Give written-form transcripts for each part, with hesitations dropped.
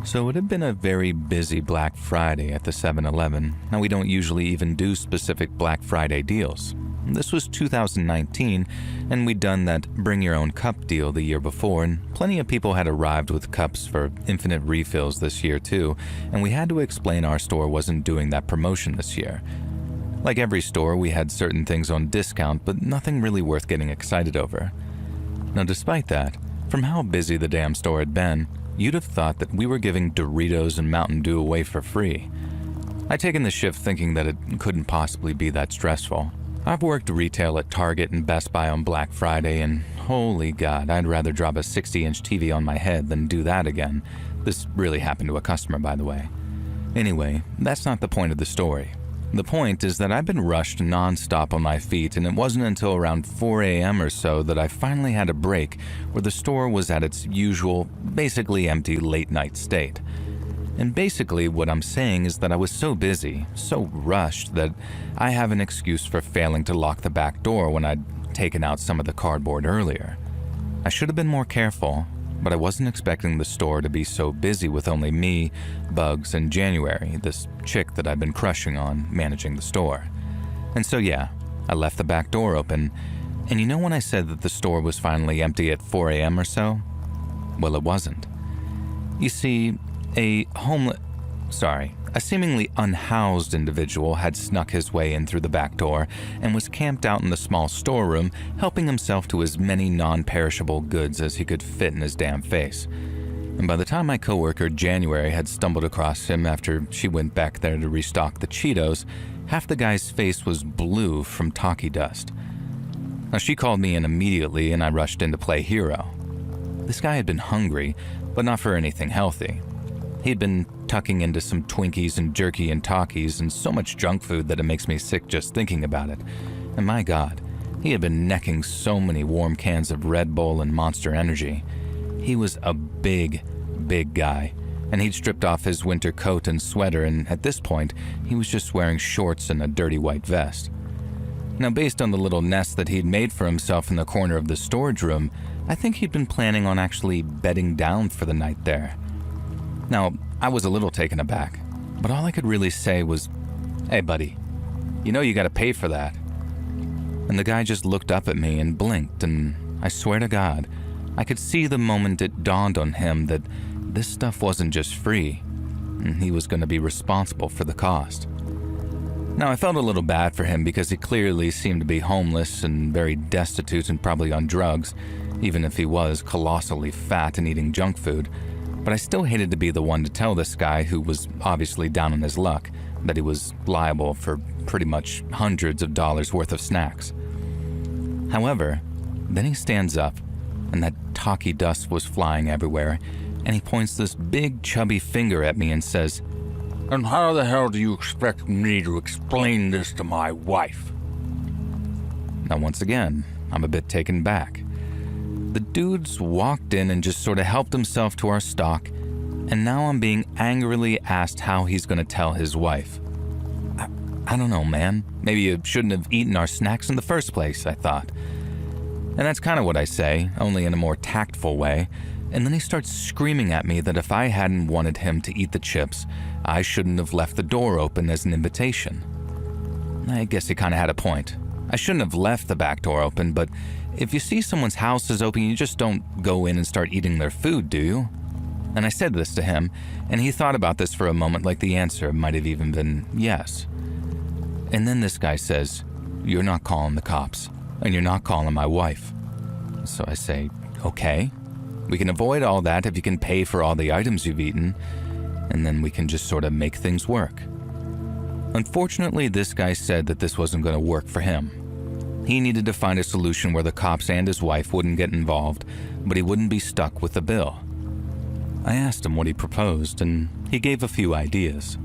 So it had been a very busy Black Friday at the 7-Eleven. Now, we don't usually even do specific Black Friday deals. This was 2019, and we'd done that bring your own cup deal the year before, and plenty of people had arrived with cups for infinite refills this year too, and we had to explain our store wasn't doing that promotion this year. Like every store, we had certain things on discount, but nothing really worth getting excited over. Now, despite that, from how busy the damn store had been, you'd have thought that we were giving Doritos and Mountain Dew away for free. I'd taken the shift thinking that it couldn't possibly be that stressful. I've worked retail at Target and Best Buy on Black Friday, and holy God, I'd rather drop a 60-inch TV on my head than do that again. This really happened to a customer, by the way. Anyway, that's not the point of the story. The point is that I've been rushed non-stop on my feet, and it wasn't until around 4 a.m. or so that I finally had a break where the store was at its usual, basically empty late-night state. And basically what I'm saying is that I was so busy, so rushed, that I have an excuse for failing to lock the back door when I'd taken out some of the cardboard earlier. I should have been more careful, but I wasn't expecting the store to be so busy with only me, Bugs, and January, this chick that I've been crushing on, managing the store. And so yeah, I left the back door open, and you know when I said that the store was finally empty at 4 a.m. or so? Well, it wasn't. You see, a seemingly unhoused individual had snuck his way in through the back door and was camped out in the small storeroom, helping himself to as many non-perishable goods as he could fit in his damn face. And by the time my coworker January had stumbled across him after she went back there to restock the Cheetos, half the guy's face was blue from talkie dust. Now, she called me in immediately and I rushed in to play hero. This guy had been hungry, but not for anything healthy. He'd been tucking into some Twinkies and jerky and Takis and so much junk food that it makes me sick just thinking about it. And my God, he had been necking so many warm cans of Red Bull and Monster Energy. He was a big guy, and he'd stripped off his winter coat and sweater, and at this point, he was just wearing shorts and a dirty white vest. Now, based on the little nest that he'd made for himself in the corner of the storage room, I think he'd been planning on actually bedding down for the night there. Now, I was a little taken aback, but all I could really say was, "Hey buddy, you know you gotta pay for that." And the guy just looked up at me and blinked, and I swear to God, I could see the moment it dawned on him that this stuff wasn't just free, and he was gonna be responsible for the cost. Now, I felt a little bad for him because he clearly seemed to be homeless and very destitute and probably on drugs, even if he was colossally fat and eating junk food. But I still hated to be the one to tell this guy, who was obviously down on his luck, that he was liable for pretty much hundreds of dollars worth of snacks. However, then he stands up, and that talkie dust was flying everywhere, and he points this big chubby finger at me and says, "And how the hell do you expect me to explain this to my wife?" Now, once again, I'm a bit taken back. The dude's walked in and just sort of helped himself to our stock, and now I'm being angrily asked how he's going to tell his wife. I don't know, man. Maybe you shouldn't have eaten our snacks in the first place, I thought. And that's kind of what I say, only in a more tactful way, and then he starts screaming at me that if I hadn't wanted him to eat the chips, I shouldn't have left the door open as an invitation. I guess he kind of had a point. I shouldn't have left the back door open, but if you see someone's house is open, you just don't go in and start eating their food, do you? And I said this to him, and he thought about this for a moment like the answer might have even been yes. And then this guy says, "You're not calling the cops, and you're not calling my wife." So I say, "Okay, we can avoid all that if you can pay for all the items you've eaten, and then we can just sort of make things work." Unfortunately, this guy said that this wasn't going to work for him. He needed to find a solution where the cops and his wife wouldn't get involved, but he wouldn't be stuck with the bill. I asked him what he proposed, and he gave a few ideas.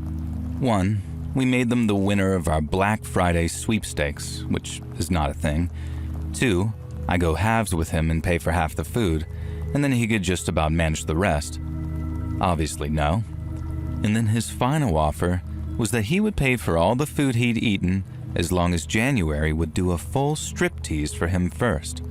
One, we made them the winner of our Black Friday sweepstakes, which is not a thing. Two, I go halves with him and pay for half the food, and then he could just about manage the rest. Obviously no. And then his final offer was that he would pay for all the food he'd eaten as long as January would do a full striptease for him first.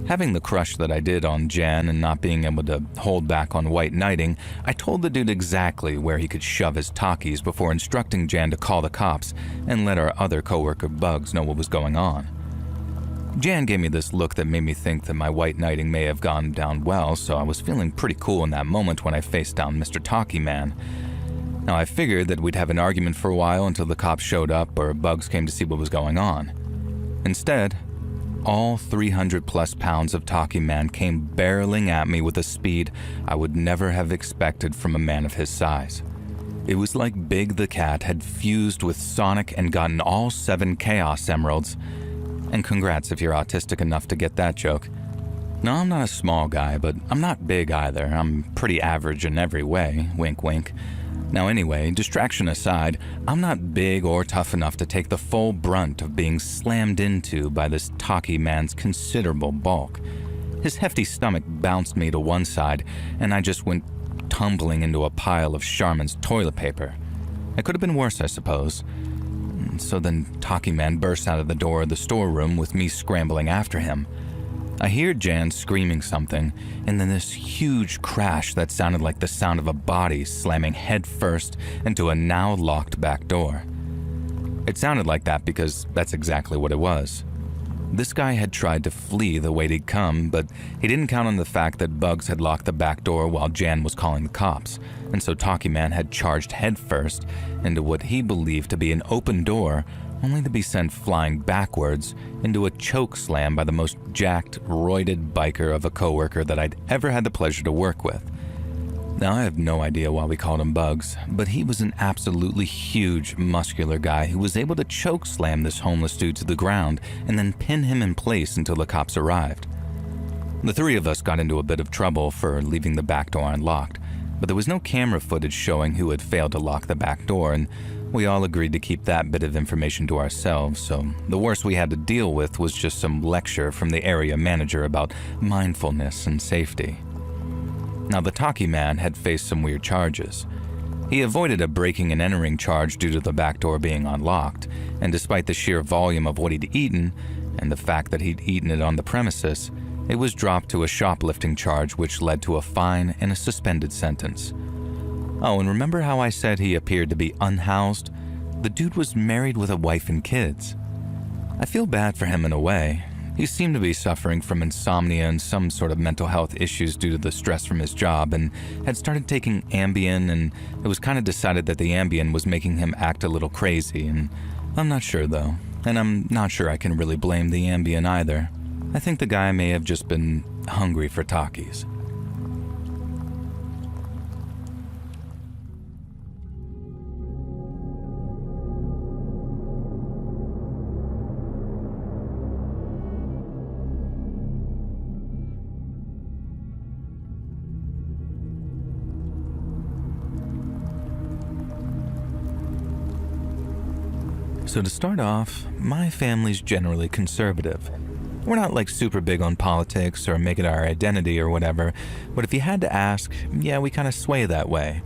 Having the crush that I did on Jan and not being able to hold back on white knighting, I told the dude exactly where he could shove his talkies before instructing Jan to call the cops and let our other coworker Bugs know what was going on. Jan gave me this look that made me think that my white knighting may have gone down well, so I was feeling pretty cool in that moment when I faced down Mr. Talkie Man. Now I figured that we'd have an argument for a while until the cops showed up or Bugs came to see what was going on. Instead, all 300 plus pounds of Talkie Man came barreling at me with a speed I would never have expected from a man of his size. It was like Big the Cat had fused with Sonic and gotten all 7 Chaos Emeralds. And congrats if you're autistic enough to get that joke. No, I'm not a small guy, but I'm not big either. I'm pretty average in every way, wink wink. Now anyway, distraction aside, I'm not big or tough enough to take the full brunt of being slammed into by this Talkie Man's considerable bulk. His hefty stomach bounced me to one side, and I just went tumbling into a pile of Charmin's toilet paper. It could have been worse, I suppose. So then Talkie Man bursts out of the door of the storeroom with me scrambling after him. I hear Jan screaming something, and then this huge crash that sounded like the sound of a body slamming headfirst into a now locked back door. It sounded like that because that's exactly what it was. This guy had tried to flee the way he'd come, but he didn't count on the fact that Bugs had locked the back door while Jan was calling the cops, and so Talkie Man had charged headfirst into what he believed to be an open door, only to be sent flying backwards into a choke slam by the most jacked, roided biker of a coworker that I'd ever had the pleasure to work with. Now, I have no idea why we called him Bugs, but he was an absolutely huge, muscular guy who was able to choke slam this homeless dude to the ground and then pin him in place until the cops arrived. The 3 of us got into a bit of trouble for leaving the back door unlocked, but there was no camera footage showing who had failed to lock the back door, and we all agreed to keep that bit of information to ourselves, so the worst we had to deal with was just some lecture from the area manager about mindfulness and safety. Now, the Talkie Man had faced some weird charges. He avoided a breaking and entering charge due to the back door being unlocked, and despite the sheer volume of what he'd eaten, and the fact that he'd eaten it on the premises, it was dropped to a shoplifting charge which led to a fine and a suspended sentence. Oh, and remember how I said he appeared to be unhoused? The dude was married with a wife and kids. I feel bad for him in a way. He seemed to be suffering from insomnia and some sort of mental health issues due to the stress from his job and had started taking Ambien, and it was kind of decided that the Ambien was making him act a little crazy, and I'm not sure though. And I'm not sure I can really blame the Ambien either. I think the guy may have just been hungry for talkies. So to start off, my family's generally conservative. We're not like super big on politics or make it our identity or whatever, but if you had to ask, yeah, we kind of sway that way.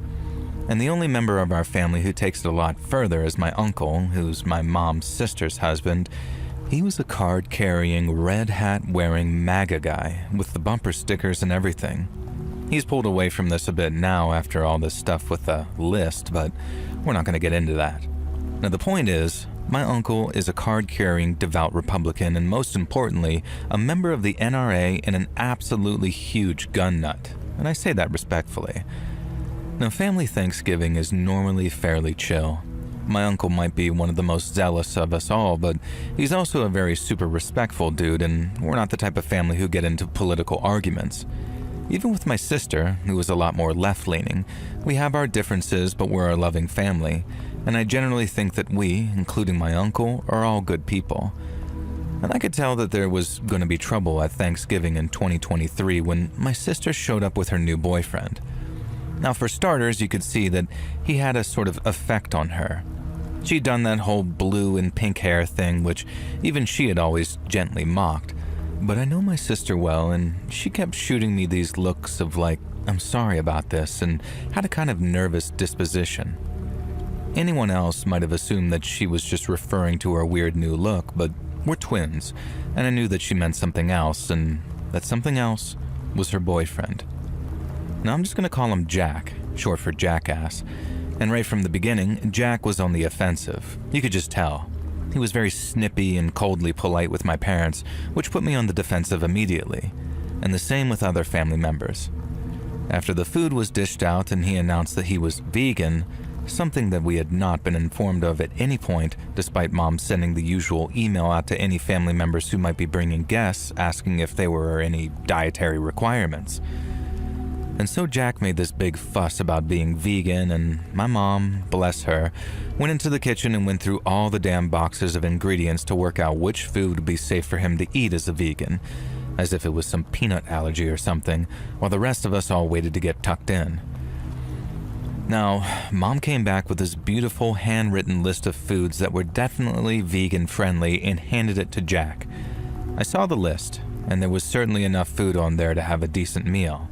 And the only member of our family who takes it a lot further is my uncle, who's my mom's sister's husband. He was a card-carrying, red hat-wearing MAGA guy with the bumper stickers and everything. He's pulled away from this a bit now after all this stuff with the list, but we're not going to get into that. Now the point is, my uncle is a card-carrying devout Republican and most importantly, a member of the NRA and an absolutely huge gun nut, and I say that respectfully. Now family Thanksgiving is normally fairly chill. My uncle might be one of the most zealous of us all, but he's also a very super respectful dude, and we're not the type of family who get into political arguments. Even with my sister, who is a lot more left-leaning, we have our differences, but we're a loving family, and I generally think that we, including my uncle, are all good people. And I could tell that there was going to be trouble at Thanksgiving in 2023 when my sister showed up with her new boyfriend. Now for starters, you could see that he had a sort of effect on her. She'd done that whole blue and pink hair thing, which even she had always gently mocked. But I know my sister well, and she kept shooting me these looks of like, I'm sorry about this, and had a kind of nervous disposition. Anyone else might have assumed that she was just referring to her weird new look, but we're twins, and I knew that she meant something else, and that something else was her boyfriend. Now I'm just going to call him Jack, short for jackass. And right from the beginning, Jack was on the offensive. You could just tell. He was very snippy and coldly polite with my parents, which put me on the defensive immediately, and the same with other family members. After the food was dished out and he announced that he was vegan, something that we had not been informed of at any point, despite Mom sending the usual email out to any family members who might be bringing guests asking if there were any dietary requirements. And so Jack made this big fuss about being vegan, and my mom, bless her, went into the kitchen and went through all the damn boxes of ingredients to work out which food would be safe for him to eat as a vegan, as if it was some peanut allergy or something, while the rest of us all waited to get tucked in. Now, Mom came back with this beautiful handwritten list of foods that were definitely vegan-friendly and handed it to Jack. I saw the list, and there was certainly enough food on there to have a decent meal.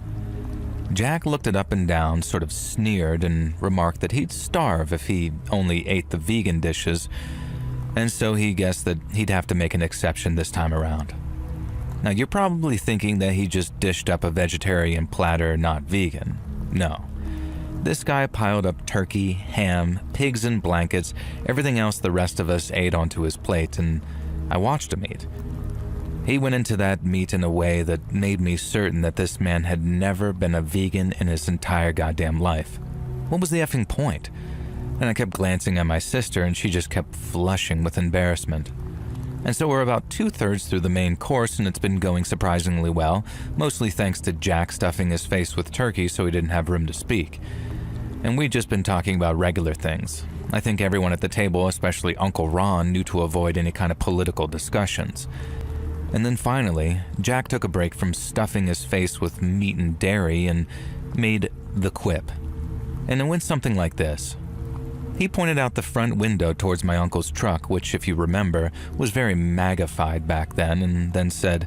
Jack looked it up and down, sort of sneered, and remarked that he'd starve if he only ate the vegan dishes, and so he guessed that he'd have to make an exception this time around. Now, you're probably thinking that he just dished up a vegetarian platter, not vegan. No. This guy piled up turkey, ham, pigs in blankets, everything else the rest of us ate onto his plate, and I watched him eat. He went into that meat in a way that made me certain that this man had never been a vegan in his entire goddamn life. What was the effing point? And I kept glancing at my sister, and she just kept flushing with embarrassment. And so we're about 2/3 through the main course, and it's been going surprisingly well, mostly thanks to Jack stuffing his face with turkey so he didn't have room to speak. And we'd just been talking about regular things. I think everyone at the table, especially Uncle Ron, knew to avoid any kind of political discussions. And then finally, Jack took a break from stuffing his face with meat and dairy and made the quip. And it went something like this. He pointed out the front window towards my uncle's truck, which, if you remember, was very magnified back then, and then said,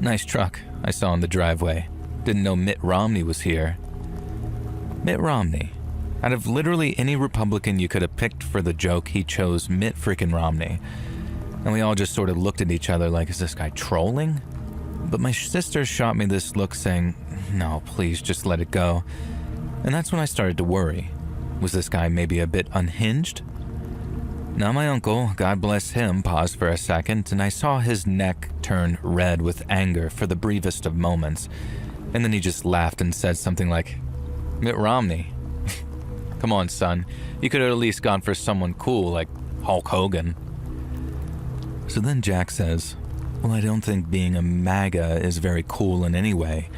"Nice truck I saw in the driveway. Didn't know Mitt Romney was here." Mitt Romney. Out of literally any Republican you could have picked for the joke, he chose Mitt freaking Romney. And we all just sort of looked at each other like, is this guy trolling? But my sister shot me this look saying, no, please just let it go. And that's when I started to worry. Was this guy maybe a bit unhinged? Now my uncle, God bless him, paused for a second, and I saw his neck turn red with anger for the briefest of moments. And then he just laughed and said something like, Mitt Romney? Come on, son. You could have at least gone for someone cool like Hulk Hogan. So then Jack says, well, I don't think being a MAGA is very cool in any way,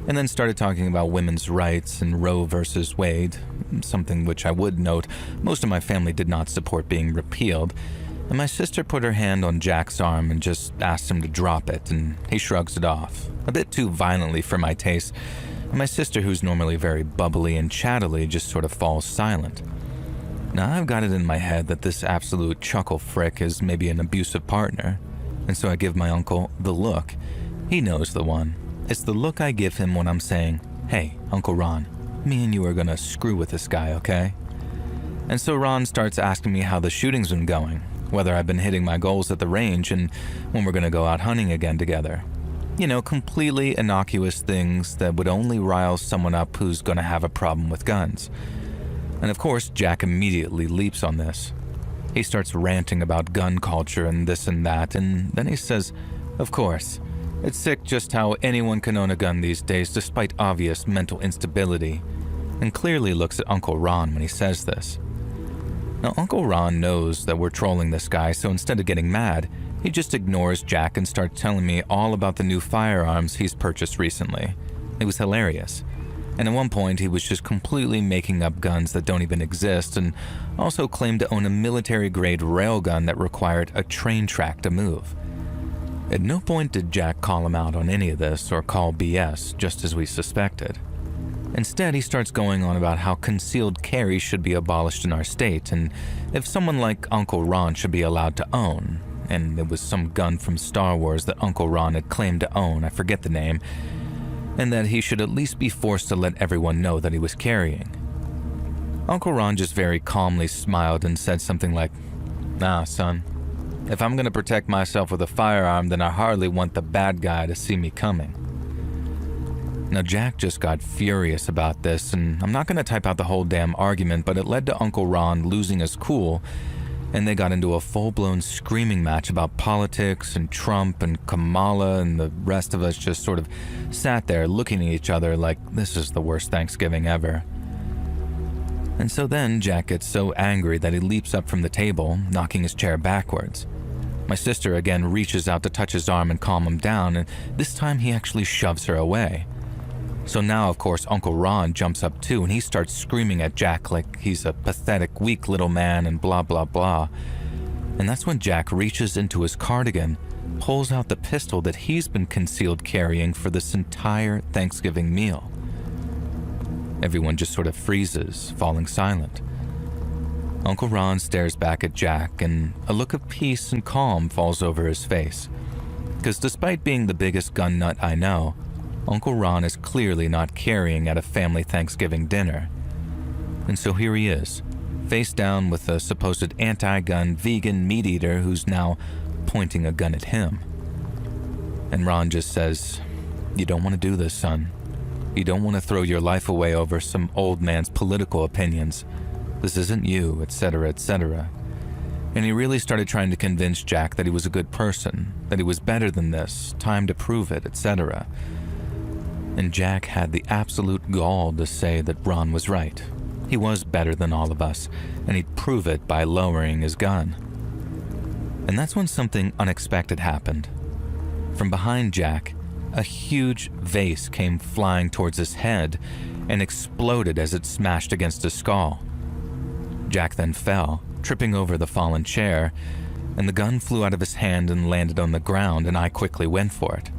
and then started talking about women's rights and Roe versus Wade, something which I would note most of my family did not support being repealed, and my sister put her hand on Jack's arm and just asked him to drop it, and he shrugs it off, a bit too violently for my taste, and my sister, who's normally very bubbly and chattily, just sort of falls silent. Now, I've got it in my head that this absolute chuckle frick is maybe an abusive partner, and so I give my uncle the look. He knows the one. It's the look I give him when I'm saying, hey, Uncle Ron, me and you are gonna screw with this guy, okay? And so Ron starts asking me how the shooting's been going, whether I've been hitting my goals at the range, and when we're gonna go out hunting again together. You know, completely innocuous things that would only rile someone up who's gonna have a problem with guns. And of course, Jack immediately leaps on this. He starts ranting about gun culture and this and that, and then he says, of course, it's sick just how anyone can own a gun these days despite obvious mental instability, and clearly looks at Uncle Ron when he says this. Now, Uncle Ron knows that we're trolling this guy, so instead of getting mad, he just ignores Jack and starts telling me all about the new firearms he's purchased recently. It was hilarious. And at one point, he was just completely making up guns that don't even exist, and also claimed to own a military-grade railgun that required a train track to move. At no point did Jack call him out on any of this or call BS, just as we suspected. Instead, he starts going on about how concealed carry should be abolished in our state, and if someone like Uncle Ron should be allowed to own, and it was some gun from Star Wars that Uncle Ron had claimed to own, I forget the name, and that he should at least be forced to let everyone know that he was carrying. Uncle Ron just very calmly smiled and said something like, nah, son, if I'm gonna protect myself with a firearm, then I hardly want the bad guy to see me coming. Now, Jack just got furious about this, and I'm not going to type out the whole damn argument, but it led to Uncle Ron losing his cool, and they got into a full-blown screaming match about politics and Trump and Kamala, and the rest of us just sort of sat there looking at each other like this is the worst Thanksgiving ever. And so then Jack gets so angry that he leaps up from the table, knocking his chair backwards. My sister again reaches out to touch his arm and calm him down, and this time he actually shoves her away. So now, of course, Uncle Ron jumps up too, and he starts screaming at Jack like he's a pathetic, weak little man and blah, blah, blah. And that's when Jack reaches into his cardigan, pulls out the pistol that he's been concealed carrying for this entire Thanksgiving meal. Everyone just sort of freezes, falling silent. Uncle Ron stares back at Jack, and a look of peace and calm falls over his face. Because despite being the biggest gun nut I know, Uncle Ron is clearly not carrying at a family Thanksgiving dinner. And so here he is, face down with a supposed anti-gun vegan meat eater who's now pointing a gun at him. And Ron just says, "You don't want to do this, son. You don't want to throw your life away over some old man's political opinions. This isn't you, etc., etc." And he really started trying to convince Jack that he was a good person, that he was better than this, time to prove it, etc. And Jack had the absolute gall to say that Ron was right. He was better than all of us, and he'd prove it by lowering his gun. And that's when something unexpected happened. From behind Jack, a huge vase came flying towards his head and exploded as it smashed against his skull. Jack then fell, tripping over the fallen chair, and the gun flew out of his hand and landed on the ground, and I quickly went for it.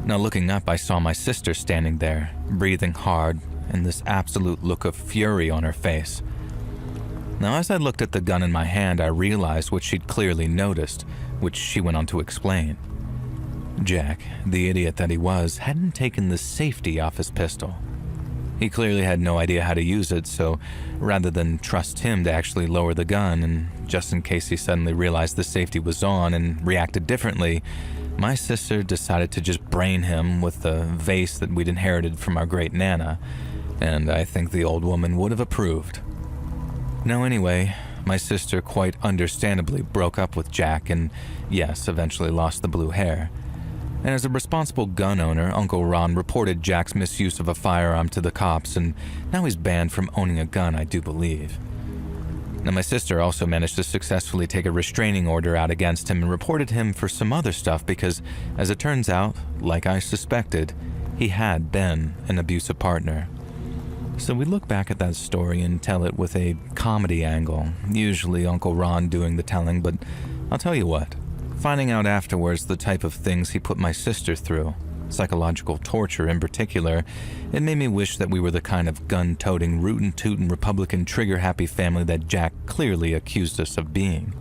Now looking up, I saw my sister standing there, breathing hard, and this absolute look of fury on her face. Now as I looked at the gun in my hand, I realized what she'd clearly noticed, which she went on to explain. Jack, the idiot that he was, hadn't taken the safety off his pistol. He clearly had no idea how to use it, so rather than trust him to actually lower the gun, and just in case he suddenly realized the safety was on and reacted differently, my sister decided to just brain him with the vase that we'd inherited from our great Nana, and I think the old woman would have approved. Now anyway, my sister quite understandably broke up with Jack and, yes, eventually lost the blue hair. And as a responsible gun owner, Uncle Ron reported Jack's misuse of a firearm to the cops, and now he's banned from owning a gun, I do believe. Now my sister also managed to successfully take a restraining order out against him and reported him for some other stuff because, as it turns out, like I suspected, he had been an abusive partner. So we look back at that story and tell it with a comedy angle, usually Uncle Ron doing the telling, but I'll tell you what, finding out afterwards the type of things he put my sister through, psychological torture in particular, it made me wish that we were the kind of gun-toting, rootin'-tootin' Republican trigger-happy family that Jack clearly accused us of being.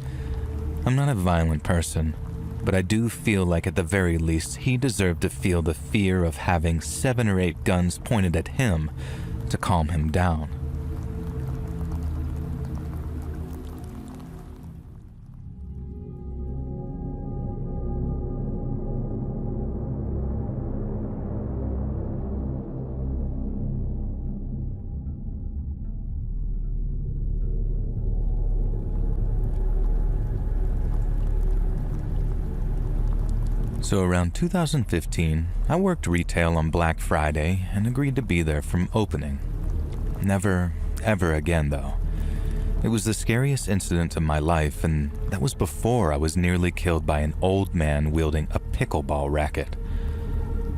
I'm not a violent person, but I do feel like at the very least he deserved to feel the fear of having 7 or 8 guns pointed at him to calm him down. So around 2015, I worked retail on Black Friday and agreed to be there from opening. Never, ever again, though. It was the scariest incident of my life, and that was before I was nearly killed by an old man wielding a pickleball racket.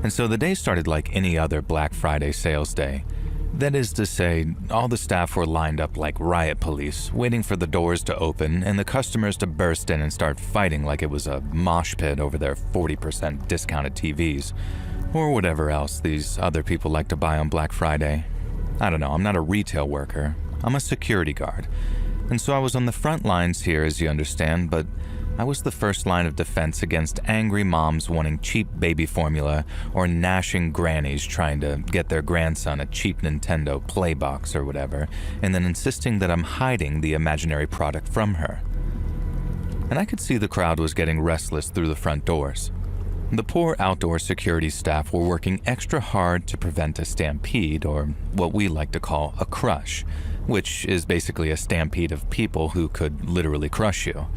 And so the day started like any other Black Friday sales day. That is to say, all the staff were lined up like riot police, waiting for the doors to open and the customers to burst in and start fighting like it was a mosh pit over their 40% discounted TVs, or whatever else these other people like to buy on Black Friday. I don't know, I'm not a retail worker, I'm a security guard, and so I was on the front lines here, as you understand, but I was the first line of defense against angry moms wanting cheap baby formula or gnashing grannies trying to get their grandson a cheap Nintendo Playbox or whatever, and then insisting that I'm hiding the imaginary product from her. And I could see the crowd was getting restless through the front doors. The poor outdoor security staff were working extra hard to prevent a stampede, or what we like to call a crush, which is basically a stampede of people who could literally crush you.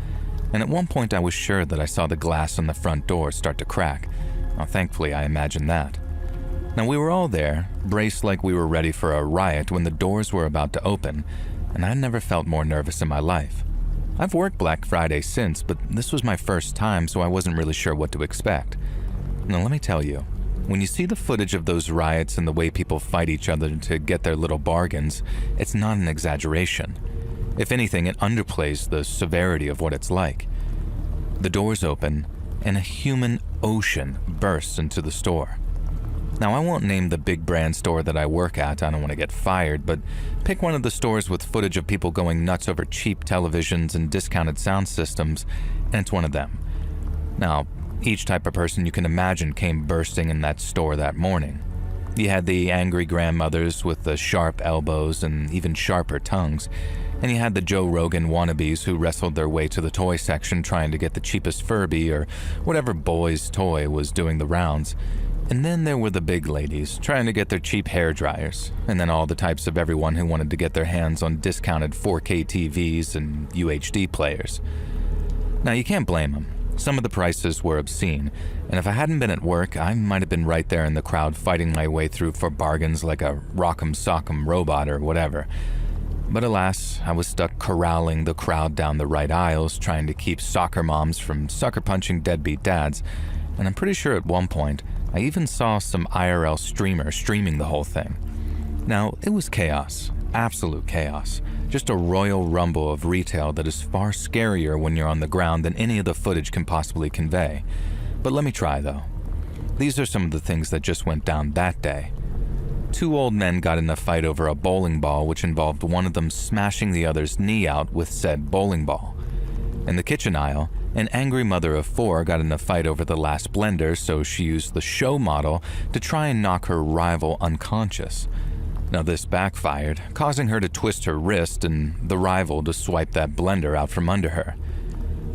And at one point I was sure that I saw the glass on the front door start to crack. Well, thankfully I imagined that. Now we were all there, braced like we were ready for a riot when the doors were about to open, and I never felt more nervous in my life. I've worked Black Friday since, but this was my first time, so I wasn't really sure what to expect. Now let me tell you, when you see the footage of those riots and the way people fight each other to get their little bargains, it's not an exaggeration. If anything, it underplays the severity of what it's like. The doors open, and a human ocean bursts into the store. Now, I won't name the big brand store that I work at, I don't want to get fired, but pick one of the stores with footage of people going nuts over cheap televisions and discounted sound systems, and it's one of them. Now, each type of person you can imagine came bursting in that store that morning. You had the angry grandmothers with the sharp elbows and even sharper tongues, and you had the Joe Rogan wannabes who wrestled their way to the toy section trying to get the cheapest Furby or whatever boy's toy was doing the rounds. And then there were the big ladies trying to get their cheap hair dryers, and then all the types of everyone who wanted to get their hands on discounted 4K TVs and UHD players. Now you can't blame them. Some of the prices were obscene, and if I hadn't been at work, I might have been right there in the crowd fighting my way through for bargains like a rock'em sock'em robot or whatever. But alas, I was stuck corralling the crowd down the right aisles, trying to keep soccer moms from sucker punching deadbeat dads, and I'm pretty sure at one point, I even saw some IRL streamer streaming the whole thing. Now, it was chaos, absolute chaos, just a royal rumble of retail that is far scarier when you're on the ground than any of the footage can possibly convey. But let me try though. These are some of the things that just went down that day. 2 old men got in a fight over a bowling ball which involved one of them smashing the other's knee out with said bowling ball. In the kitchen aisle, an angry mother of 4 got in a fight over the last blender, so she used the show model to try and knock her rival unconscious. Now this backfired, causing her to twist her wrist and the rival to swipe that blender out from under her.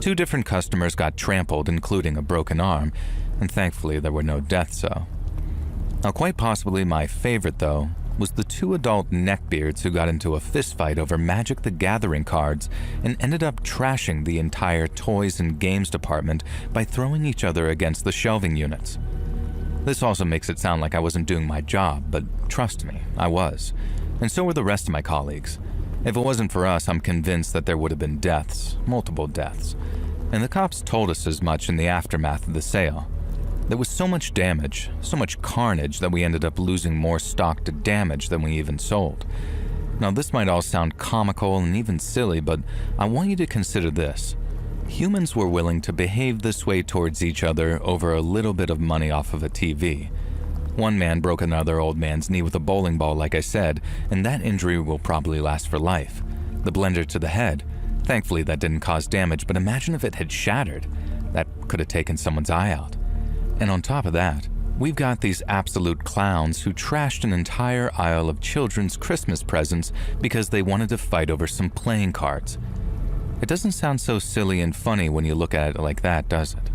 2 different customers got trampled, including a broken arm, and thankfully there were no deaths though. Now quite possibly my favorite though was the 2 adult neckbeards who got into a fistfight over Magic the Gathering cards and ended up trashing the entire toys and games department by throwing each other against the shelving units. This also makes it sound like I wasn't doing my job, but trust me, I was. And so were the rest of my colleagues. If it wasn't for us, I'm convinced that there would have been deaths, multiple deaths. And the cops told us as much in the aftermath of the sale. There was so much damage, so much carnage that we ended up losing more stock to damage than we even sold. Now this might all sound comical and even silly, but I want you to consider this. Humans were willing to behave this way towards each other over a little bit of money off of a TV. One man broke another old man's knee with a bowling ball, like I said, and that injury will probably last for life. The blender to the head. Thankfully that didn't cause damage, but imagine if it had shattered. That could have taken someone's eye out. And on top of that, we've got these absolute clowns who trashed an entire aisle of children's Christmas presents because they wanted to fight over some playing cards. It doesn't sound so silly and funny when you look at it like that, does it?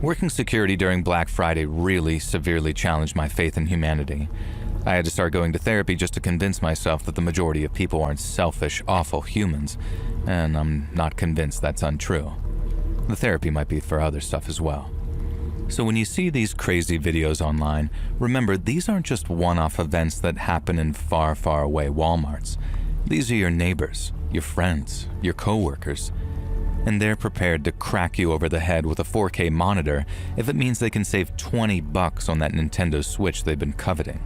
Working security during Black Friday really severely challenged my faith in humanity. I had to start going to therapy just to convince myself that the majority of people aren't selfish, awful humans, and I'm not convinced that's untrue. The therapy might be for other stuff as well. So when you see these crazy videos online, remember these aren't just one-off events that happen in far, far away Walmarts. These are your neighbors, your friends, your coworkers, and they're prepared to crack you over the head with a 4K monitor if it means they can save $20 on that Nintendo Switch they've been coveting.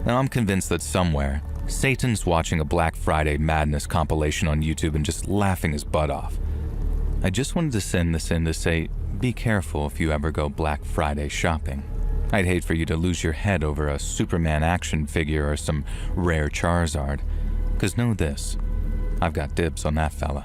Now I'm convinced that somewhere, Satan's watching a Black Friday Madness compilation on YouTube and just laughing his butt off. I just wanted to send this in to say, be careful if you ever go Black Friday shopping. I'd hate for you to lose your head over a Superman action figure or some rare Charizard. 'Cause know this, I've got dibs on that fella.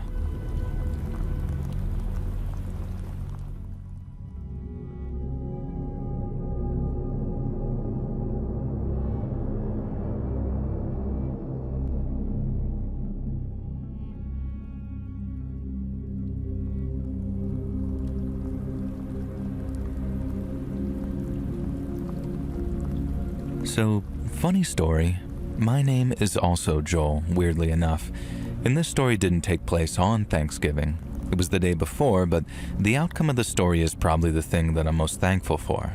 So, funny story, my name is also Joel, weirdly enough, and this story didn't take place on Thanksgiving. It was the day before, but the outcome of the story is probably the thing that I'm most thankful for.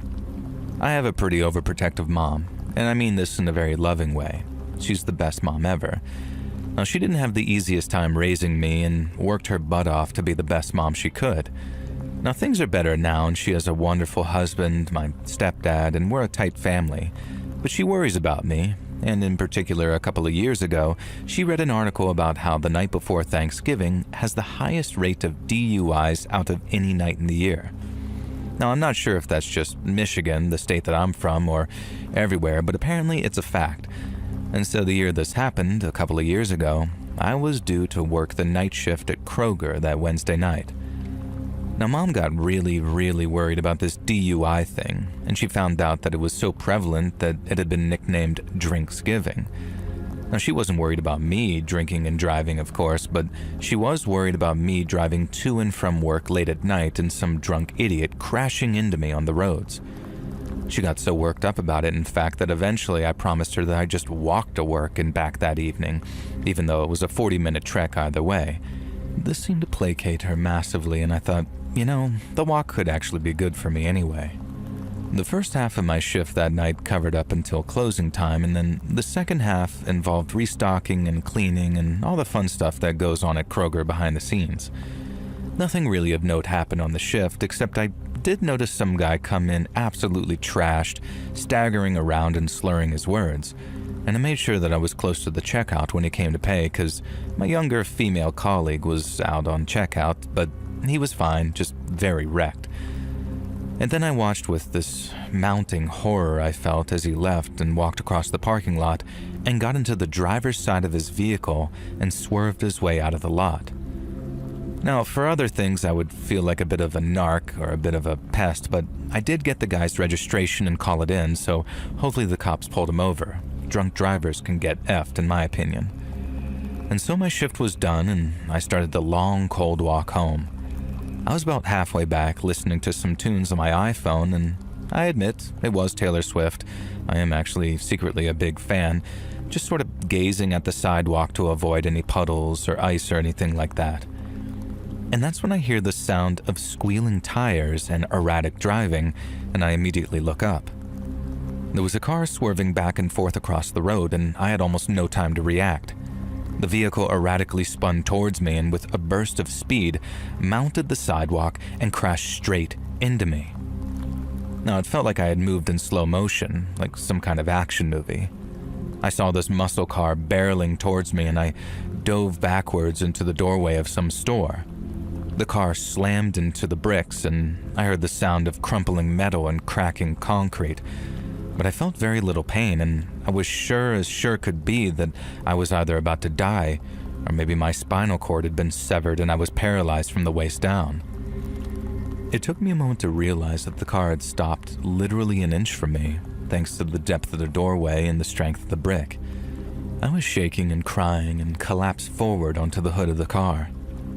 I have a pretty overprotective mom, and I mean this in a very loving way. She's the best mom ever. Now, she didn't have the easiest time raising me and worked her butt off to be the best mom she could. Now, things are better now, and she has a wonderful husband, my stepdad, and we're a tight family. But she worries about me, and in particular, a couple of years ago, she read an article about how the night before Thanksgiving has the highest rate of DUIs out of any night in the year. Now, I'm not sure if that's just Michigan, the state that I'm from, or everywhere, but apparently it's a fact. And so the year this happened, a couple of years ago, I was due to work the night shift at Kroger that Wednesday night. Now, Mom got really worried about this DUI thing, and she found out that it was so prevalent that it had been nicknamed Drinksgiving. Now, she wasn't worried about me drinking and driving, of course, but she was worried about me driving to and from work late at night and some drunk idiot crashing into me on the roads. She got so worked up about it, in fact, that eventually I promised her that I'd just walk to work and back that evening, even though it was a 40-minute trek either way. This seemed to placate her massively, and I thought, the walk could actually be good for me anyway. The first half of my shift that night covered up until closing time, and then the second half involved restocking and cleaning and all the fun stuff that goes on at Kroger behind the scenes. Nothing really of note happened on the shift, except I did notice some guy come in absolutely trashed, staggering around and slurring his words. And I made sure that I was close to the checkout when he came to pay, because my younger female colleague was out on checkout, but he was fine, just very wrecked. And then I watched with this mounting horror I felt as he left and walked across the parking lot and got into the driver's side of his vehicle and swerved his way out of the lot. Now, for other things, I would feel like a bit of a narc or a bit of a pest, but I did get the guy's registration and call it in, so hopefully the cops pulled him over. Drunk drivers can get effed, in my opinion. And so my shift was done, and I started the long, cold walk home. I was about halfway back listening to some tunes on my iPhone, and I admit it was Taylor Swift. I am actually secretly a big fan, just sort of gazing at the sidewalk to avoid any puddles or ice or anything like that. And that's when I hear the sound of squealing tires and erratic driving, and I immediately look up. There was a car swerving back and forth across the road, and I had almost no time to react. The vehicle erratically spun towards me and with a burst of speed, mounted the sidewalk and crashed straight into me. Now, it felt like I had moved in slow motion, like some kind of action movie. I saw this muscle car barreling towards me, and I dove backwards into the doorway of some store. The car slammed into the bricks, and I heard the sound of crumpling metal and cracking concrete. But I felt very little pain, and I was sure as sure could be that I was either about to die, or maybe my spinal cord had been severed and I was paralyzed from the waist down. It took me a moment to realize that the car had stopped literally an inch from me, thanks to the depth of the doorway and the strength of the brick. I was shaking and crying and collapsed forward onto the hood of the car.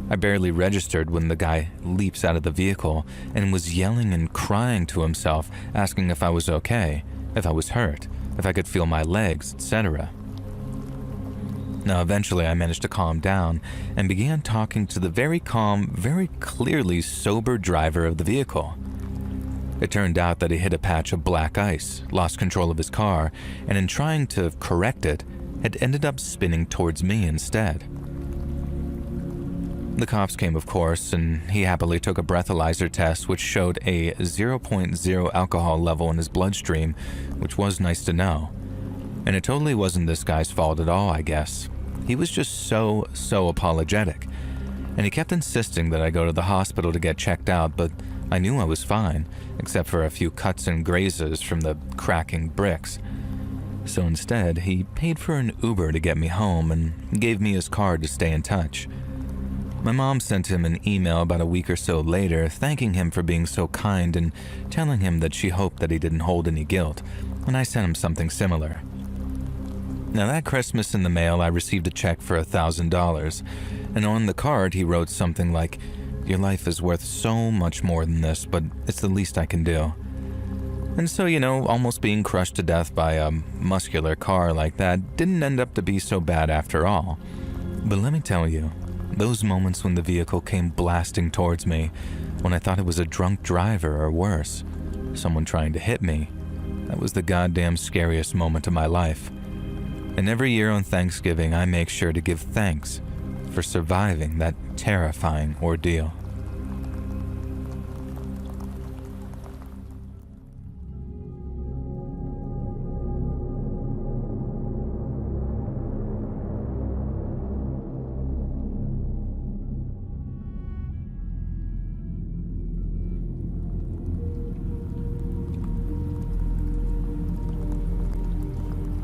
I barely registered when the guy leaps out of the vehicle and was yelling and crying to himself, asking if I was okay, if I was hurt, if I could feel my legs, etc. Now, eventually I managed to calm down and began talking to the very calm, very clearly sober driver of the vehicle. It turned out that he hit a patch of black ice, lost control of his car, and in trying to correct it, had ended up spinning towards me instead. The cops came, of course, and he happily took a breathalyzer test which showed a 0.0 alcohol level in his bloodstream, which was nice to know. And it totally wasn't this guy's fault at all, I guess. He was just so apologetic. And he kept insisting that I go to the hospital to get checked out, but I knew I was fine, except for a few cuts and grazes from the cracking bricks. So instead, he paid for an Uber to get me home and gave me his card to stay in touch. My mom sent him an email about a week or so later, thanking him for being so kind and telling him that she hoped that he didn't hold any guilt, and I sent him something similar. Now, that Christmas in the mail, I received a check for $1,000, and on the card he wrote something like, "Your life is worth so much more than this, but it's the least I can do." And so, almost being crushed to death by a muscular car like that didn't end up to be so bad after all. But let me tell you, those moments when the vehicle came blasting towards me, when I thought it was a drunk driver or worse, someone trying to hit me, that was the goddamn scariest moment of my life. And every year on Thanksgiving, I make sure to give thanks for surviving that terrifying ordeal.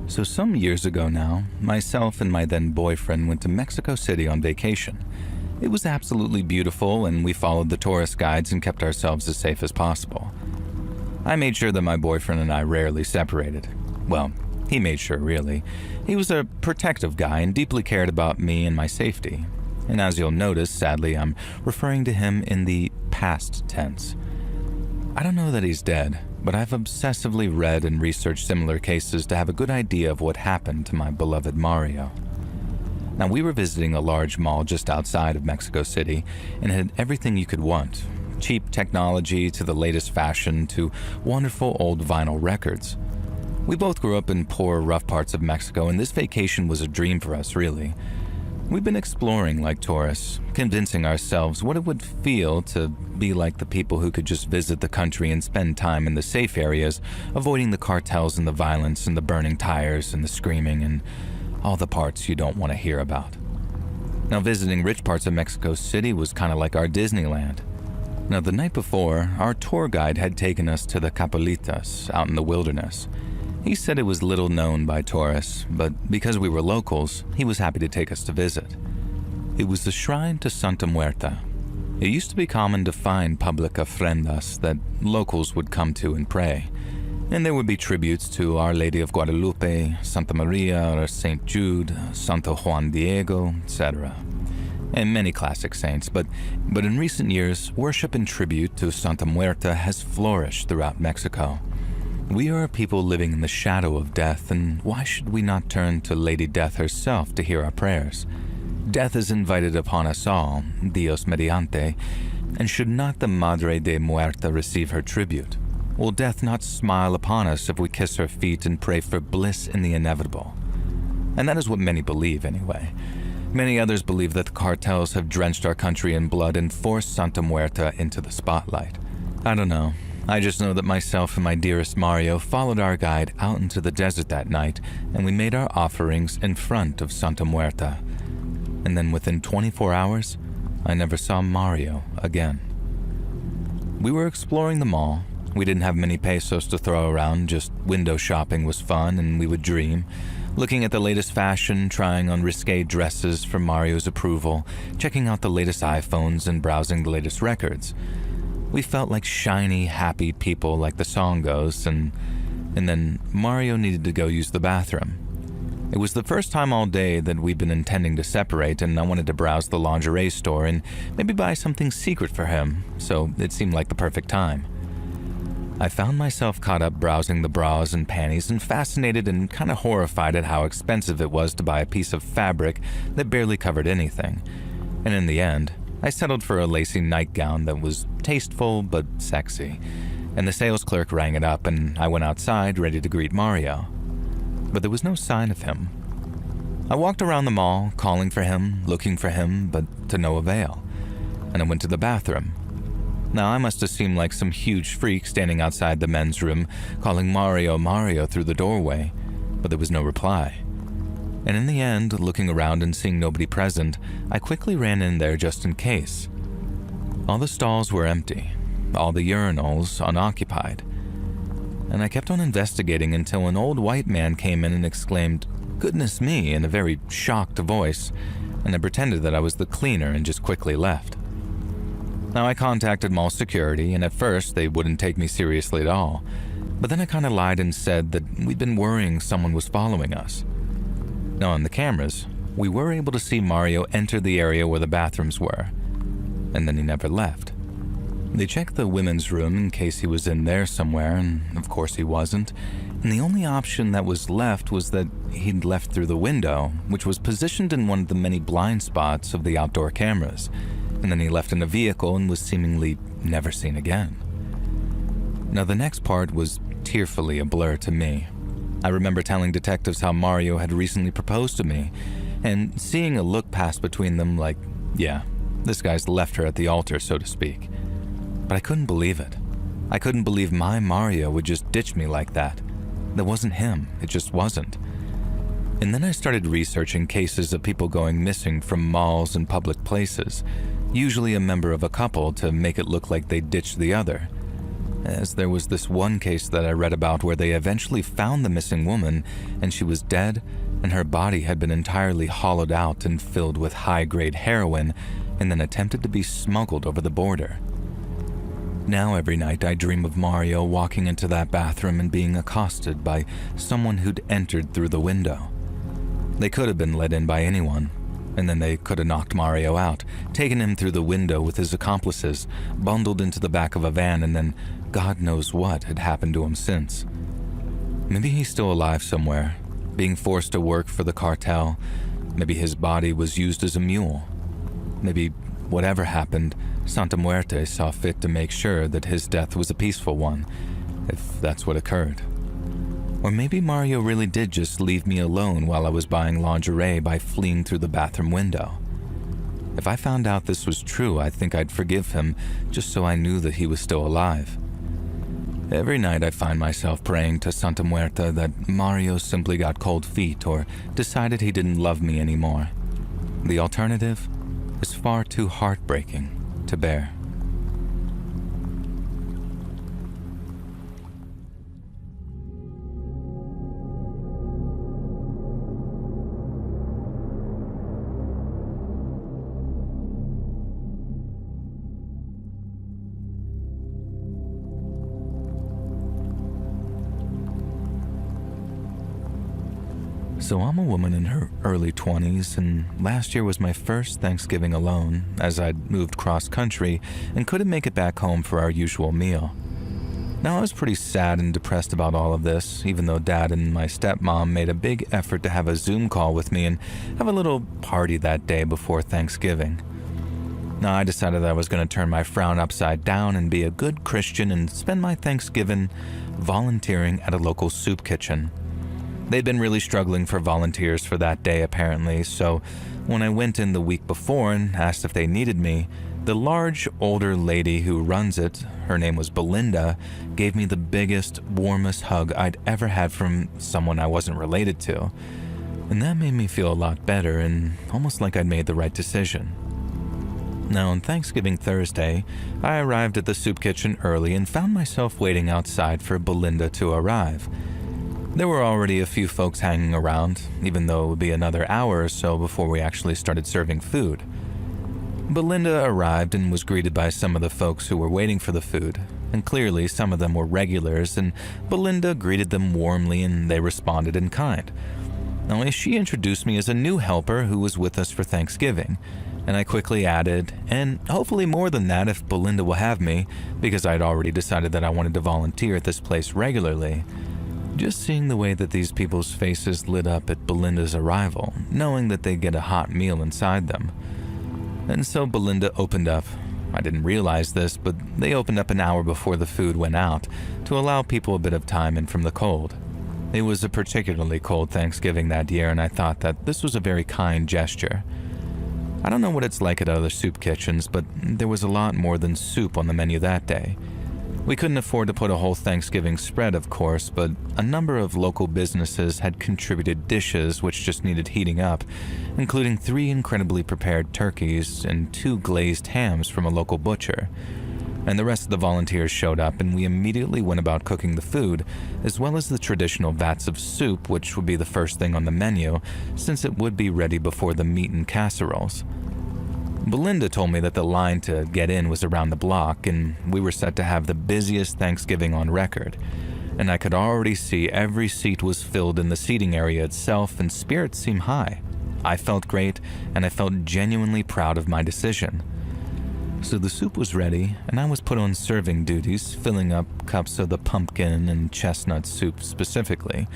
So some years ago now, myself and my then boyfriend went to Mexico City on vacation. It was absolutely beautiful, and we followed the tourist guides and kept ourselves as safe as possible. I made sure that my boyfriend and I rarely separated. Well, he made sure, really. He was a protective guy and deeply cared about me and my safety. And as you'll notice, sadly, I'm referring to him in the past tense. I don't know that he's dead, but I've obsessively read and researched similar cases to have a good idea of what happened to my beloved Mario. Now, we were visiting a large mall just outside of Mexico City and had everything you could want. Cheap technology to the latest fashion to wonderful old vinyl records. We both grew up in poor, rough parts of Mexico, and this vacation was a dream for us, really. We've been exploring like tourists, convincing ourselves what it would feel to be like the people who could just visit the country and spend time in the safe areas, avoiding the cartels and the violence and the burning tires and the screaming and all the parts you don't want to hear about. Now, visiting rich parts of Mexico City was kind of like our Disneyland. Now, the night before, our tour guide had taken us to the Capelitas out in the wilderness. He said it was little known by tourists, but because we were locals, he was happy to take us to visit. It was the shrine to Santa Muerta. It used to be common to find public ofrendas that locals would come to and pray. And there would be tributes to Our Lady of Guadalupe, Santa Maria or St. Jude, Santo Juan Diego, etc. And many classic saints, but in recent years, worship and tribute to Santa Muerta has flourished throughout Mexico. We are a people living in the shadow of death, and why should we not turn to Lady Death herself to hear our prayers? Death is invited upon us all, Dios mediante, and should not the Madre de Muerta receive her tribute? Will death not smile upon us if we kiss her feet and pray for bliss in the inevitable? And that is what many believe, anyway. Many others believe that the cartels have drenched our country in blood and forced Santa Muerta into the spotlight. I don't know. I just know that myself and my dearest Mario followed our guide out into the desert that night, and we made our offerings in front of Santa Muerta. And then within 24 hours, I never saw Mario again. We were exploring the mall. We didn't have many pesos to throw around, just window shopping was fun and we would dream. Looking at the latest fashion, trying on risque dresses for Mario's approval, checking out the latest iPhones and browsing the latest records. We felt like shiny, happy people like the song goes, and then Mario needed to go use the bathroom. It was the first time all day that we'd been intending to separate, and I wanted to browse the lingerie store and maybe buy something secret for him, so it seemed like the perfect time. I found myself caught up browsing the bras and panties and fascinated and kind of horrified at how expensive it was to buy a piece of fabric that barely covered anything. And in the end, I settled for a lacy nightgown that was tasteful but sexy, and the sales clerk rang it up and I went outside ready to greet Mario. But there was no sign of him. I walked around the mall, calling for him, looking for him, but to no avail, and I went to the bathroom. Now, I must have seemed like some huge freak standing outside the men's room, calling Mario, Mario through the doorway, but there was no reply. And in the end, looking around and seeing nobody present, I quickly ran in there just in case. All the stalls were empty, all the urinals unoccupied. And I kept on investigating until an old white man came in and exclaimed, "Goodness me," in a very shocked voice, and I pretended that I was the cleaner and just quickly left. Now, I contacted mall security, and at first they wouldn't take me seriously at all, but then I kind of lied and said that we'd been worrying someone was following us. Now, on the cameras, we were able to see Mario enter the area where the bathrooms were, and then he never left. They checked the women's room in case he was in there somewhere, and of course he wasn't. And the only option that was left was that he'd left through the window, which was positioned in one of the many blind spots of the outdoor cameras. And then he left in a vehicle and was seemingly never seen again. Now the next part was tearfully a blur to me. I remember telling detectives how Mario had recently proposed to me, and seeing a look pass between them like, yeah, this guy's left her at the altar, so to speak. But I couldn't believe it. I couldn't believe my Mario would just ditch me like that. That wasn't him, it just wasn't. And then I started researching cases of people going missing from malls and public places, usually a member of a couple, to make it look like they ditched the other. As there was this one case that I read about where they eventually found the missing woman, and she was dead, and her body had been entirely hollowed out and filled with high-grade heroin, and then attempted to be smuggled over the border. Now every night I dream of Mario walking into that bathroom and being accosted by someone who'd entered through the window. They could have been let in by anyone, and then they could have knocked Mario out, taken him through the window with his accomplices, bundled into the back of a van, and then God knows what had happened to him since. Maybe he's still alive somewhere, being forced to work for the cartel. Maybe his body was used as a mule. Maybe whatever happened, Santa Muerte saw fit to make sure that his death was a peaceful one, if that's what occurred. Or maybe Mario really did just leave me alone while I was buying lingerie by fleeing through the bathroom window. If I found out this was true, I think I'd forgive him just so I knew that he was still alive. Every night I find myself praying to Santa Muerte that Mario simply got cold feet or decided he didn't love me anymore. The alternative is far too heartbreaking to bear. So I'm a woman in her early 20s, and last year was my first Thanksgiving alone, as I'd moved cross-country and couldn't make it back home for our usual meal. Now I was pretty sad and depressed about all of this, even though Dad and my stepmom made a big effort to have a Zoom call with me and have a little party that day before Thanksgiving. Now I decided I was going to turn my frown upside down and be a good Christian and spend my Thanksgiving volunteering at a local soup kitchen. They'd been really struggling for volunteers for that day apparently, so when I went in the week before and asked if they needed me, the large, older lady who runs it, her name was Belinda, gave me the biggest, warmest hug I'd ever had from someone I wasn't related to. And that made me feel a lot better and almost like I'd made the right decision. Now on Thanksgiving Thursday, I arrived at the soup kitchen early and found myself waiting outside for Belinda to arrive. There were already a few folks hanging around, even though it would be another hour or so before we actually started serving food. Belinda arrived and was greeted by some of the folks who were waiting for the food, and clearly some of them were regulars, and Belinda greeted them warmly and they responded in kind. Only she introduced me as a new helper who was with us for Thanksgiving, and I quickly added, and hopefully more than that if Belinda will have me, because I'd already decided that I wanted to volunteer at this place regularly. Just seeing the way that these people's faces lit up at Belinda's arrival, knowing that they'd get a hot meal inside them. And so Belinda opened up. I didn't realize this, but they opened up an hour before the food went out to allow people a bit of time in from the cold. It was a particularly cold Thanksgiving that year, and I thought that this was a very kind gesture. I don't know what it's like at other soup kitchens, but there was a lot more than soup on the menu that day. We couldn't afford to put a whole Thanksgiving spread, of course, but a number of local businesses had contributed dishes which just needed heating up, including 3 incredibly prepared turkeys and 2 glazed hams from a local butcher. And the rest of the volunteers showed up, and we immediately went about cooking the food, as well as the traditional vats of soup, which would be the first thing on the menu, since it would be ready before the meat and casseroles. Belinda told me that the line to get in was around the block, and we were set to have the busiest Thanksgiving on record. And I could already see every seat was filled in the seating area itself, and spirits seemed high. I felt great, and I felt genuinely proud of my decision. So the soup was ready, and I was put on serving duties, filling up cups of the pumpkin and chestnut soup specifically.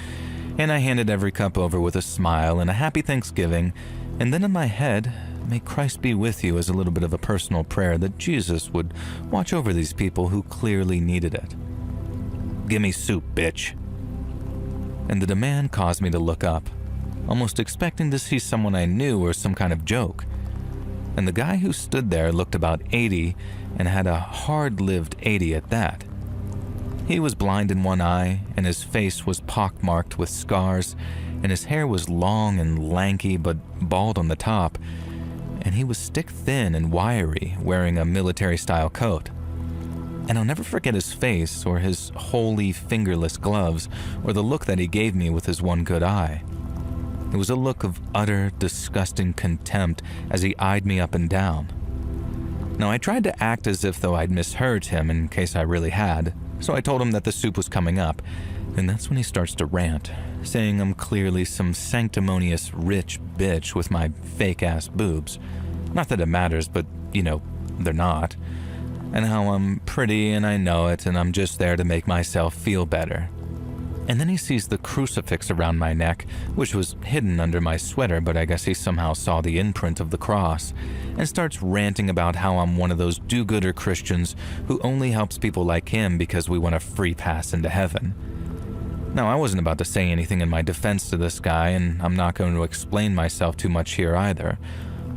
And I handed every cup over with a smile and a happy Thanksgiving, and then in my head, may Christ be with you as a little bit of a personal prayer that Jesus would watch over these people who clearly needed it. "Gimme soup, bitch." And the demand caused me to look up, almost expecting to see someone I knew or some kind of joke. And the guy who stood there looked about 80 and had a hard-lived 80 at that. He was blind in one eye, and his face was pockmarked with scars, and his hair was long and lanky but bald on the top, and he was stick-thin and wiry, wearing a military-style coat. And I'll never forget his face or his holy fingerless gloves or the look that he gave me with his one good eye. It was a look of utter, disgusting contempt as he eyed me up and down. Now, I tried to act as if though I'd misheard him in case I really had, so I told him that the soup was coming up, and that's when he starts to rant, saying I'm clearly some sanctimonious rich bitch with my fake-ass boobs. Not that it matters, but, they're not. And how I'm pretty and I know it, and I'm just there to make myself feel better. And then he sees the crucifix around my neck, which was hidden under my sweater, but I guess he somehow saw the imprint of the cross, and starts ranting about how I'm one of those do-gooder Christians who only helps people like him because we want a free pass into heaven. Now, I wasn't about to say anything in my defense to this guy, and I'm not going to explain myself too much here either.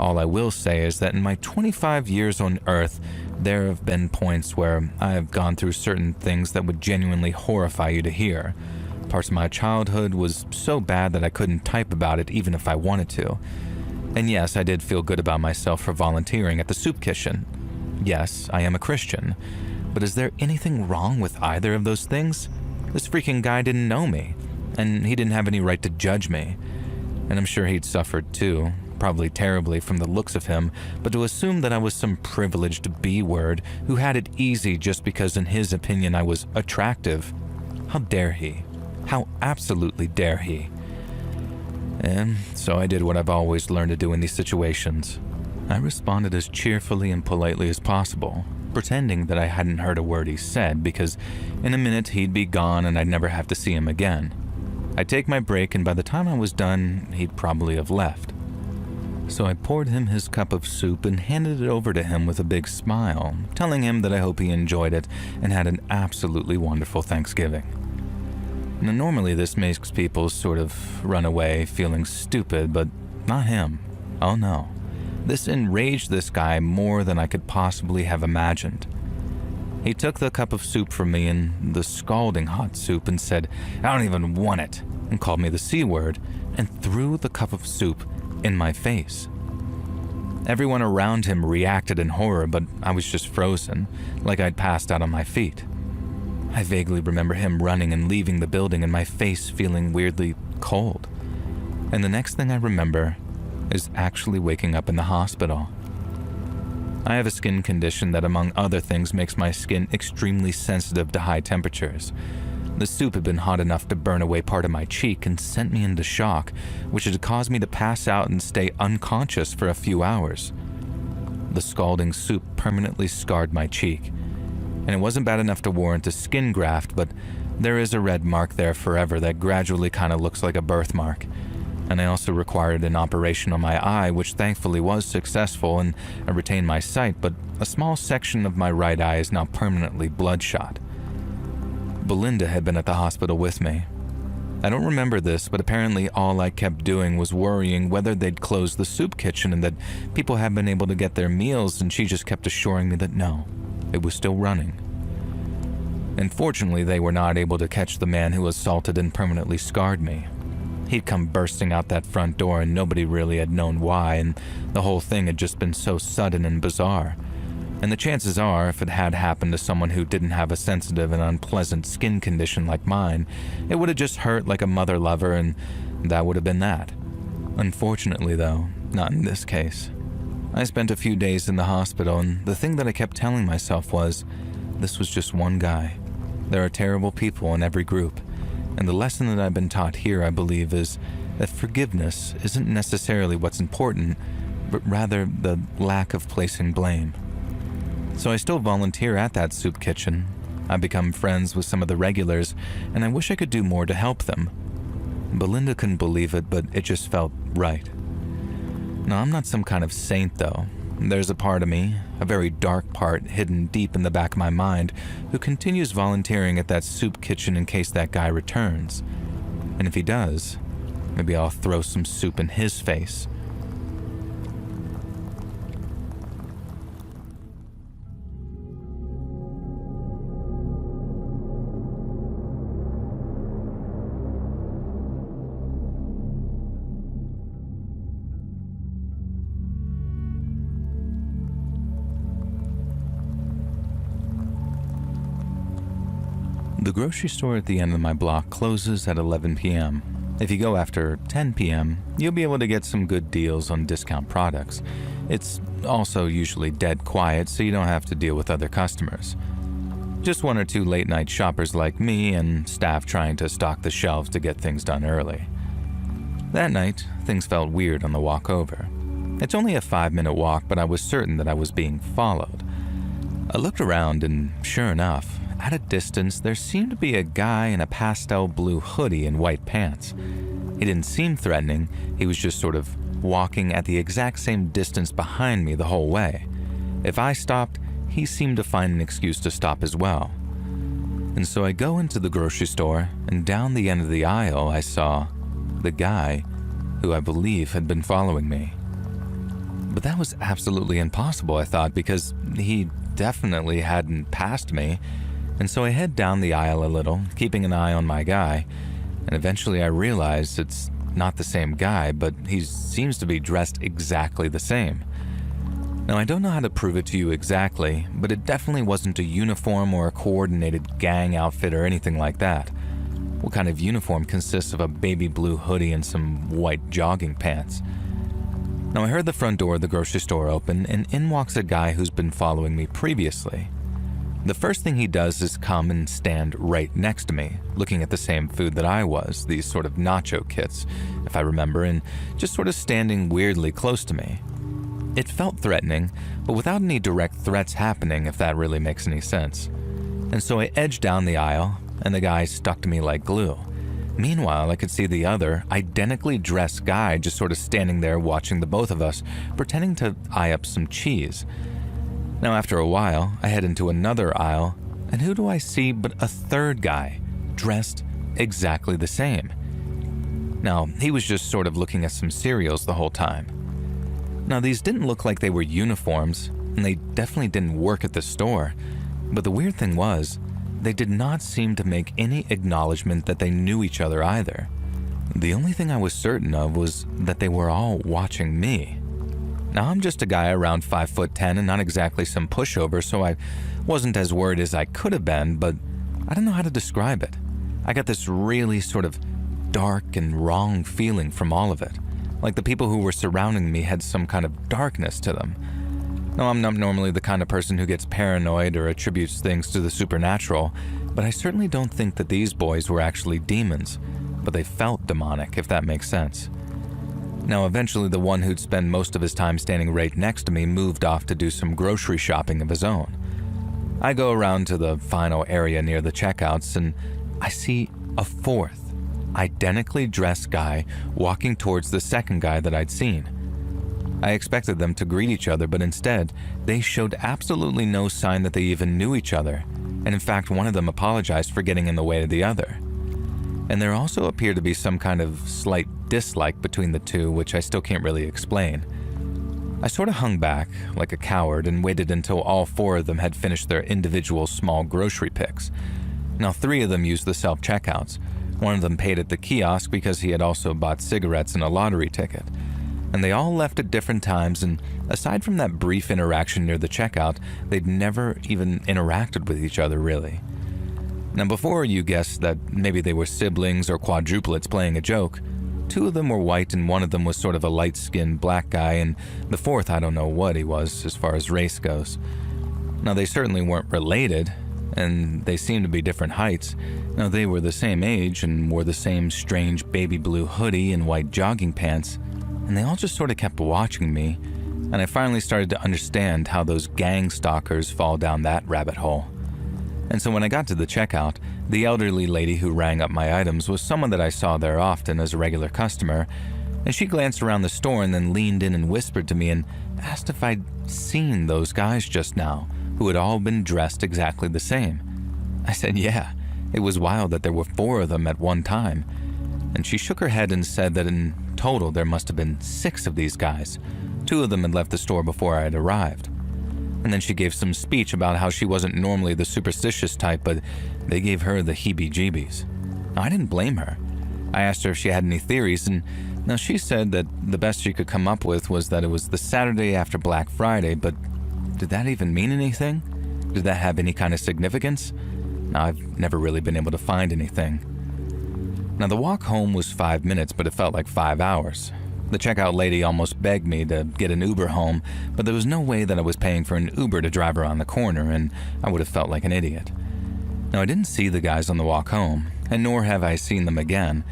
All I will say is that in my 25 years on Earth, there have been points where I have gone through certain things that would genuinely horrify you to hear. Parts of my childhood was so bad that I couldn't type about it even if I wanted to. And yes, I did feel good about myself for volunteering at the soup kitchen. Yes, I am a Christian. But is there anything wrong with either of those things? This freaking guy didn't know me, and he didn't have any right to judge me. And I'm sure he'd suffered too, probably terribly from the looks of him, but to assume that I was some privileged B-word who had it easy just because in his opinion I was attractive, how dare he? How absolutely dare he? And so I did what I've always learned to do in these situations. I responded as cheerfully and politely as possible, pretending that I hadn't heard a word he said because in a minute he'd be gone and I'd never have to see him again. I'd take my break and by the time I was done, he'd probably have left. So I poured him his cup of soup and handed it over to him with a big smile, telling him that I hope he enjoyed it and had an absolutely wonderful Thanksgiving. Now, normally this makes people sort of run away feeling stupid, but not him. Oh no. This enraged this guy more than I could possibly have imagined. He took the cup of soup from me and the scalding hot soup and said, "I don't even want it," and called me the C word and threw the cup of soup in my face. Everyone around him reacted in horror, but I was just frozen, like I'd passed out on my feet. I vaguely remember him running and leaving the building and my face feeling weirdly cold. And the next thing I remember is actually waking up in the hospital. I have a skin condition that, among other things, makes my skin extremely sensitive to high temperatures. The soup had been hot enough to burn away part of my cheek and sent me into shock, which had caused me to pass out and stay unconscious for a few hours. The scalding soup permanently scarred my cheek. And it wasn't bad enough to warrant a skin graft, but there is a red mark there forever that gradually kind of looks like a birthmark. And I also required an operation on my eye, which thankfully was successful and I retained my sight, but a small section of my right eye is now permanently bloodshot. Belinda had been at the hospital with me. I don't remember this, but apparently all I kept doing was worrying whether they'd close the soup kitchen and that people had been able to get their meals, and she just kept assuring me that no, it was still running. And fortunately, they were not able to catch the man who assaulted and permanently scarred me. He'd come bursting out that front door and nobody really had known why, and the whole thing had just been so sudden and bizarre. And the chances are, if it had happened to someone who didn't have a sensitive and unpleasant skin condition like mine, it would have just hurt like a mother lover, and that would have been that. Unfortunately, though, not in this case. I spent a few days in the hospital, and the thing that I kept telling myself was, this was just one guy. There are terrible people in every group, and the lesson that I've been taught here, I believe, is that forgiveness isn't necessarily what's important, but rather the lack of placing blame. So I still volunteer at that soup kitchen. I've become friends with some of the regulars, and I wish I could do more to help them. Belinda couldn't believe it, but it just felt right. Now, I'm not some kind of saint, though. There's a part of me, a very dark part hidden deep in the back of my mind, who continues volunteering at that soup kitchen in case that guy returns. And if he does, maybe I'll throw some soup in his face. The grocery store at the end of my block closes at 11 p.m. If you go after 10 p.m., you'll be able to get some good deals on discount products. It's also usually dead quiet, so you don't have to deal with other customers. Just one or two late-night shoppers like me and staff trying to stock the shelves to get things done early. That night, things felt weird on the walk over. It's only a 5-minute walk, but I was certain that I was being followed. I looked around and, sure enough, at a distance, there seemed to be a guy in a pastel blue hoodie and white pants. He didn't seem threatening, he was just sort of walking at the exact same distance behind me the whole way. If I stopped, he seemed to find an excuse to stop as well. And so I go into the grocery store, and down the end of the aisle I saw the guy who I believe had been following me. But that was absolutely impossible, I thought, because he definitely hadn't passed me. And so I head down the aisle a little, keeping an eye on my guy, and eventually I realize it's not the same guy, but he seems to be dressed exactly the same. Now, I don't know how to prove it to you exactly, but it definitely wasn't a uniform or a coordinated gang outfit or anything like that. What kind of uniform consists of a baby blue hoodie and some white jogging pants? Now, I heard the front door of the grocery store open, and in walks a guy who's been following me previously. The first thing he does is come and stand right next to me, looking at the same food that I was, these sort of nacho kits, if I remember, and just sort of standing weirdly close to me. It felt threatening, but without any direct threats happening, if that really makes any sense. And so I edged down the aisle, and the guy stuck to me like glue. Meanwhile, I could see the other, identically dressed guy just sort of standing there watching the both of us, pretending to eye up some cheese. Now, after a while, I head into another aisle, and who do I see but a third guy, dressed exactly the same. Now, he was just sort of looking at some cereals the whole time. Now, these didn't look like they were uniforms, and they definitely didn't work at the store, but the weird thing was, they did not seem to make any acknowledgement that they knew each other either. The only thing I was certain of was that they were all watching me. Now, I'm just a guy around 5'10" and not exactly some pushover, so I wasn't as worried as I could have been, but I don't know how to describe it. I got this really sort of dark and wrong feeling from all of it, like the people who were surrounding me had some kind of darkness to them. Now, I'm not normally the kind of person who gets paranoid or attributes things to the supernatural, but I certainly don't think that these boys were actually demons, but they felt demonic, if that makes sense. Now, eventually the one who'd spend most of his time standing right next to me moved off to do some grocery shopping of his own. I go around to the final area near the checkouts, and I see a fourth, identically dressed guy walking towards the second guy that I'd seen. I expected them to greet each other, but instead, they showed absolutely no sign that they even knew each other, and in fact, one of them apologized for getting in the way of the other. And there also appeared to be some kind of slight dislike between the two, which I still can't really explain. I sort of hung back, like a coward, and waited until all four of them had finished their individual small grocery picks. Now, 3 of them used the self-checkouts. One of them paid at the kiosk because he had also bought cigarettes and a lottery ticket. And they all left at different times, and aside from that brief interaction near the checkout, they'd never even interacted with each other, really. Now, before you guess that maybe they were siblings or quadruplets playing a joke, 2 of them were white and one of them was sort of a light-skinned black guy, and the fourth, I don't know what he was as far as race goes. Now, they certainly weren't related, and they seemed to be different heights. Now, they were the same age and wore the same strange baby blue hoodie and white jogging pants, and they all just sort of kept watching me, and I finally started to understand how those gang stalkers fall down that rabbit hole. And so when I got to the checkout, the elderly lady who rang up my items was someone that I saw there often as a regular customer, and she glanced around the store and then leaned in and whispered to me and asked if I'd seen those guys just now, who had all been dressed exactly the same. I said yeah, it was wild that there were 4 of them at one time, and she shook her head and said that in total there must have been 6 of these guys. 2 of them had left the store before I had arrived. And then she gave some speech about how she wasn't normally the superstitious type, but they gave her the heebie-jeebies. Now, I didn't blame her. I asked her if she had any theories, and now she said that the best she could come up with was that it was the Saturday after Black Friday, but did that even mean anything? Did that have any kind of significance? Now, I've never really been able to find anything. Now, the walk home was 5 minutes, but it felt like 5 hours. The checkout lady almost begged me to get an Uber home, but there was no way that I was paying for an Uber to drive around the corner, and I would have felt like an idiot. Now, I didn't see the guys on the walk home, and nor have I seen them again.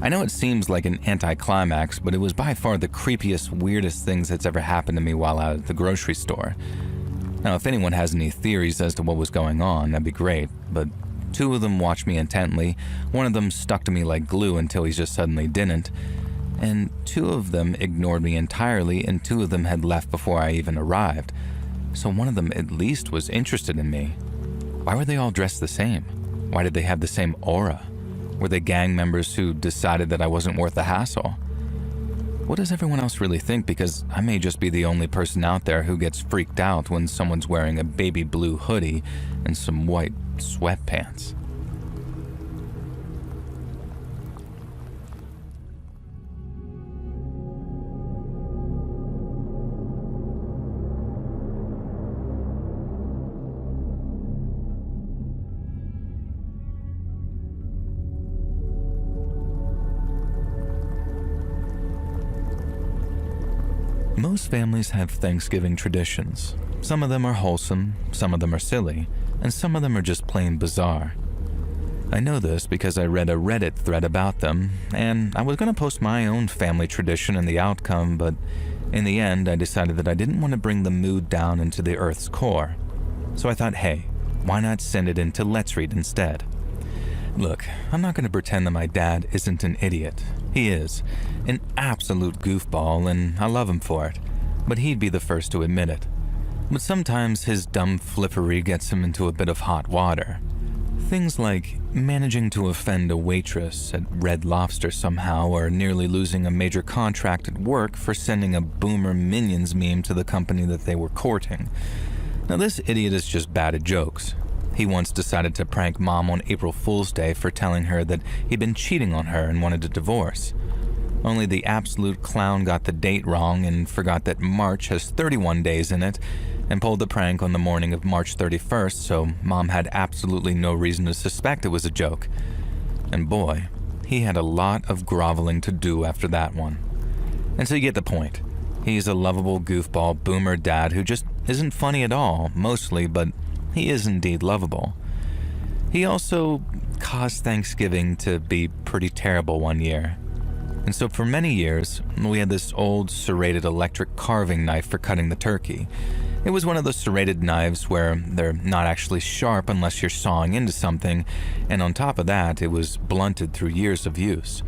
I know it seems like an anticlimax, but it was by far the creepiest, weirdest things that's ever happened to me while out at the grocery store. Now, if anyone has any theories as to what was going on, that'd be great, but 2 of them watched me intently, one of them stuck to me like glue until he just suddenly didn't, and 2 of them ignored me entirely, and 2 of them had left before I even arrived. So one of them at least was interested in me. Why were they all dressed the same? Why did they have the same aura? Were they gang members who decided that I wasn't worth the hassle? What does everyone else really think? Because I may just be the only person out there who gets freaked out when someone's wearing a baby blue hoodie and some white sweatpants. Most families have Thanksgiving traditions. Some of them are wholesome, some of them are silly, and some of them are just plain bizarre. I know this because I read a Reddit thread about them, and I was going to post my own family tradition and the outcome, but in the end I decided that I didn't want to bring the mood down into the Earth's core. So I thought, hey, why not send it into Let's Read instead? Look, I'm not going to pretend that my dad isn't an idiot. He is. An absolute goofball, and I love him for it. But he'd be the first to admit it. But sometimes his dumb flippery gets him into a bit of hot water. Things like managing to offend a waitress at Red Lobster somehow, or nearly losing a major contract at work for sending a boomer Minions meme to the company that they were courting. Now, this idiot is just bad at jokes. He once decided to prank Mom on April Fool's Day for telling her that he'd been cheating on her and wanted a divorce. Only the absolute clown got the date wrong and forgot that March has 31 days in it, and pulled the prank on the morning of March 31st, so Mom had absolutely no reason to suspect it was a joke. And boy, he had a lot of groveling to do after that one. And so you get the point. He's a lovable goofball boomer dad who just isn't funny at all, mostly, but he is indeed lovable. He also caused Thanksgiving to be pretty terrible one year. And so for many years, we had this old serrated electric carving knife for cutting the turkey. It was one of those serrated knives where they're not actually sharp unless you're sawing into something, and on top of that, it was blunted through years of use.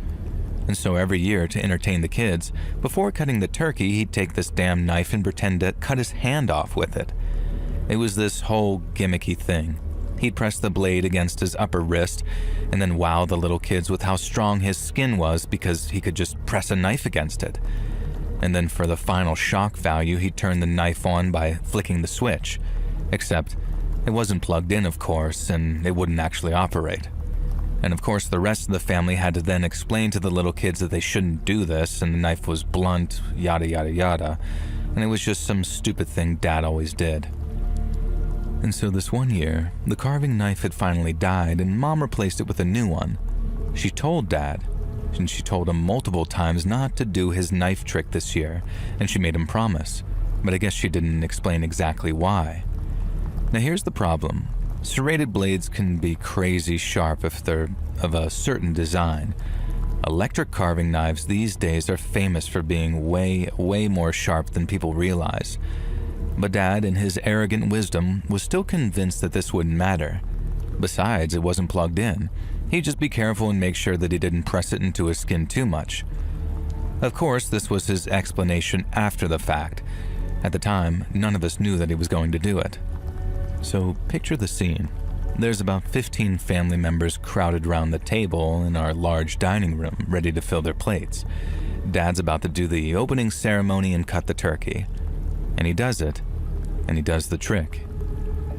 And so every year, to entertain the kids, before cutting the turkey, he'd take this damn knife and pretend to cut his hand off with it. It was this whole gimmicky thing. He'd press the blade against his upper wrist and then wow the little kids with how strong his skin was because he could just press a knife against it. And then for the final shock value, he'd turn the knife on by flicking the switch. Except it wasn't plugged in, of course, and it wouldn't actually operate. And of course, the rest of the family had to then explain to the little kids that they shouldn't do this and the knife was blunt, yada yada yada. And it was just some stupid thing Dad always did. And so this one year, the carving knife had finally died and Mom replaced it with a new one. She told Dad, and she told him multiple times not to do his knife trick this year, and she made him promise, but I guess she didn't explain exactly why. Now here's the problem. Serrated blades can be crazy sharp if they're of a certain design. Electric carving knives these days are famous for being way more sharp than people realize. But Dad, in his arrogant wisdom, was still convinced that this wouldn't matter. Besides, it wasn't plugged in. He'd just be careful and make sure that he didn't press it into his skin too much. Of course, this was his explanation after the fact. At the time, none of us knew that he was going to do it. So picture the scene. There's about 15 family members crowded around the table in our large dining room, ready to fill their plates. Dad's about to do the opening ceremony and cut the turkey. And he does it, and he does the trick.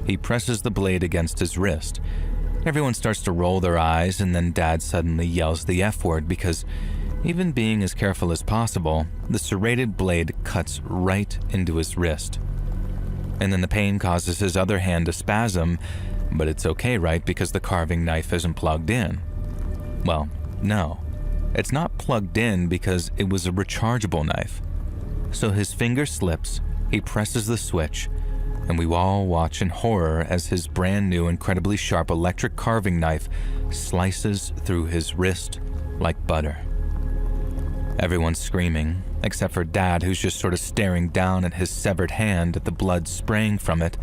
He presses the blade against his wrist. Everyone starts to roll their eyes, and then Dad suddenly yells the F word because, even being as careful as possible, the serrated blade cuts right into his wrist. And then the pain causes his other hand to spasm, but it's okay, right, because the carving knife isn't plugged in. Well, no. It's not plugged in because it was a rechargeable knife. So his finger slips, he presses the switch, and we all watch in horror as his brand new, incredibly sharp electric carving knife slices through his wrist like butter. Everyone's screaming, except for Dad, who's just sort of staring down at his severed hand at the blood spraying from it.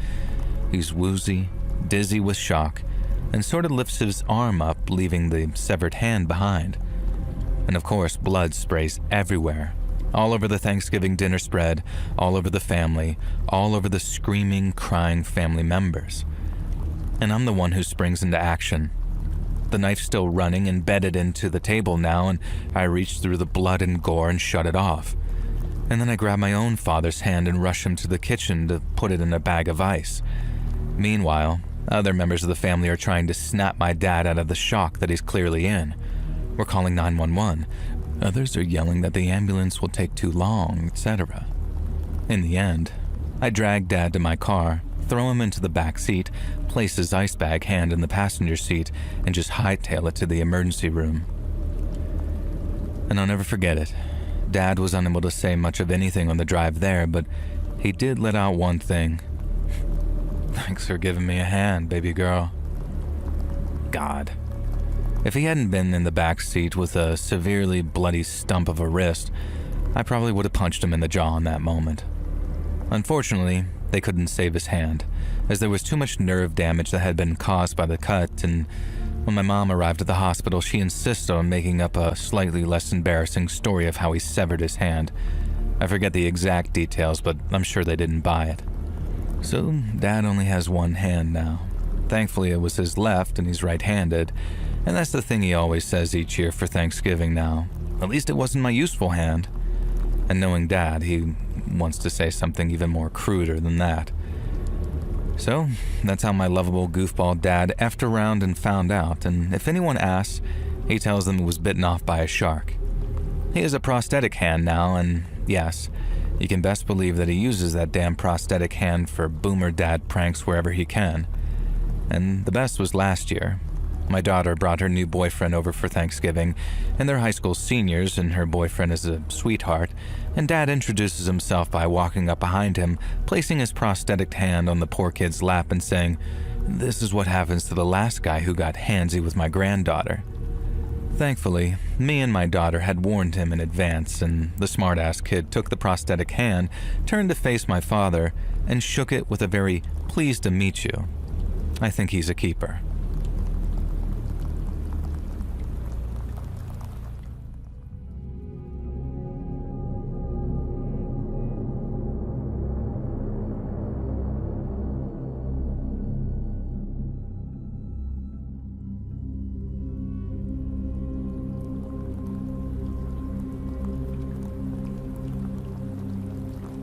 He's woozy, dizzy with shock, and sort of lifts his arm up, leaving the severed hand behind. And of course, blood sprays everywhere. All over the Thanksgiving dinner spread, all over the family, all over the screaming, crying family members. And I'm the one who springs into action. The knife's still running, embedded into the table now, and I reach through the blood and gore and shut it off. And then I grab my own father's hand and rush him to the kitchen to put it in a bag of ice. Meanwhile, other members of the family are trying to snap my dad out of the shock that he's clearly in. We're calling 911. Others are yelling that the ambulance will take too long, etc. In the end, I drag Dad to my car, throw him into the back seat, place his ice bag hand in the passenger seat, and just hightail it to the emergency room. And I'll never forget it. Dad was unable to say much of anything on the drive there, but he did let out one thing. "Thanks for giving me a hand, baby girl." God. If he hadn't been in the back seat with a severely bloody stump of a wrist, I probably would have punched him in the jaw in that moment. Unfortunately, they couldn't save his hand, as there was too much nerve damage that had been caused by the cut, and when my mom arrived at the hospital, she insisted on making up a slightly less embarrassing story of how he severed his hand. I forget the exact details, but I'm sure they didn't buy it. So, Dad only has one hand now. Thankfully, it was his left, and he's right-handed, and that's the thing he always says each year for Thanksgiving now. At least it wasn't my useful hand. And knowing Dad, he wants to say something even more cruder than that. So, that's how my lovable goofball dad effed around and found out, and if anyone asks, he tells them it was bitten off by a shark. He has a prosthetic hand now, and yes, you can best believe that he uses that damn prosthetic hand for boomer dad pranks wherever he can. And the best was last year. My daughter brought her new boyfriend over for Thanksgiving, and they're high school seniors, and her boyfriend is a sweetheart, and Dad introduces himself by walking up behind him, placing his prosthetic hand on the poor kid's lap and saying, "This is what happens to the last guy who got handsy with my granddaughter." Thankfully, me and my daughter had warned him in advance, and the smart-ass kid took the prosthetic hand, turned to face my father, and shook it with a very "pleased to meet you." I think he's a keeper.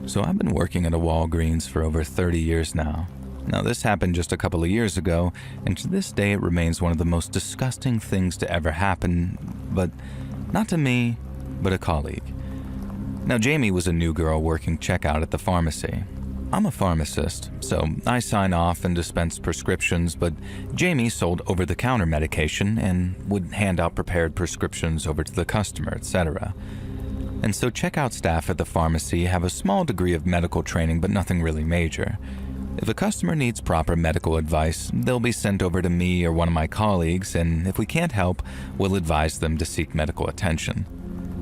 So I've been working at a Walgreens for over 30 years now. Now this happened just a couple of years ago, and to this day it remains one of the most disgusting things to ever happen, but not to me, but a colleague. Now Jamie was a new girl working checkout at the pharmacy. I'm a pharmacist, so I sign off and dispense prescriptions, but Jamie sold over-the-counter medication and would hand out prepared prescriptions over to the customer, etc. And so checkout staff at the pharmacy have a small degree of medical training, but nothing really major. If a customer needs proper medical advice, they'll be sent over to me or one of my colleagues, and if we can't help, we'll advise them to seek medical attention.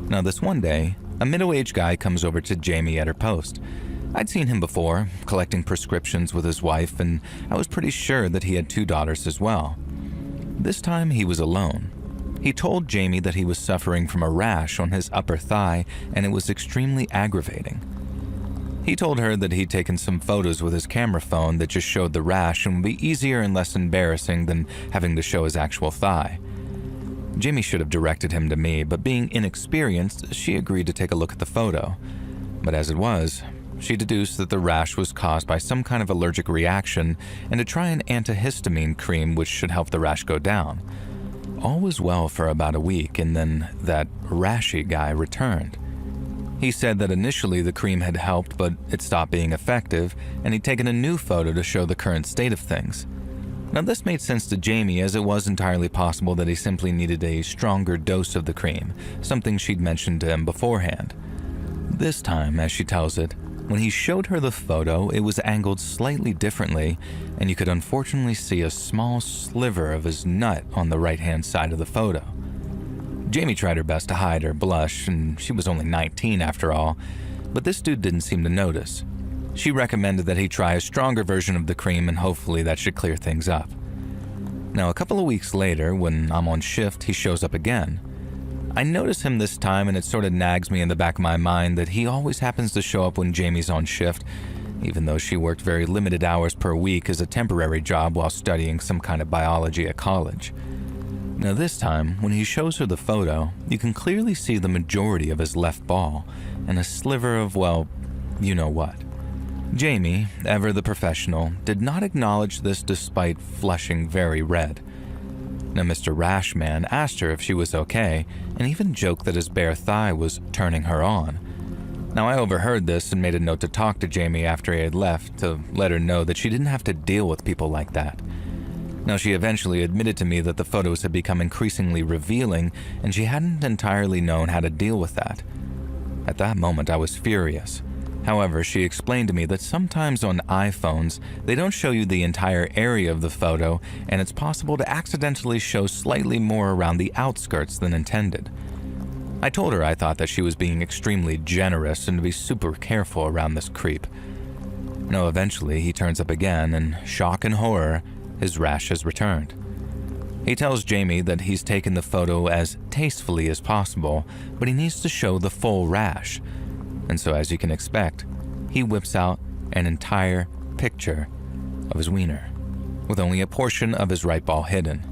Now, this one day, a middle-aged guy comes over to Jamie at her post. I'd seen him before, collecting prescriptions with his wife, and I was pretty sure that he had 2 daughters as well. This time, he was alone. He told Jamie that he was suffering from a rash on his upper thigh, and it was extremely aggravating. He told her that he'd taken some photos with his camera phone that just showed the rash and would be easier and less embarrassing than having to show his actual thigh. Jamie should have directed him to me, but being inexperienced, she agreed to take a look at the photo. But as it was, she deduced that the rash was caused by some kind of allergic reaction and to try an antihistamine cream which should help the rash go down. All was well for about a week, and then that rashy guy returned. He said that initially the cream had helped, but it stopped being effective, and he'd taken a new photo to show the current state of things. Now, this made sense to Jamie, as it was entirely possible that he simply needed a stronger dose of the cream, something she'd mentioned to him beforehand. This time, as she tells it, when he showed her the photo, it was angled slightly differently, and you could unfortunately see a small sliver of his nut on the right-hand side of the photo. Jamie tried her best to hide her blush, and she was only 19 after all, but this dude didn't seem to notice. She recommended that he try a stronger version of the cream, and hopefully that should clear things up. Now, a couple of weeks later, when I'm on shift, he shows up again. I notice him this time, and it sort of nags me in the back of my mind that he always happens to show up when Jamie's on shift, even though she worked very limited hours per week as a temporary job while studying some kind of biology at college. Now, this time, when he shows her the photo, you can clearly see the majority of his left ball and a sliver of, well, you know what. Jamie, ever the professional, did not acknowledge this despite flushing very red. Now, Mr. Rashman asked her if she was okay and even joked that his bare thigh was turning her on. Now, I overheard this and made a note to talk to Jamie after he had left to let her know that she didn't have to deal with people like that. Now, she eventually admitted to me that the photos had become increasingly revealing and she hadn't entirely known how to deal with that. At that moment, I was furious. However, she explained to me that sometimes on iPhones, they don't show you the entire area of the photo, and it's possible to accidentally show slightly more around the outskirts than intended. I told her I thought that she was being extremely generous and to be super careful around this creep. No, eventually he turns up again, and shock and horror, his rash has returned. He tells Jamie that he's taken the photo as tastefully as possible, but he needs to show the full rash. And so, as you can expect, he whips out an entire picture of his wiener, with only a portion of his right ball hidden.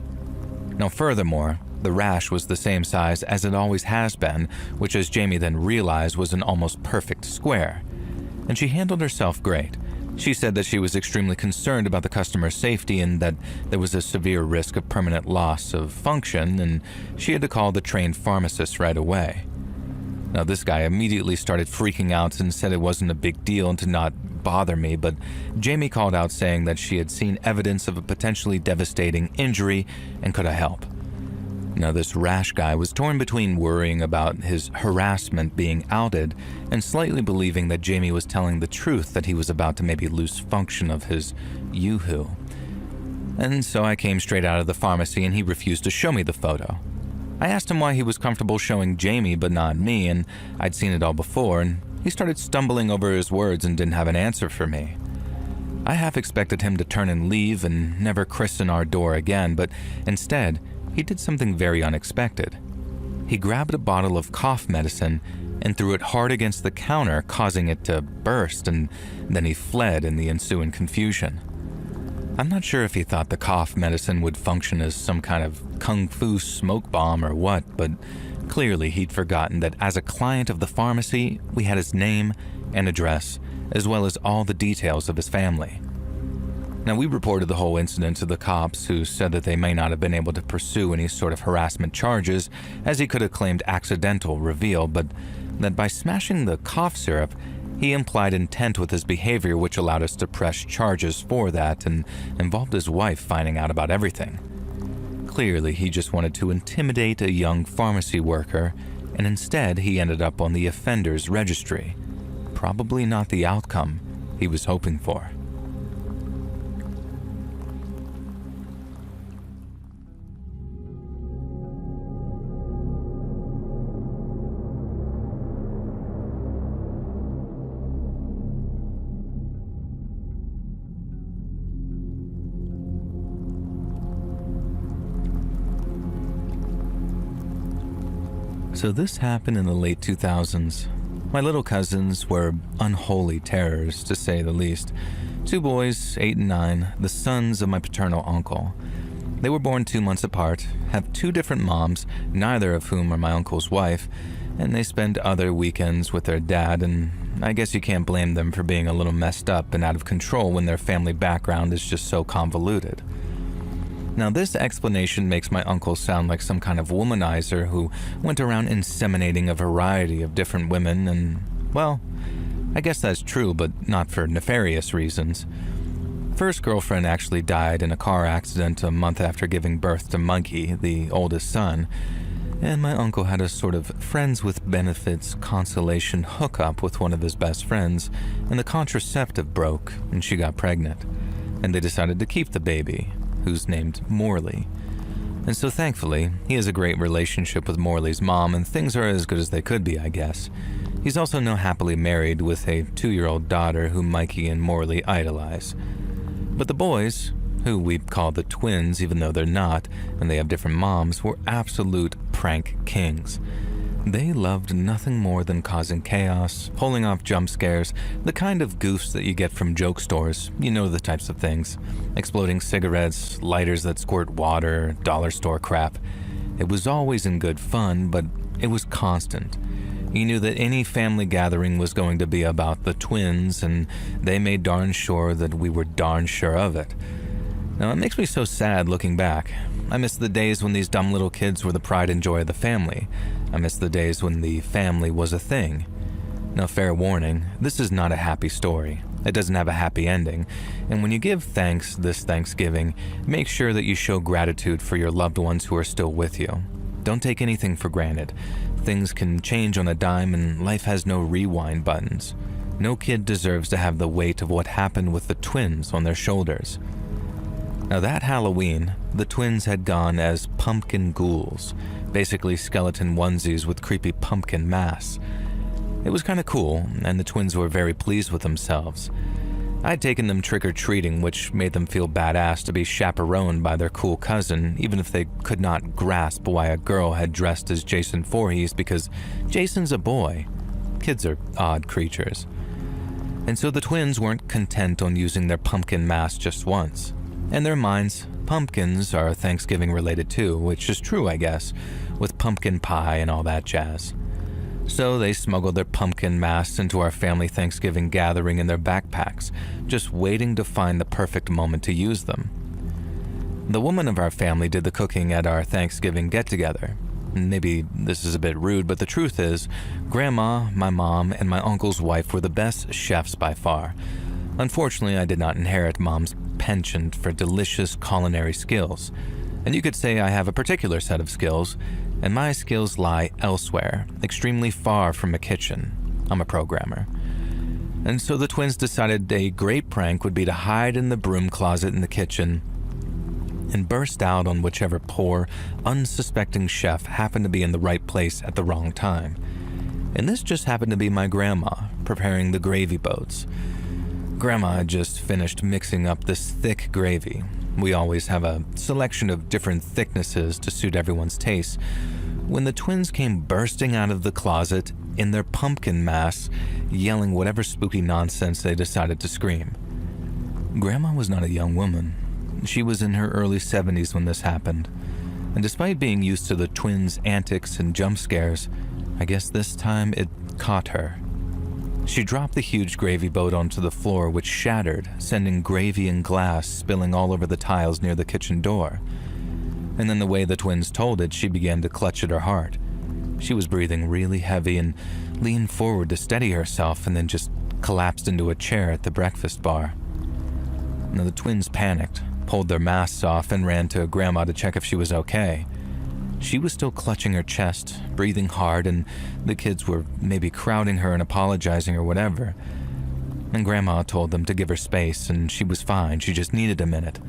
Now, furthermore, the rash was the same size as it always has been, which, as Jamie then realized, was an almost perfect square. And she handled herself great. She said that she was extremely concerned about the customer's safety and that there was a severe risk of permanent loss of function, and she had to call the trained pharmacist right away. Now, this guy immediately started freaking out and said it wasn't a big deal and to not bother me, but Jamie called out saying that she had seen evidence of a potentially devastating injury and could I help. Now, this rash guy was torn between worrying about his harassment being outed and slightly believing that Jamie was telling the truth that he was about to maybe lose function of his yoo-hoo. And so I came straight out of the pharmacy and he refused to show me the photo. I asked him why he was comfortable showing Jamie but not me, and I'd seen it all before, and he started stumbling over his words and didn't have an answer for me. I half expected him to turn and leave and never christen our door again, but instead, he did something very unexpected. He grabbed a bottle of cough medicine and threw it hard against the counter, causing it to burst, and then he fled in the ensuing confusion. I'm not sure if he thought the cough medicine would function as some kind of kung fu smoke bomb or what, but clearly he'd forgotten that as a client of the pharmacy, we had his name and address, as well as all the details of his family. Now, we reported the whole incident to the cops, who said that they may not have been able to pursue any sort of harassment charges, as he could have claimed accidental reveal, but that by smashing the cough syrup, he implied intent with his behavior, which allowed us to press charges for that and involved his wife finding out about everything. Clearly, he just wanted to intimidate a young pharmacy worker, and instead he ended up on the offenders registry. Probably not the outcome he was hoping for. So this happened in the late 2000s. My little cousins were unholy terrors, to say the least. 2 boys, 8 and 9, the sons of my paternal uncle. They were born 2 months apart, have 2 different moms, neither of whom are my uncle's wife, and they spend other weekends with their dad, and I guess you can't blame them for being a little messed up and out of control when their family background is just so convoluted. Now, this explanation makes my uncle sound like some kind of womanizer who went around inseminating a variety of different women, and, well, I guess that's true, but not for nefarious reasons. First girlfriend actually died in a car accident a month after giving birth to Monkey, the oldest son, and my uncle had a sort of friends with benefits consolation hookup with one of his best friends, and the contraceptive broke and she got pregnant, and they decided to keep the baby, who's named Morley. And so thankfully, he has a great relationship with Morley's mom, and things are as good as they could be, I guess. He's also now happily married with a 2-year-old daughter who Mikey and Morley idolize. But the boys, who we call the twins even though they're not, and they have different moms, were absolute prank kings. They loved nothing more than causing chaos, pulling off jump scares, the kind of goofs that you get from joke stores, you know the types of things. Exploding cigarettes, lighters that squirt water, dollar store crap. It was always in good fun, but it was constant. You knew that any family gathering was going to be about the twins, and they made darn sure that we were darn sure of it. Now, it makes me so sad looking back. I miss the days when these dumb little kids were the pride and joy of the family. I miss the days when the family was a thing. Now, fair warning, this is not a happy story. It doesn't have a happy ending. And when you give thanks this Thanksgiving, make sure that you show gratitude for your loved ones who are still with you. Don't take anything for granted. Things can change on a dime, and life has no rewind buttons. No kid deserves to have the weight of what happened with the twins on their shoulders. Now, that Halloween, the twins had gone as pumpkin ghouls, basically skeleton onesies with creepy pumpkin masks. It was kind of cool, and the twins were very pleased with themselves. I'd taken them trick-or-treating, which made them feel badass to be chaperoned by their cool cousin, even if they could not grasp why a girl had dressed as Jason Voorhees, because Jason's a boy. Kids are odd creatures. And so the twins weren't content on using their pumpkin mask just once. In their minds, pumpkins are Thanksgiving related too, which is true, I guess, with pumpkin pie and all that jazz. So they smuggled their pumpkin masks into our family Thanksgiving gathering in their backpacks, just waiting to find the perfect moment to use them. The woman of our family did the cooking at our Thanksgiving get-together. Maybe this is a bit rude, but the truth is, Grandma, my mom, and my uncle's wife were the best chefs by far. Unfortunately, I did not inherit Mom's penchant for delicious culinary skills, and you could say I have a particular set of skills, and my skills lie elsewhere, extremely far from a kitchen. I'm a programmer. And so the twins decided a great prank would be to hide in the broom closet in the kitchen and burst out on whichever poor, unsuspecting chef happened to be in the right place at the wrong time. And this just happened to be my grandma, preparing the gravy boats. Grandma had just finished mixing up this thick gravy. We always have a selection of different thicknesses to suit everyone's taste, when the twins came bursting out of the closet in their pumpkin masks, yelling whatever spooky nonsense they decided to scream. Grandma was not a young woman. She was in her early 70s when this happened, and despite being used to the twins' antics and jump scares, I guess this time it caught her. She dropped the huge gravy boat onto the floor, which shattered, sending gravy and glass spilling all over the tiles near the kitchen door. And then the way the twins told it, she began to clutch at her heart. She was breathing really heavy and leaned forward to steady herself, and then just collapsed into a chair at the breakfast bar. Now the twins panicked, pulled their masks off, and ran to Grandma to check if she was okay. She was still clutching her chest, breathing hard, and the kids were maybe crowding her and apologizing or whatever. And Grandma told them to give her space, and she was fine, she just needed a minute.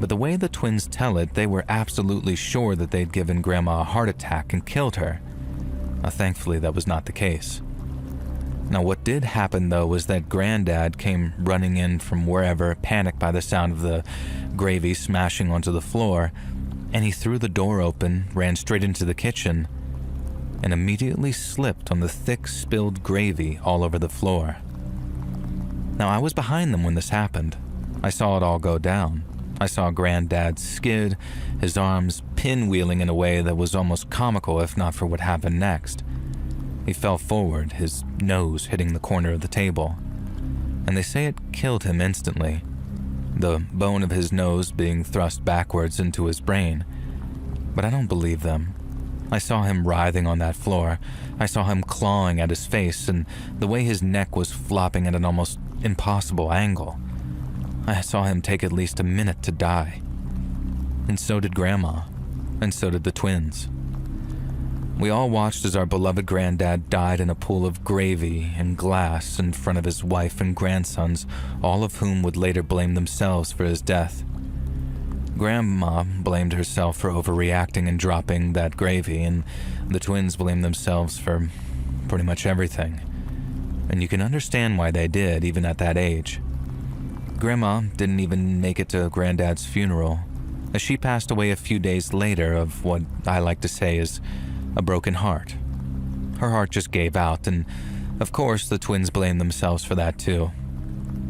But the way the twins tell it, they were absolutely sure that they'd given Grandma a heart attack and killed her. Thankfully, that was not the case. Now, what did happen, though, was that Granddad came running in from wherever, panicked by the sound of the gravy smashing onto the floor, and he threw the door open, ran straight into the kitchen, and immediately slipped on the thick spilled gravy all over the floor. Now, I was behind them when this happened. I saw it all go down. I saw Granddad skid, his arms pinwheeling in a way that was almost comical if not for what happened next. He fell forward, his nose hitting the corner of the table, and they say it killed him instantly, the bone of his nose being thrust backwards into his brain. But I don't believe them. I saw him writhing on that floor. I saw him clawing at his face, and the way his neck was flopping at an almost impossible angle. I saw him take at least a minute to die. And so did Grandma, and so did the twins. We all watched as our beloved Granddad died in a pool of gravy and glass in front of his wife and grandsons, all of whom would later blame themselves for his death. Grandma blamed herself for overreacting and dropping that gravy, and the twins blamed themselves for pretty much everything. And you can understand why they did, even at that age. Grandma didn't even make it to Granddad's funeral, as she passed away a few days later of what I like to say is a broken heart. Her heart just gave out, and of course the twins blamed themselves for that too.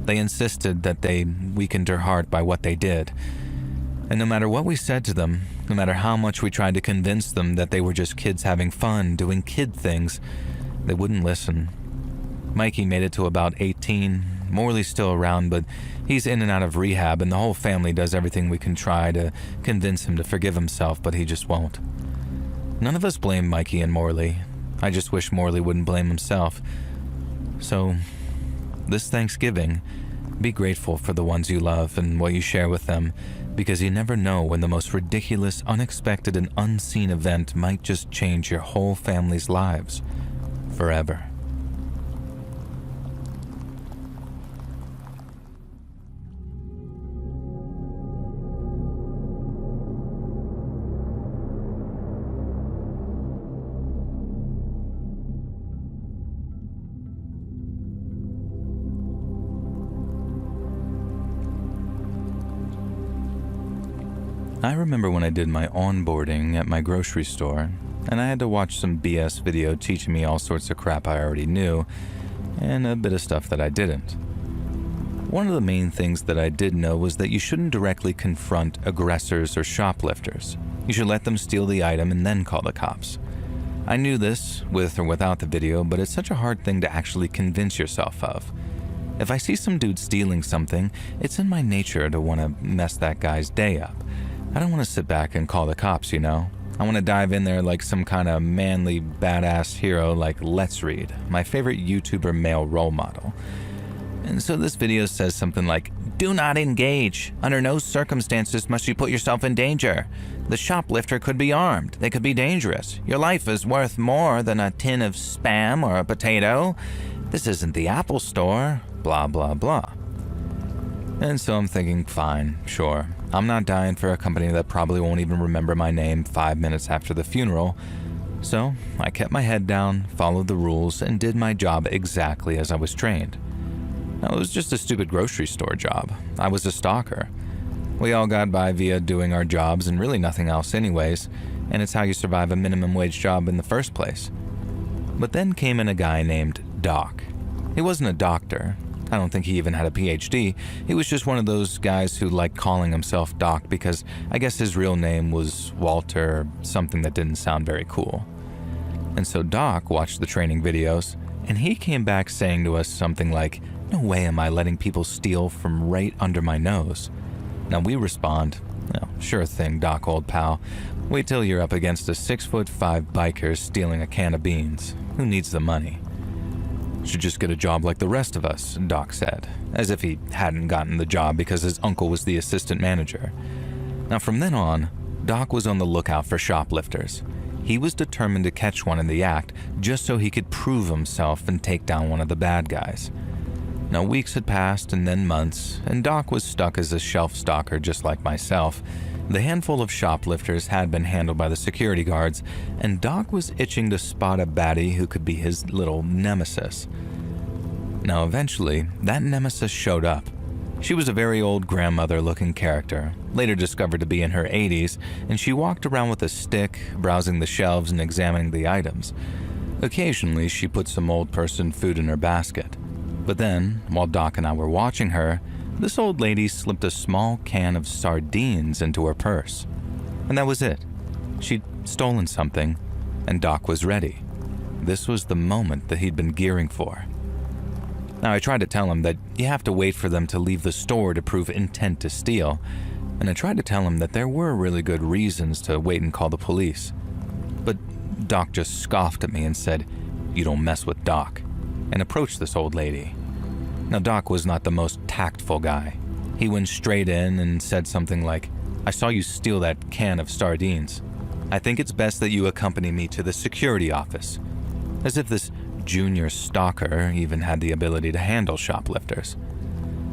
They insisted that they weakened her heart by what they did. And no matter what we said to them, no matter how much we tried to convince them that they were just kids having fun, doing kid things, they wouldn't listen. Mikey made it to about 18. Morley's still around, but he's in and out of rehab, and the whole family does everything we can try to convince him to forgive himself, but he just won't. None of us blame Mikey and Morley. I just wish Morley wouldn't blame himself. So, this Thanksgiving, be grateful for the ones you love and what you share with them, because you never know when the most ridiculous, unexpected, and unseen event might just change your whole family's lives forever. I remember when I did my onboarding at my grocery store, and I had to watch some BS video teaching me all sorts of crap I already knew, and a bit of stuff that I didn't. One of the main things that I did know was that you shouldn't directly confront aggressors or shoplifters. You should let them steal the item and then call the cops. I knew this, with or without the video, but it's such a hard thing to actually convince yourself of. If I see some dude stealing something, it's in my nature to want to mess that guy's day up. I don't want to sit back and call the cops, you know? I want to dive in there like some kind of manly, badass hero like Let's Read, my favorite YouTuber male role model. And so this video says something like, "Do not engage. Under no circumstances must you put yourself in danger. The shoplifter could be armed. They could be dangerous. Your life is worth more than a tin of Spam or a potato. This isn't the Apple Store. Blah, blah, blah." And so I'm thinking, fine, sure. I'm not dying for a company that probably won't even remember my name 5 minutes after the funeral. So I kept my head down, followed the rules, and did my job exactly as I was trained. Now, it was just a stupid grocery store job. I was a stalker. We all got by via doing our jobs and really nothing else anyways, and it's how you survive a minimum wage job in the first place. But then came in a guy named Doc. He wasn't a doctor. I don't think he even had a PhD. He was just one of those guys who liked calling himself Doc because I guess his real name was Walter, something that didn't sound very cool. And so Doc watched the training videos, and he came back saying to us something like, "No way am I letting people steal from right under my nose." Now we respond, "Oh, sure thing, Doc, old pal. Wait till you're up against a 6'5" biker stealing a can of beans. Who needs the money?" "Should just get a job like the rest of us," Doc said, as if he hadn't gotten the job because his uncle was the assistant manager. Now from then on, Doc was on the lookout for shoplifters. He was determined to catch one in the act just so he could prove himself and take down one of the bad guys. Now weeks had passed and then months, and Doc was stuck as a shelf stalker just like myself. The handful of shoplifters had been handled by the security guards, and Doc was itching to spot a baddie who could be his little nemesis. Now eventually, that nemesis showed up. She was a very old grandmother-looking character, later discovered to be in her 80s, and she walked around with a stick, browsing the shelves and examining the items. Occasionally, she put some old person food in her basket. But then, while Doc and I were watching her, this old lady slipped a small can of sardines into her purse. And that was it. She'd stolen something, and Doc was ready. This was the moment that he'd been gearing for. Now, I tried to tell him that you have to wait for them to leave the store to prove intent to steal, and I tried to tell him that there were really good reasons to wait and call the police. But Doc just scoffed at me and said, "You don't mess with Doc," and approached this old lady. Now, Doc was not the most tactful guy. He went straight in and said something like, "I saw you steal that can of sardines. I think it's best that you accompany me to the security office," as if this junior stalker even had the ability to handle shoplifters.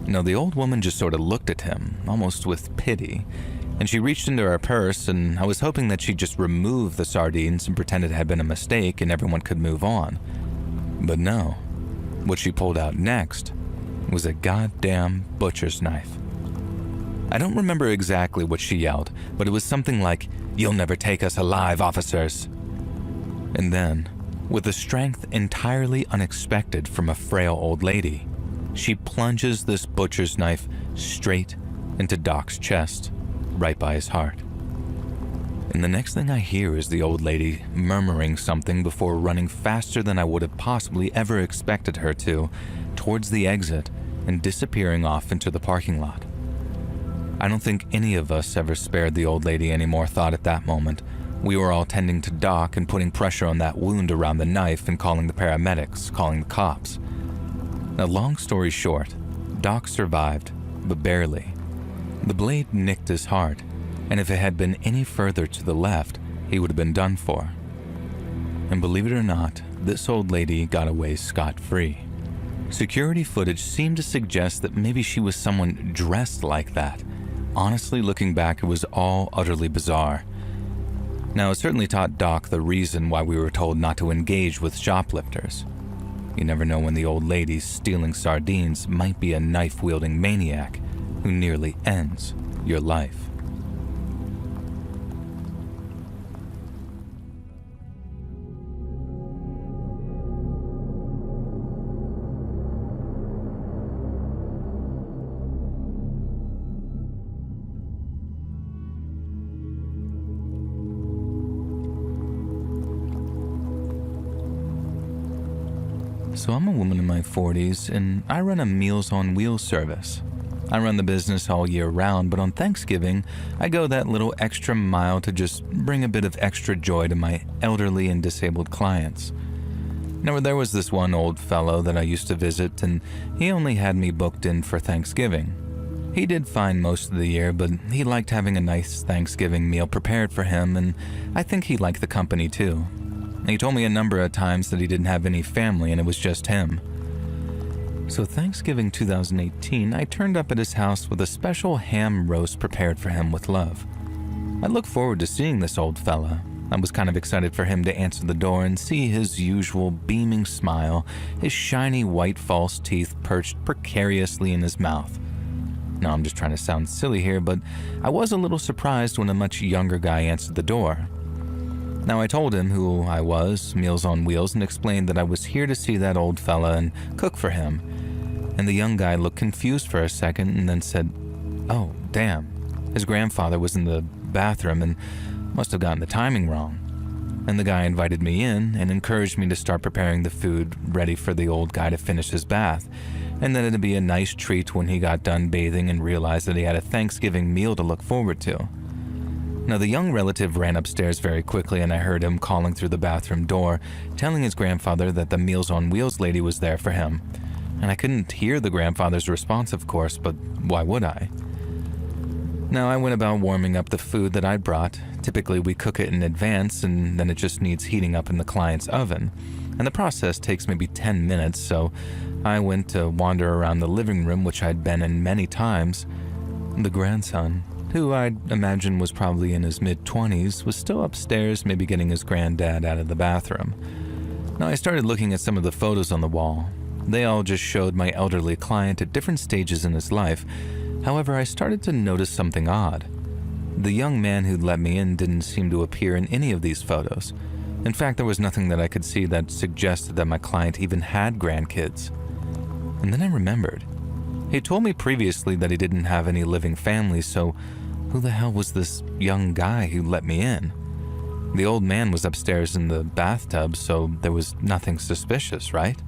The old woman just sort of looked at him, almost with pity, and she reached into her purse, and I was hoping that she'd just remove the sardines and pretend it had been a mistake and everyone could move on. But no, what she pulled out next was a goddamn butcher's knife. I don't remember exactly what she yelled, but it was something like, "You'll never take us alive, officers." And then, with a strength entirely unexpected from a frail old lady, she plunges this butcher's knife straight into Doc's chest, right by his heart. And the next thing I hear is the old lady murmuring something before running faster than I would have possibly ever expected her to, towards the exit and disappearing off into the parking lot. I don't think any of us ever spared the old lady any more thought at that moment. We were all tending to Doc and putting pressure on that wound around the knife and calling the paramedics, calling the cops. Now, long story short, Doc survived, but barely. The blade nicked his heart, and if it had been any further to the left, he would have been done for. And believe it or not, this old lady got away scot-free. Security footage seemed to suggest that maybe she was someone dressed like that. Honestly, looking back, it was all utterly bizarre. Now, it certainly taught Doc the reason why we were told not to engage with shoplifters. You never know when the old lady stealing sardines might be a knife-wielding maniac who nearly ends your life. So I'm a woman in my 40s, and I run a Meals on Wheels service. I run the business all year round, but on Thanksgiving, I go that little extra mile to just bring a bit of extra joy to my elderly and disabled clients. Now, there was this one old fellow that I used to visit, and he only had me booked in for Thanksgiving. He did fine most of the year, but he liked having a nice Thanksgiving meal prepared for him, and I think he liked the company too. He told me a number of times that he didn't have any family and it was just him. So Thanksgiving 2018, I turned up at his house with a special ham roast prepared for him with love. I looked forward to seeing this old fella. I was kind of excited for him to answer the door and see his usual beaming smile, his shiny white false teeth perched precariously in his mouth. Now, I'm just trying to sound silly here, but I was a little surprised when a much younger guy answered the door. Now, I told him who I was, Meals on Wheels, and explained that I was here to see that old fella and cook for him. And the young guy looked confused for a second and then said, "Oh, damn, his grandfather was in the bathroom and must have gotten the timing wrong." And the guy invited me in and encouraged me to start preparing the food ready for the old guy to finish his bath, and that it'd be a nice treat when he got done bathing and realized that he had a Thanksgiving meal to look forward to. Now, the young relative ran upstairs very quickly, and I heard him calling through the bathroom door, telling his grandfather that the Meals on Wheels lady was there for him. And I couldn't hear the grandfather's response, of course, but why would I? Now, I went about warming up the food that I'd brought. Typically, we cook it in advance, and then it just needs heating up in the client's oven. And the process takes maybe 10 minutes, so I went to wander around the living room, which I'd been in many times. The grandson, who I'd imagine was probably in his mid-20s, was still upstairs, maybe getting his granddad out of the bathroom. Now, I started looking at some of the photos on the wall. They all just showed my elderly client at different stages in his life. However, I started to notice something odd. The young man who'd let me in didn't seem to appear in any of these photos. In fact, there was nothing that I could see that suggested that my client even had grandkids. And then I remembered. He told me previously that he didn't have any living family, so who the hell was this young guy who let me in? The old man was upstairs in the bathtub, so there was nothing suspicious, right?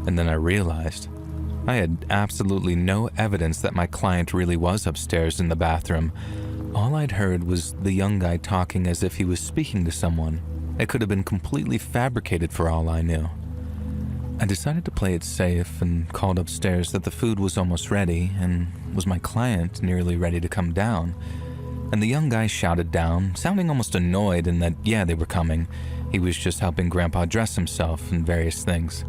And then I realized I had absolutely no evidence that my client really was upstairs in the bathroom. All I'd heard was the young guy talking as if he was speaking to someone. It could have been completely fabricated for all I knew. I decided to play it safe and called upstairs that the food was almost ready and was my client nearly ready to come down. And the young guy shouted down, sounding almost annoyed in that, yeah, they were coming. He was just helping Grandpa dress himself and various things.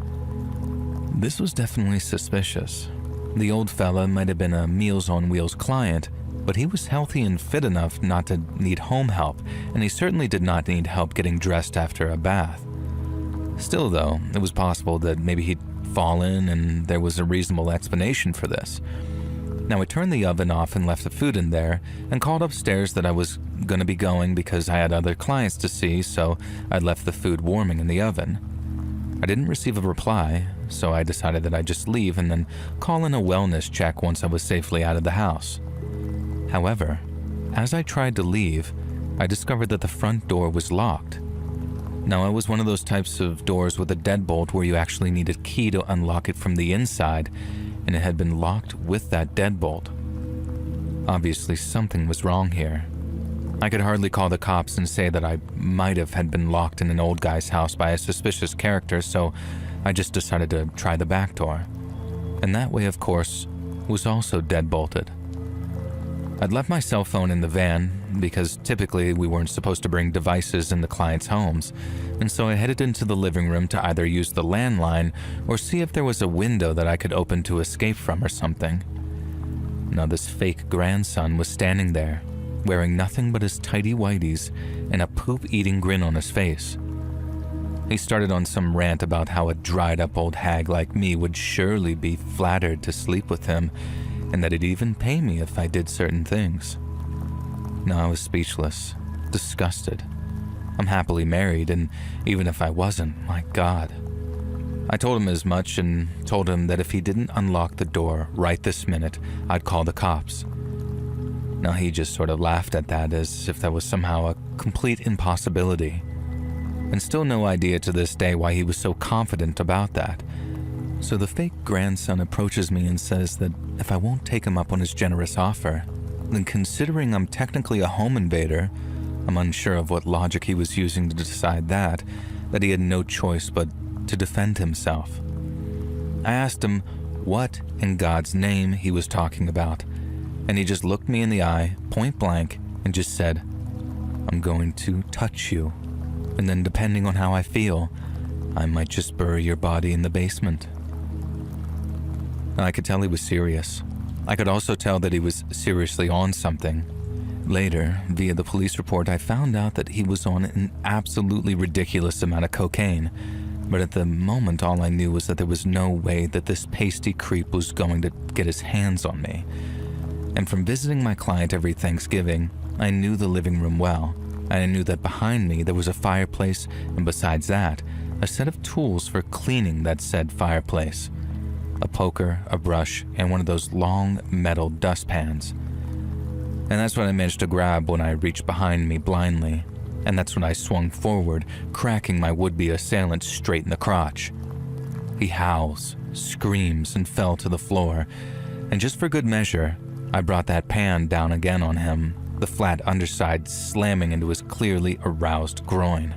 This was definitely suspicious. The old fella might have been a Meals on Wheels client, but he was healthy and fit enough not to need home help, and he certainly did not need help getting dressed after a bath. Still though, it was possible that maybe he'd fallen and there was a reasonable explanation for this. Now I turned the oven off and left the food in there and called upstairs that I was going to be going because I had other clients to see, so I'd left the food warming in the oven. I didn't receive a reply, so I decided that I'd just leave and then call in a wellness check once I was safely out of the house. However, as I tried to leave, I discovered that the front door was locked. Now, it was one of those types of doors with a deadbolt where you actually need a key to unlock it from the inside, and it had been locked with that deadbolt. Obviously, something was wrong here. I could hardly call the cops and say that I might have had been locked in an old guy's house by a suspicious character, so I just decided to try the back door. And that way, of course, was also deadbolted. I'd left my cell phone in the van because typically we weren't supposed to bring devices in the clients' homes, and so I headed into the living room to either use the landline or see if there was a window that I could open to escape from or something. Now this fake grandson was standing there, wearing nothing but his tidy whities and a poop-eating grin on his face. He started on some rant about how a dried-up old hag like me would surely be flattered to sleep with him, and that he'd even pay me if I did certain things. Now I was speechless, disgusted. I'm happily married, and even if I wasn't, my God. I told him as much and told him that if he didn't unlock the door right this minute, I'd call the cops. Now he just sort of laughed at that as if that was somehow a complete impossibility. And still no idea to this day why he was so confident about that. So the fake grandson approaches me and says that if I won't take him up on his generous offer, then considering I'm technically a home invader, I'm unsure of what logic he was using to decide that he had no choice but to defend himself. I asked him what in God's name he was talking about, and he just looked me in the eye, point blank, and just said, "I'm going to touch you, and then depending on how I feel, I might just bury your body in the basement." I could tell he was serious. I could also tell that he was seriously on something. Later, via the police report, I found out that he was on an absolutely ridiculous amount of cocaine, but at the moment all I knew was that there was no way that this pasty creep was going to get his hands on me. And from visiting my client every Thanksgiving, I knew the living room well, and I knew that behind me there was a fireplace, and besides that, a set of tools for cleaning that said fireplace. A poker, a brush, and one of those long metal dustpans. And that's what I managed to grab when I reached behind me blindly, and that's when I swung forward, cracking my would-be assailant straight in the crotch. He howls, screams, and fell to the floor, and just for good measure, I brought that pan down again on him, the flat underside slamming into his clearly aroused groin.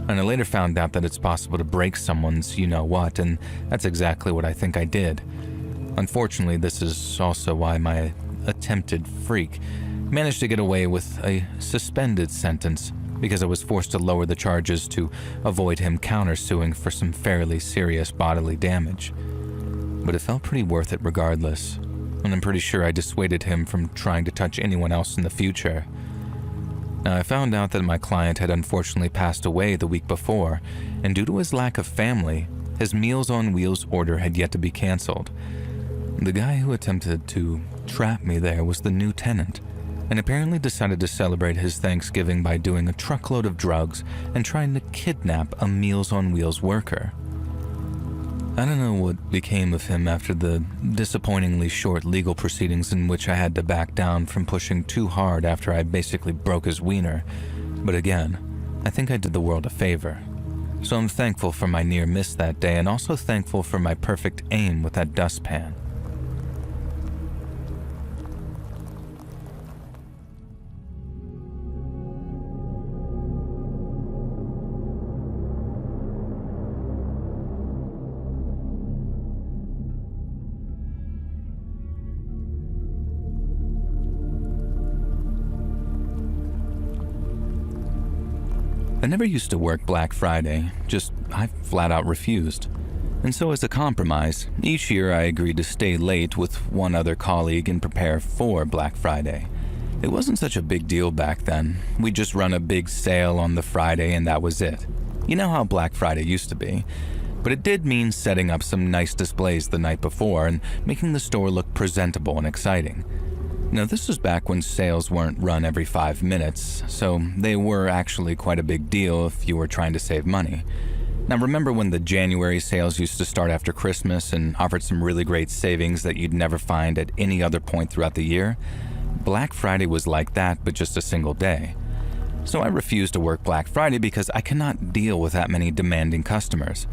And I later found out that it's possible to break someone's you-know-what, and that's exactly what I think I did. Unfortunately, this is also why my attempted freak managed to get away with a suspended sentence, because I was forced to lower the charges to avoid him countersuing for some fairly serious bodily damage. But it felt pretty worth it regardless, and I'm pretty sure I dissuaded him from trying to touch anyone else in the future. Now, I found out that my client had unfortunately passed away the week before, and due to his lack of family, His Meals on Wheels order had yet to be canceled. The guy who attempted to trap me there was the new tenant, and apparently decided to celebrate his Thanksgiving by doing a truckload of drugs and trying to kidnap a Meals on Wheels worker. I don't know what became of him after the disappointingly short legal proceedings in which I had to back down from pushing too hard after I basically broke his wiener, but again, I think I did the world a favor. So I'm thankful for my near miss that day, and also thankful for my perfect aim with that dustpan. I never used to work Black Friday, just I flat out refused. And so as a compromise, each year I agreed to stay late with one other colleague and prepare for Black Friday. It wasn't such a big deal back then. We'd just run a big sale on the Friday and that was it. You know how Black Friday used to be. But it did mean setting up some nice displays the night before and making the store look presentable and exciting. Now, this was back when sales weren't run every 5 minutes, so they were actually quite a big deal if you were trying to save money. Now, remember when the January sales used to start after Christmas and offered some really great savings that you'd never find at any other point throughout the year? Black Friday was like that, but just a single day. So I refused to work Black Friday because I cannot deal with that many demanding customers.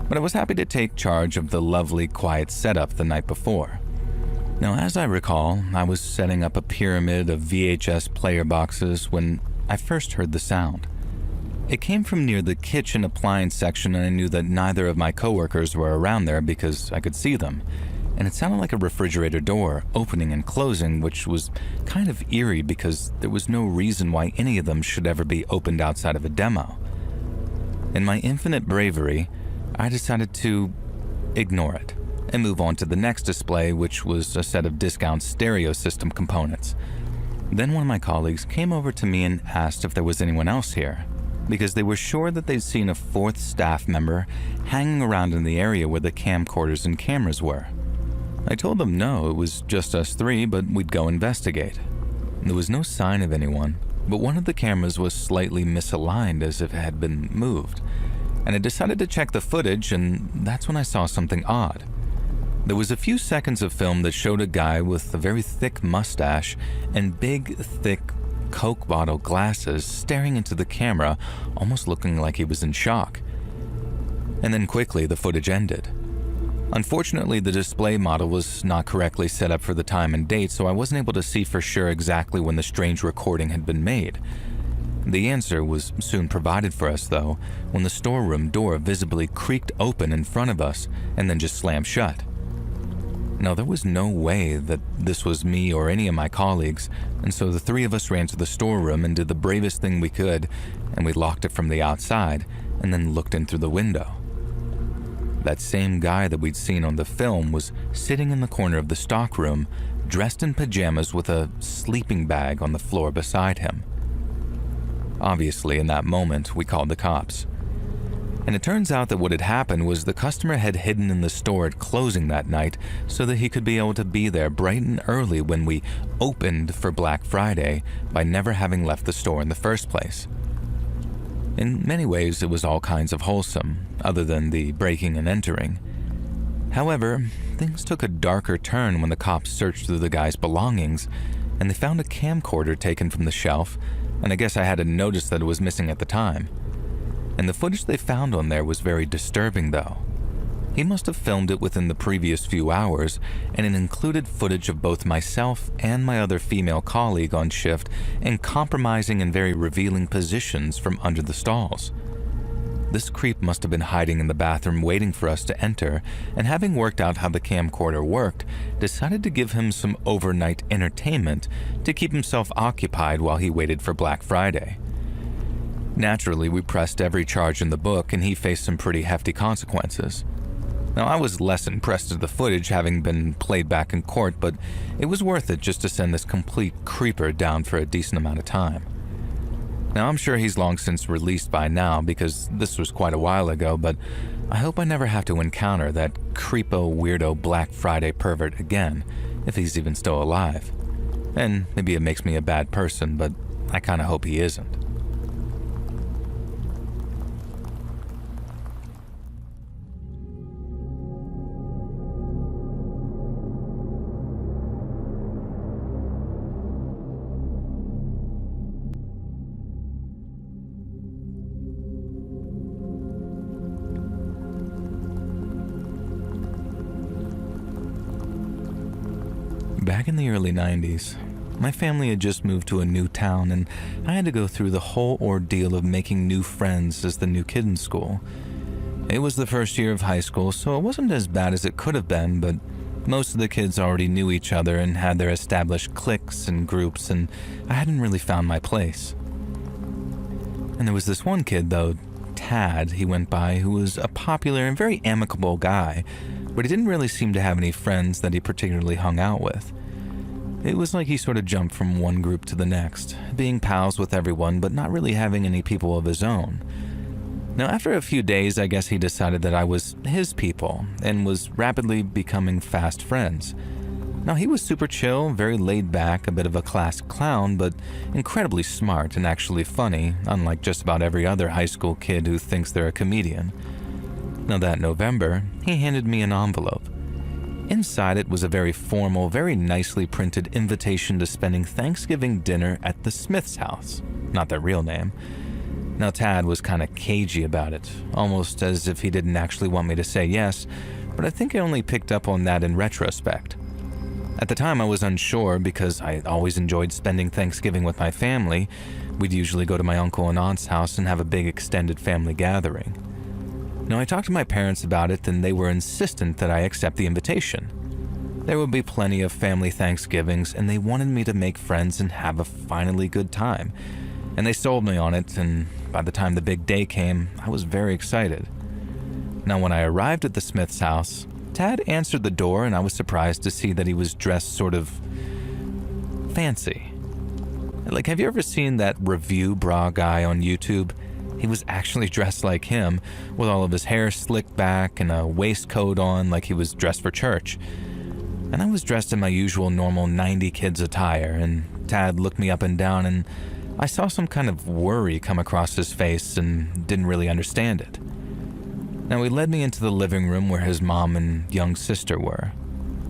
But I was happy to take charge of the lovely, quiet setup the night before. Now, as I recall, I was setting up a pyramid of VHS player boxes when I first heard the sound. It came from near the kitchen appliance section, and I knew that neither of my coworkers were around there because I could see them. And it sounded like a refrigerator door opening and closing, which was kind of eerie because there was no reason why any of them should ever be opened outside of a demo. In my infinite bravery, I decided to ignore it and move on to the next display, which was a set of discount stereo system components. Then one of my colleagues came over to me and asked if there was anyone else here, because they were sure that they'd seen a fourth staff member hanging around in the area where the camcorders and cameras were. I told them no, it was just us three, but we'd go investigate. There was no sign of anyone, but one of the cameras was slightly misaligned as if it had been moved, and I decided to check the footage, and that's when I saw something odd. There was a few seconds of film that showed a guy with a very thick mustache and big, thick Coke bottle glasses staring into the camera, almost looking like he was in shock. And then quickly the footage ended. Unfortunately, the display model was not correctly set up for the time and date, so I wasn't able to see for sure exactly when the strange recording had been made. The answer was soon provided for us, though, when the storeroom door visibly creaked open in front of us and then just slammed shut. Now, there was no way that this was me or any of my colleagues, and so the three of us ran to the storeroom and did the bravest thing we could, and we locked it from the outside and then looked in through the window. That same guy that we'd seen on the film was sitting in the corner of the stockroom, dressed in pajamas with a sleeping bag on the floor beside him. Obviously, in that moment, we called the cops. And it turns out that what had happened was the customer had hidden in the store at closing that night so that he could be able to be there bright and early when we opened for Black Friday by never having left the store in the first place. In many ways, it was all kinds of wholesome, other than the breaking and entering. However, things took a darker turn when the cops searched through the guy's belongings, and they found a camcorder taken from the shelf, and I guess I hadn't noticed that it was missing at the time. And the footage they found on there was very disturbing, though. He must have filmed it within the previous few hours, and it included footage of both myself and my other female colleague on shift in compromising and very revealing positions from under the stalls. This creep must have been hiding in the bathroom waiting for us to enter, and having worked out how the camcorder worked, decided to give him some overnight entertainment to keep himself occupied while he waited for Black Friday. Naturally, we pressed every charge in the book, and he faced some pretty hefty consequences. Now, I was less impressed at the footage having been played back in court, but it was worth it just to send this complete creeper down for a decent amount of time. Now, I'm sure he's long since released by now because this was quite a while ago, but I hope I never have to encounter that creepo weirdo Black Friday pervert again, if he's even still alive. And maybe it makes me a bad person, but I kinda hope he isn't. Back in the early 90s, my family had just moved to a new town and I had to go through the whole ordeal of making new friends as the new kid in school. It was the first year of high school, so it wasn't as bad as it could have been, but most of the kids already knew each other and had their established cliques and groups, and I hadn't really found my place. And there was this one kid, though, Tad, he went by, who was a popular and very amicable guy, but he didn't really seem to have any friends that he particularly hung out with. It was like he sort of jumped from one group to the next, being pals with everyone but not really having any people of his own. Now, after a few days, I guess he decided that I was his people and was rapidly becoming fast friends. Now, he was super chill, very laid back, a bit of a class clown, but incredibly smart and actually funny, unlike just about every other high school kid who thinks they're a comedian. Now, that November, he handed me an envelope. Inside it was a very formal, very nicely printed invitation to spending Thanksgiving dinner at the Smith's house, not their real name. Now, Tad was kind of cagey about it, almost as if he didn't actually want me to say yes, but I think I only picked up on that in retrospect. At the time, I was unsure because I always enjoyed spending Thanksgiving with my family. We'd usually go to my uncle and aunt's house and have a big extended family gathering. Now, I talked to my parents about it and they were insistent that I accept the invitation. There would be plenty of family Thanksgivings and they wanted me to make friends and have a finally good time. And they sold me on it, and by the time the big day came, I was very excited. Now, when I arrived at the Smith's house, Tad answered the door and I was surprised to see that he was dressed sort of fancy. Like, have you ever seen that review bra guy on YouTube? He was actually dressed like him, with all of his hair slicked back and a waistcoat on like he was dressed for church. And I was dressed in my usual normal 90 kids attire, and Tad looked me up and down and I saw some kind of worry come across his face and didn't really understand it. Now, he led me into the living room where his mom and young sister were,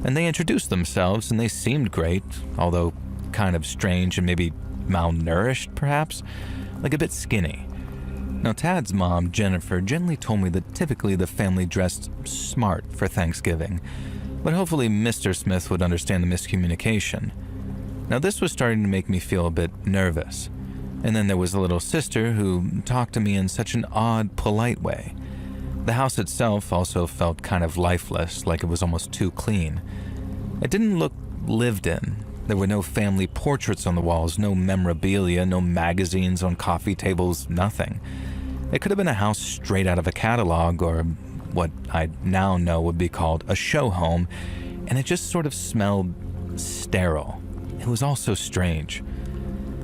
and they introduced themselves and they seemed great, although kind of strange and maybe malnourished perhaps, like a bit skinny. Now, Tad's mom, Jennifer, gently told me that typically the family dressed smart for Thanksgiving, but hopefully Mr. Smith would understand the miscommunication. Now, this was starting to make me feel a bit nervous. And then there was the little sister who talked to me in such an odd, polite way. The house itself also felt kind of lifeless, like it was almost too clean. It didn't look lived in. There were no family portraits on the walls, no memorabilia, no magazines on coffee tables, nothing. It could have been a house straight out of a catalog or what I now know would be called a show home, and it just sort of smelled sterile. It was all so strange.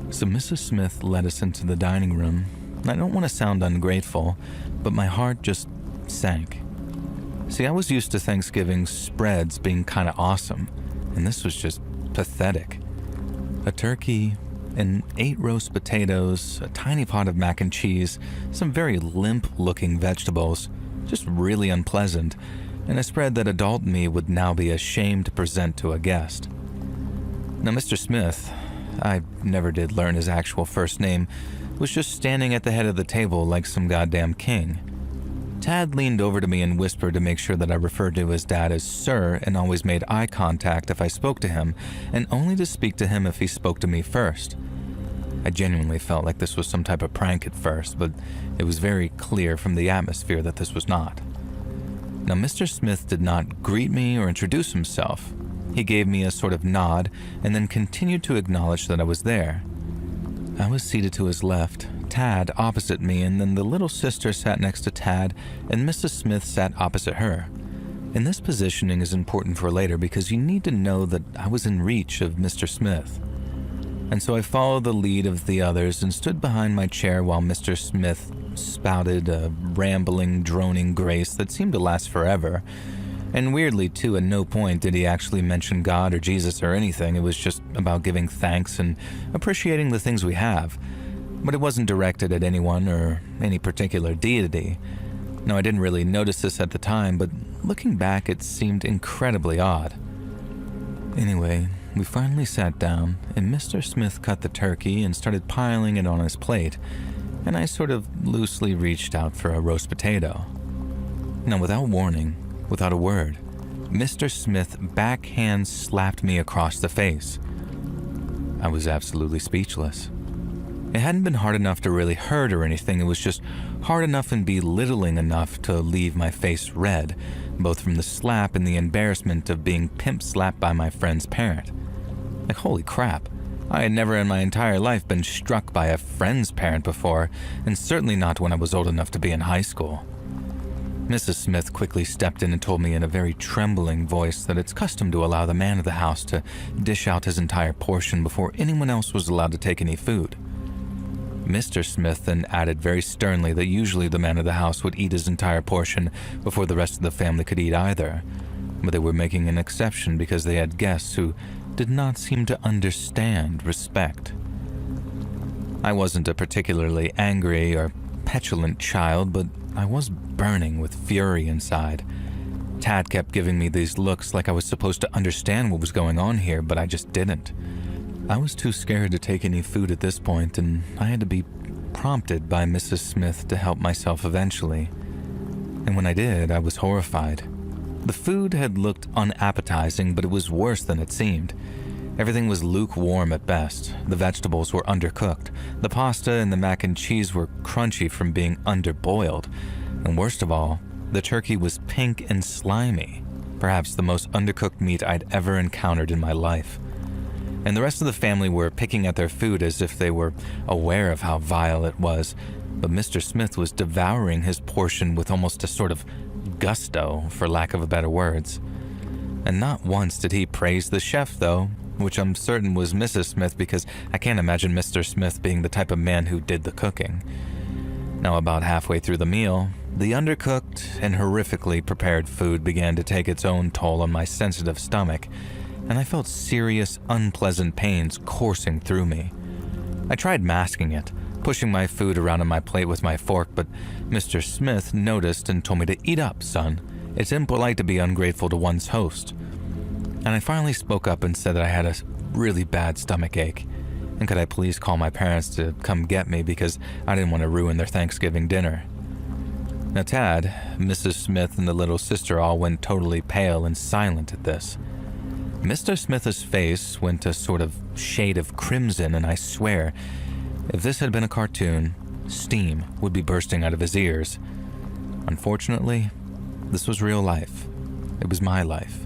So Mrs. Smith led us into the dining room. I don't want to sound ungrateful, but my heart just sank. See, I was used to Thanksgiving spreads being kind of awesome, and this was just pathetic. A turkey and 8 roast potatoes, a tiny pot of mac and cheese, some very limp-looking vegetables, just really unpleasant, and a spread that adult me would now be ashamed to present to a guest. Now, Mr. Smith, I never did learn his actual first name, was just standing at the head of the table like some goddamn king. Tad leaned over to me and whispered to make sure that I referred to his dad as Sir and always made eye contact if I spoke to him, and only to speak to him if he spoke to me first. I genuinely felt like this was some type of prank at first, but it was very clear from the atmosphere that this was not. Now, Mr. Smith did not greet me or introduce himself. He gave me a sort of nod and then continued to acknowledge that I was there. I was seated to his left, Tad opposite me, and then the little sister sat next to Tad and Mrs. Smith sat opposite her. And this positioning is important for later because you need to know that I was in reach of Mr. Smith. And so I followed the lead of the others and stood behind my chair while Mr. Smith spouted a rambling, droning grace that seemed to last forever. And weirdly, too, at no point did he actually mention God or Jesus or anything. It was just about giving thanks and appreciating the things we have. But it wasn't directed at anyone or any particular deity. No, I didn't really notice this at the time, but looking back, it seemed incredibly odd. Anyway, we finally sat down, and Mr. Smith cut the turkey and started piling it on his plate, and I sort of loosely reached out for a roast potato. Now, without warning, without a word, Mr. Smith backhand slapped me across the face. I was absolutely speechless. It hadn't been hard enough to really hurt or anything, it was just hard enough and belittling enough to leave my face red, both from the slap and the embarrassment of being pimp-slapped by my friend's parent. Like, holy crap, I had never in my entire life been struck by a friend's parent before, and certainly not when I was old enough to be in high school. Mrs. Smith quickly stepped in and told me in a very trembling voice that it's custom to allow the man of the house to dish out his entire portion before anyone else was allowed to take any food. Mr. Smith then added very sternly that usually the man of the house would eat his entire portion before the rest of the family could eat either, but they were making an exception because they had guests who did not seem to understand respect. I wasn't a particularly angry or petulant child, but I was burning with fury inside. Tad kept giving me these looks like I was supposed to understand what was going on here, but I just didn't. I was too scared to take any food at this point, and I had to be prompted by Mrs. Smith to help myself eventually. And when I did, I was horrified. The food had looked unappetizing, but it was worse than it seemed. Everything was lukewarm at best. The vegetables were undercooked. The pasta and the mac and cheese were crunchy from being underboiled. And worst of all, the turkey was pink and slimy, perhaps the most undercooked meat I'd ever encountered in my life. And the rest of the family were picking at their food as if they were aware of how vile it was, but Mr. Smith was devouring his portion with almost a sort of gusto, for lack of better words. And not once did he praise the chef, though, which I'm certain was Mrs. Smith, because I can't imagine Mr. Smith being the type of man who did the cooking. Now, about halfway through the meal, the undercooked and horrifically prepared food began to take its own toll on my sensitive stomach, and I felt serious, unpleasant pains coursing through me. I tried masking it, pushing my food around on my plate with my fork, but Mr. Smith noticed and told me to eat up, son. It's impolite to be ungrateful to one's host. And I finally spoke up and said that I had a really bad stomach ache, and could I please call my parents to come get me because I didn't want to ruin their Thanksgiving dinner. Now Tad, Mrs. Smith, and the little sister all went totally pale and silent at this. Mr. Smith's face went a sort of shade of crimson, and I swear, if this had been a cartoon, steam would be bursting out of his ears. Unfortunately, this was real life. It was my life.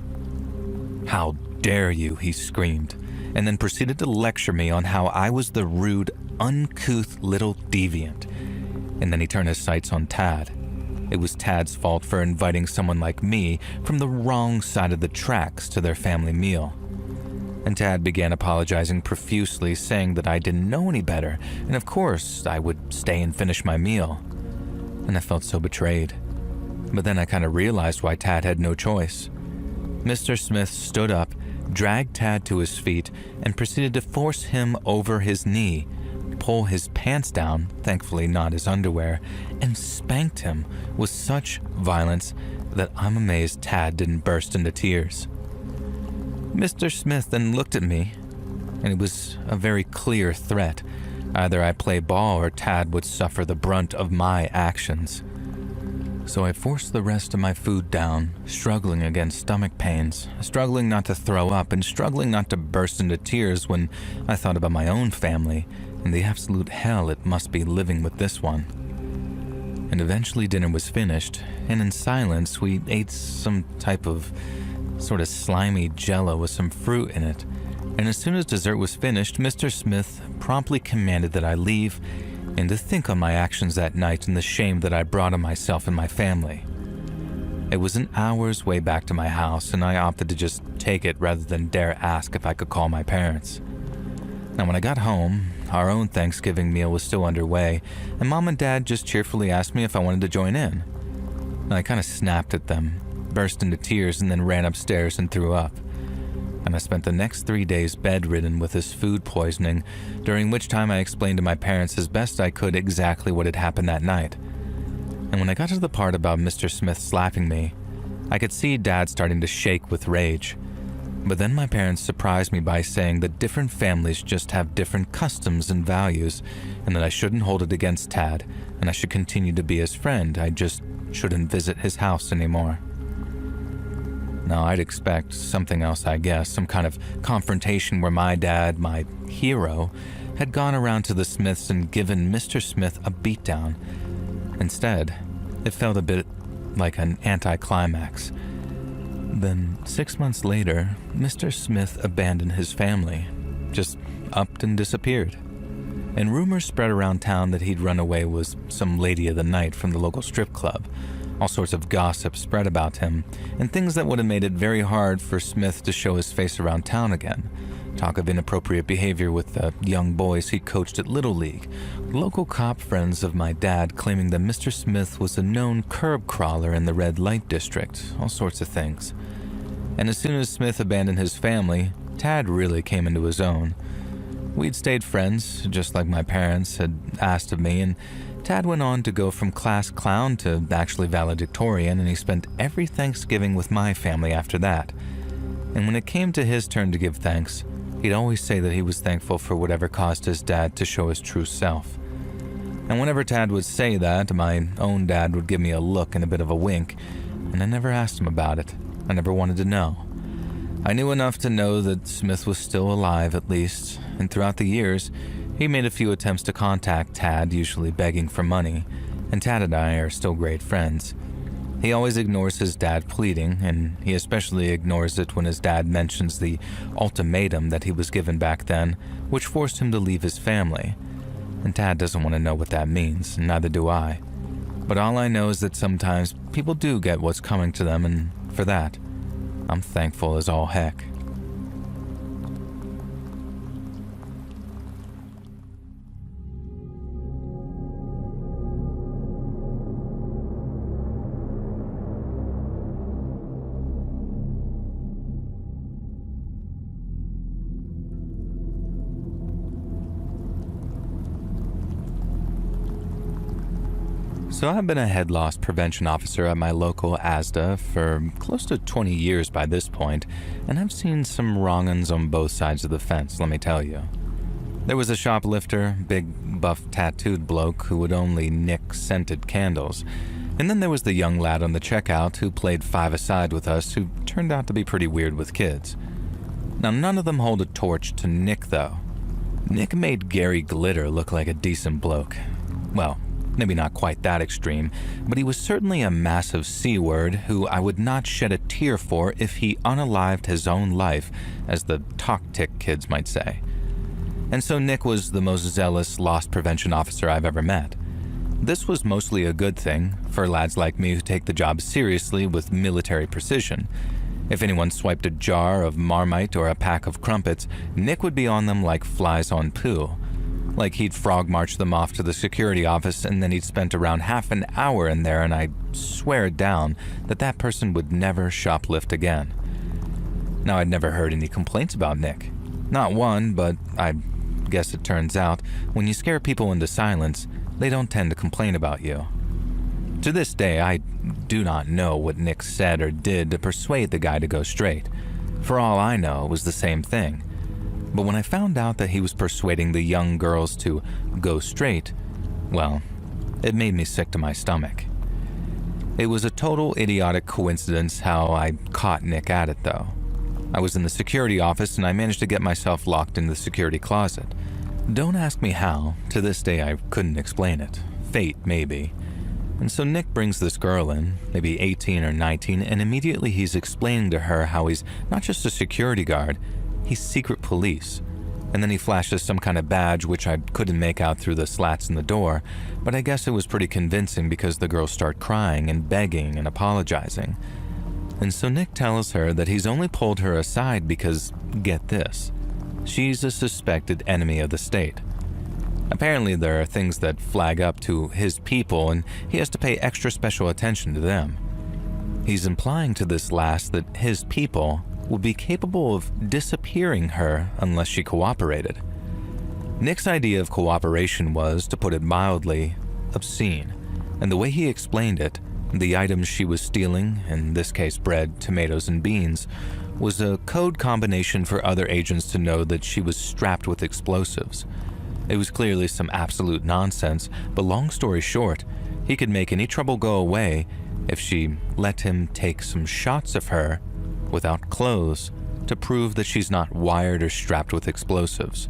"How dare you," he screamed, and then proceeded to lecture me on how I was the rude, uncouth little deviant. And then he turned his sights on Tad. It was Tad's fault for inviting someone like me from the wrong side of the tracks to their family meal. And Tad began apologizing profusely, saying that I didn't know any better, and of course I would stay and finish my meal. And I felt so betrayed. But then I kind of realized why Tad had no choice. Mr. Smith stood up, dragged Tad to his feet, and proceeded to force him over his knee, pull his pants down, thankfully not his underwear, and spanked him with such violence that I'm amazed Tad didn't burst into tears. Mr. Smith then looked at me, and it was a very clear threat. Either I play ball or Tad would suffer the brunt of my actions. So I forced the rest of my food down, struggling against stomach pains, struggling not to throw up, and struggling not to burst into tears when I thought about my own family and the absolute hell it must be living with this one. And eventually dinner was finished, and in silence we ate some type of sort of slimy jello with some fruit in it. And as soon as dessert was finished, Mr. Smith promptly commanded that I leave and to think on my actions that night and the shame that I brought on myself and my family. It was an hour's way back to my house, and I opted to just take it rather than dare ask if I could call my parents. Now, when I got home, our own Thanksgiving meal was still underway, and Mom and Dad just cheerfully asked me if I wanted to join in. I kind of snapped at them, burst into tears, and then ran upstairs and threw up. And I spent the next 3 days bedridden with this food poisoning, during which time I explained to my parents as best I could exactly what had happened that night. And when I got to the part about Mr. Smith slapping me, I could see Dad starting to shake with rage. But then my parents surprised me by saying that different families just have different customs and values, and that I shouldn't hold it against Tad, and I should continue to be his friend. I just shouldn't visit his house anymore. Now, I'd expect something else, I guess, some kind of confrontation where my dad, my hero, had gone around to the Smiths and given Mr. Smith a beatdown. Instead, it felt a bit like an anticlimax. Then, 6 months later, Mr. Smith abandoned his family, just upped and disappeared. And rumors spread around town that he'd run away with some lady of the night from the local strip club. All sorts of gossip spread about him, and things that would have made it very hard for Smith to show his face around town again. Talk of inappropriate behavior with the young boys he coached at Little League. Local cop friends of my dad claiming that Mr. Smith was a known curb crawler in the red light district. All sorts of things. And as soon as Smith abandoned his family, Tad really came into his own. We'd stayed friends, just like my parents had asked of me, and Tad went on to go from class clown to actually valedictorian, and he spent every Thanksgiving with my family after that. And when it came to his turn to give thanks, he'd always say that he was thankful for whatever caused his dad to show his true self. And whenever Tad would say that, my own dad would give me a look and a bit of a wink, and I never asked him about it. I never wanted to know. I knew enough to know that Smith was still alive at least, and throughout the years, he made a few attempts to contact Tad, usually begging for money, and Tad and I are still great friends. He always ignores his dad pleading, and he especially ignores it when his dad mentions the ultimatum that he was given back then, which forced him to leave his family. And Tad doesn't want to know what that means, and neither do I. But all I know is that sometimes people do get what's coming to them, and for that, I'm thankful as all heck. So I've been a head loss prevention officer at my local ASDA for close to 20 years by this point, and I've seen some wrong-uns on both sides of the fence, let me tell you. There was a shoplifter, big, buff, tattooed bloke who would only nick scented candles. And then there was the young lad on the checkout who played five-a-side with us who turned out to be pretty weird with kids. Now, none of them hold a torch to Nick, though. Nick made Gary Glitter look like a decent bloke. Well, maybe not quite that extreme, but he was certainly a massive C-word who I would not shed a tear for if he unalived his own life, as the talk-tick kids might say. And so Nick was the most zealous loss prevention officer I've ever met. This was mostly a good thing for lads like me who take the job seriously with military precision. If anyone swiped a jar of Marmite or a pack of crumpets, Nick would be on them like flies on poo. Like he'd frog march them off to the security office, and then he'd spent around half an hour in there, and I'd swear down that that person would never shoplift again. Now, I'd never heard any complaints about Nick. Not one, but I guess it turns out when you scare people into silence, they don't tend to complain about you. To this day, I do not know what Nick said or did to persuade the guy to go straight. For all I know, it was the same thing. But when I found out that he was persuading the young girls to go straight, well, it made me sick to my stomach. It was a total idiotic coincidence how I caught Nick at it, though. I was in the security office and I managed to get myself locked in the security closet. Don't ask me how. To this day, I couldn't explain it. Fate, maybe. And so Nick brings this girl in, maybe 18 or 19, and immediately he's explaining to her how he's not just a security guard, he's secret police. And then he flashes some kind of badge which I couldn't make out through the slats in the door, but I guess it was pretty convincing because the girls start crying and begging and apologizing. And so Nick tells her that he's only pulled her aside because, get this, She's a suspected enemy of the state. Apparently, there are things that flag up to his people, and he has to pay extra special attention to them. He's implying to this last that his people would be capable of disappearing her unless she cooperated. Nick's idea of cooperation was, to put it mildly, obscene, and the way he explained it, the items she was stealing, in this case bread, tomatoes, and beans, was a code combination for other agents to know that she was strapped with explosives. It was clearly some absolute nonsense, but long story short, he could make any trouble go away if she let him take some shots of her without clothes to prove that she's not wired or strapped with explosives.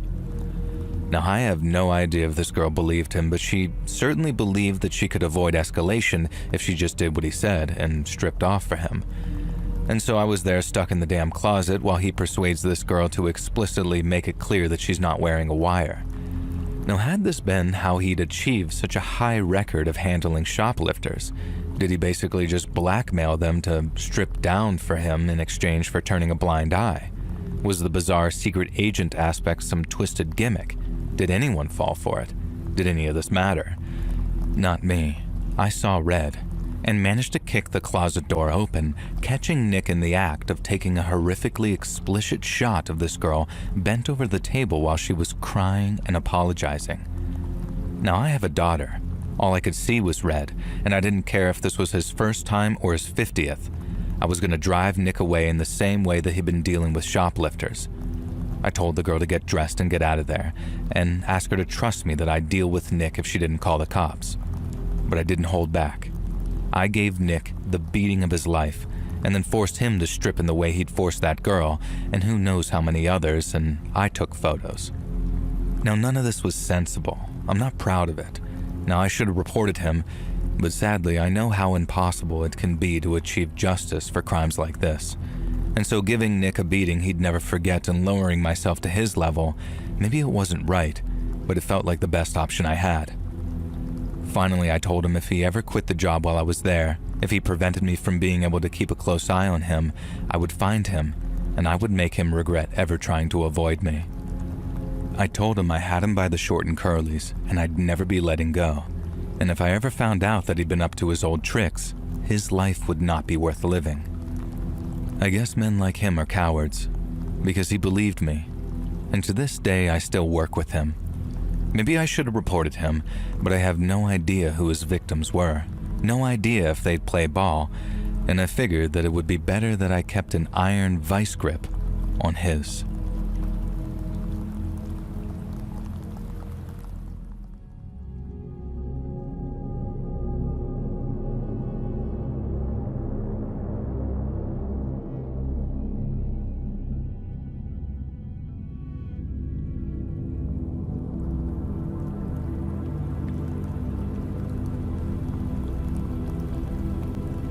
Now, I have no idea if this girl believed him, but she certainly believed that she could avoid escalation if she just did what he said and stripped off for him. And so I was there stuck in the damn closet while he persuades this girl to explicitly make it clear that she's not wearing a wire. Now, had this been how he'd achieved such a high record of handling shoplifters? Did he basically just blackmail them to strip down for him in exchange for turning a blind eye? Was the bizarre secret agent aspect some twisted gimmick? Did anyone fall for it? Did any of this matter? Not me. I saw red and managed to kick the closet door open, catching Nick in the act of taking a horrifically explicit shot of this girl bent over the table while she was crying and apologizing. Now, I have a daughter. All I could see was red, and I didn't care if this was his first time or his 50th. I was going to drive Nick away in the same way that he'd been dealing with shoplifters. I told the girl to get dressed and get out of there, and ask her to trust me that I'd deal with Nick if she didn't call the cops. But I didn't hold back. I gave Nick the beating of his life, and then forced him to strip in the way he'd forced that girl, and who knows how many others, and I took photos. Now, none of this was sensible. I'm not proud of it. Now, I should have reported him, but sadly, I know how impossible it can be to achieve justice for crimes like this. And so giving Nick a beating he'd never forget and lowering myself to his level, maybe it wasn't right, but it felt like the best option I had. Finally, I told him if he ever quit the job while I was there, if he prevented me from being able to keep a close eye on him, I would find him, and I would make him regret ever trying to avoid me. I told him I had him by the short and curlies, and I'd never be letting go. And if I ever found out that he'd been up to his old tricks, his life would not be worth living. I guess men like him are cowards, because he believed me, and to this day I still work with him. Maybe I should have reported him, but I have no idea who his victims were, no idea if they'd play ball, and I figured that it would be better that I kept an iron vice grip on his.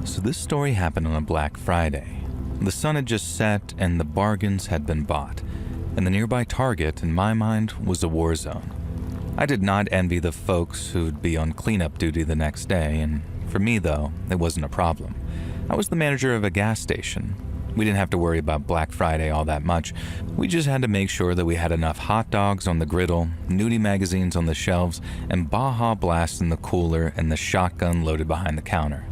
So this story happened on a Black Friday. The sun had just set and the bargains had been bought, and the nearby Target, in my mind, was a war zone. I did not envy the folks who'd be on cleanup duty the next day, and for me, though, it wasn't a problem. I was the manager of a gas station. We didn't have to worry about Black Friday all that much. We just had to make sure that we had enough hot dogs on the griddle, nudie magazines on the shelves, and Baja Blast in the cooler and the shotgun loaded behind the counter.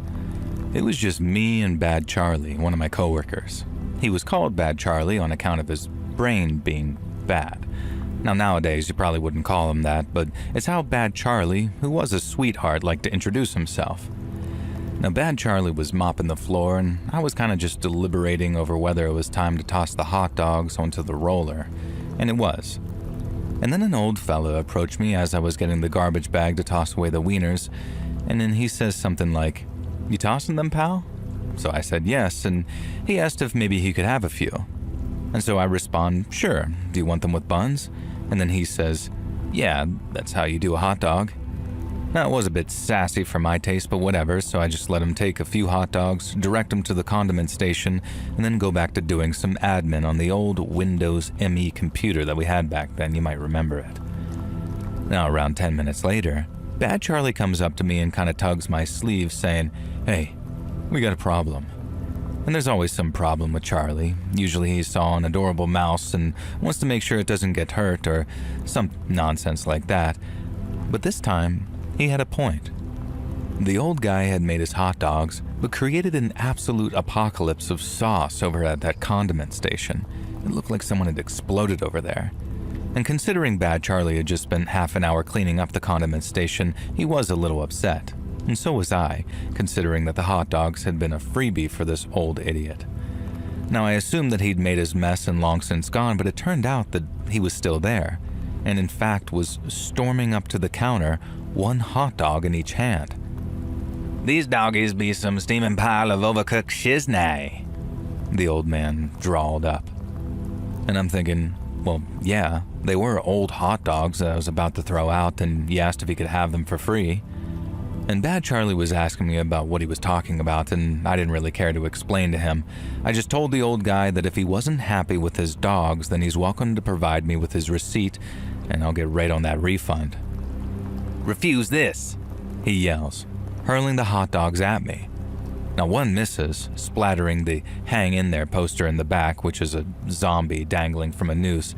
It was just me and Bad Charlie, one of my coworkers. He was called Bad Charlie on account of his brain being bad. Now, nowadays, you probably wouldn't call him that, but it's how Bad Charlie, who was a sweetheart, liked to introduce himself. Now, Bad Charlie was mopping the floor, and I was kind of just deliberating over whether it was time to toss the hot dogs onto the roller, and it was. And then an old fella approached me as I was getting the garbage bag to toss away the wieners, and then he says something like, "You tossing them, pal?" So I said yes, and he asked if maybe he could have a few. And so I respond, "Sure, do you want them with buns?" And then he says, "Yeah, that's how you do a hot dog." Now, it was a bit sassy for my taste, but whatever, so I just let him take a few hot dogs, direct him to the condiment station, and then go back to doing some admin on the old Windows ME computer that we had back then. You might remember it. Now, around 10 minutes later, Bad Charlie comes up to me and kind of tugs my sleeve, saying, "Hey, we got a problem." And there's always some problem with Charlie. Usually he saw an adorable mouse and wants to make sure it doesn't get hurt or some nonsense like that. But this time, he had a point. The old guy had made his hot dogs, but created an absolute apocalypse of sauce over at that condiment station. It looked like someone had exploded over there. And considering Bad Charlie had just spent half an hour cleaning up the condiment station, he was a little upset. And so was I, considering that the hot dogs had been a freebie for this old idiot. Now, I assumed that he'd made his mess and long since gone, but it turned out that he was still there, and in fact was storming up to the counter, one hot dog in each hand. "These doggies be some steaming pile of overcooked shiznay," the old man drawled up. And I'm thinking, well, yeah, they were old hot dogs that I was about to throw out, and he asked if he could have them for free. And Bad Charlie was asking me about what he was talking about, and I didn't really care to explain to him. I just told the old guy that if he wasn't happy with his dogs, then he's welcome to provide me with his receipt, and I'll get right on that refund. "Refuse this," he yells, hurling the hot dogs at me. Now one misses, splattering the "Hang in there" poster in the back, which is a zombie dangling from a noose,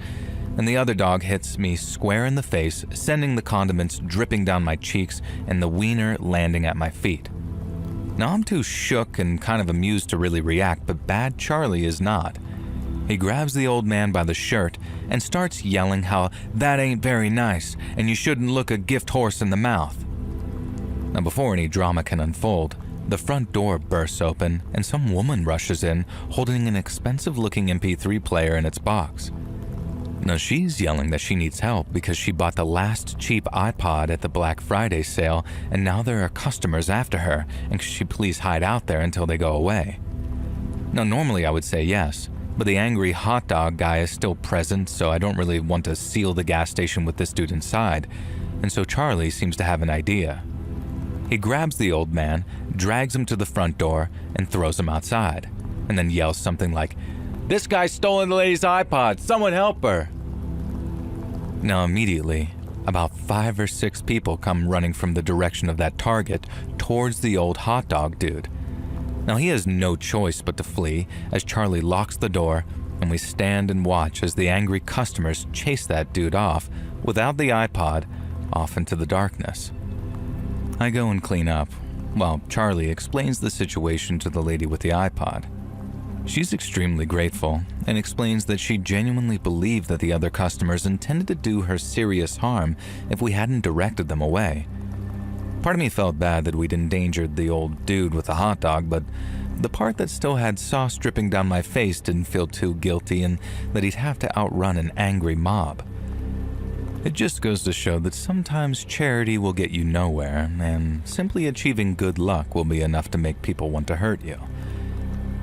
and the other dog hits me square in the face, sending the condiments dripping down my cheeks and the wiener landing at my feet. Now I'm too shook and kind of amused to really react, but Bad Charlie is not. He grabs the old man by the shirt and starts yelling how that ain't very nice and you shouldn't look a gift horse in the mouth. Now before any drama can unfold, the front door bursts open and some woman rushes in holding an expensive-looking MP3 player in its box. Now she's yelling that she needs help because she bought the last cheap iPod at the Black Friday sale and now there are customers after her and could she please hide out there until they go away. Now normally I would say yes, but the angry hot dog guy is still present, so I don't really want to seal the gas station with this dude inside, and so Charlie seems to have an idea. He grabs the old man, drags him to the front door, and throws him outside, and then yells something like, "This guy's stolen the lady's iPod, someone help her!" Now immediately, about 5 or 6 people come running from the direction of that target towards the old hot dog dude. Now he has no choice but to flee as Charlie locks the door, and we stand and watch as the angry customers chase that dude off without the iPod off into the darkness. I go and clean up, while Charlie explains the situation to the lady with the iPod. She's extremely grateful and explains that she genuinely believed that the other customers intended to do her serious harm if we hadn't directed them away. Part of me felt bad that we'd endangered the old dude with the hot dog, but the part that still had sauce dripping down my face didn't feel too guilty and that he'd have to outrun an angry mob. It just goes to show that sometimes charity will get you nowhere, and simply achieving good luck will be enough to make people want to hurt you.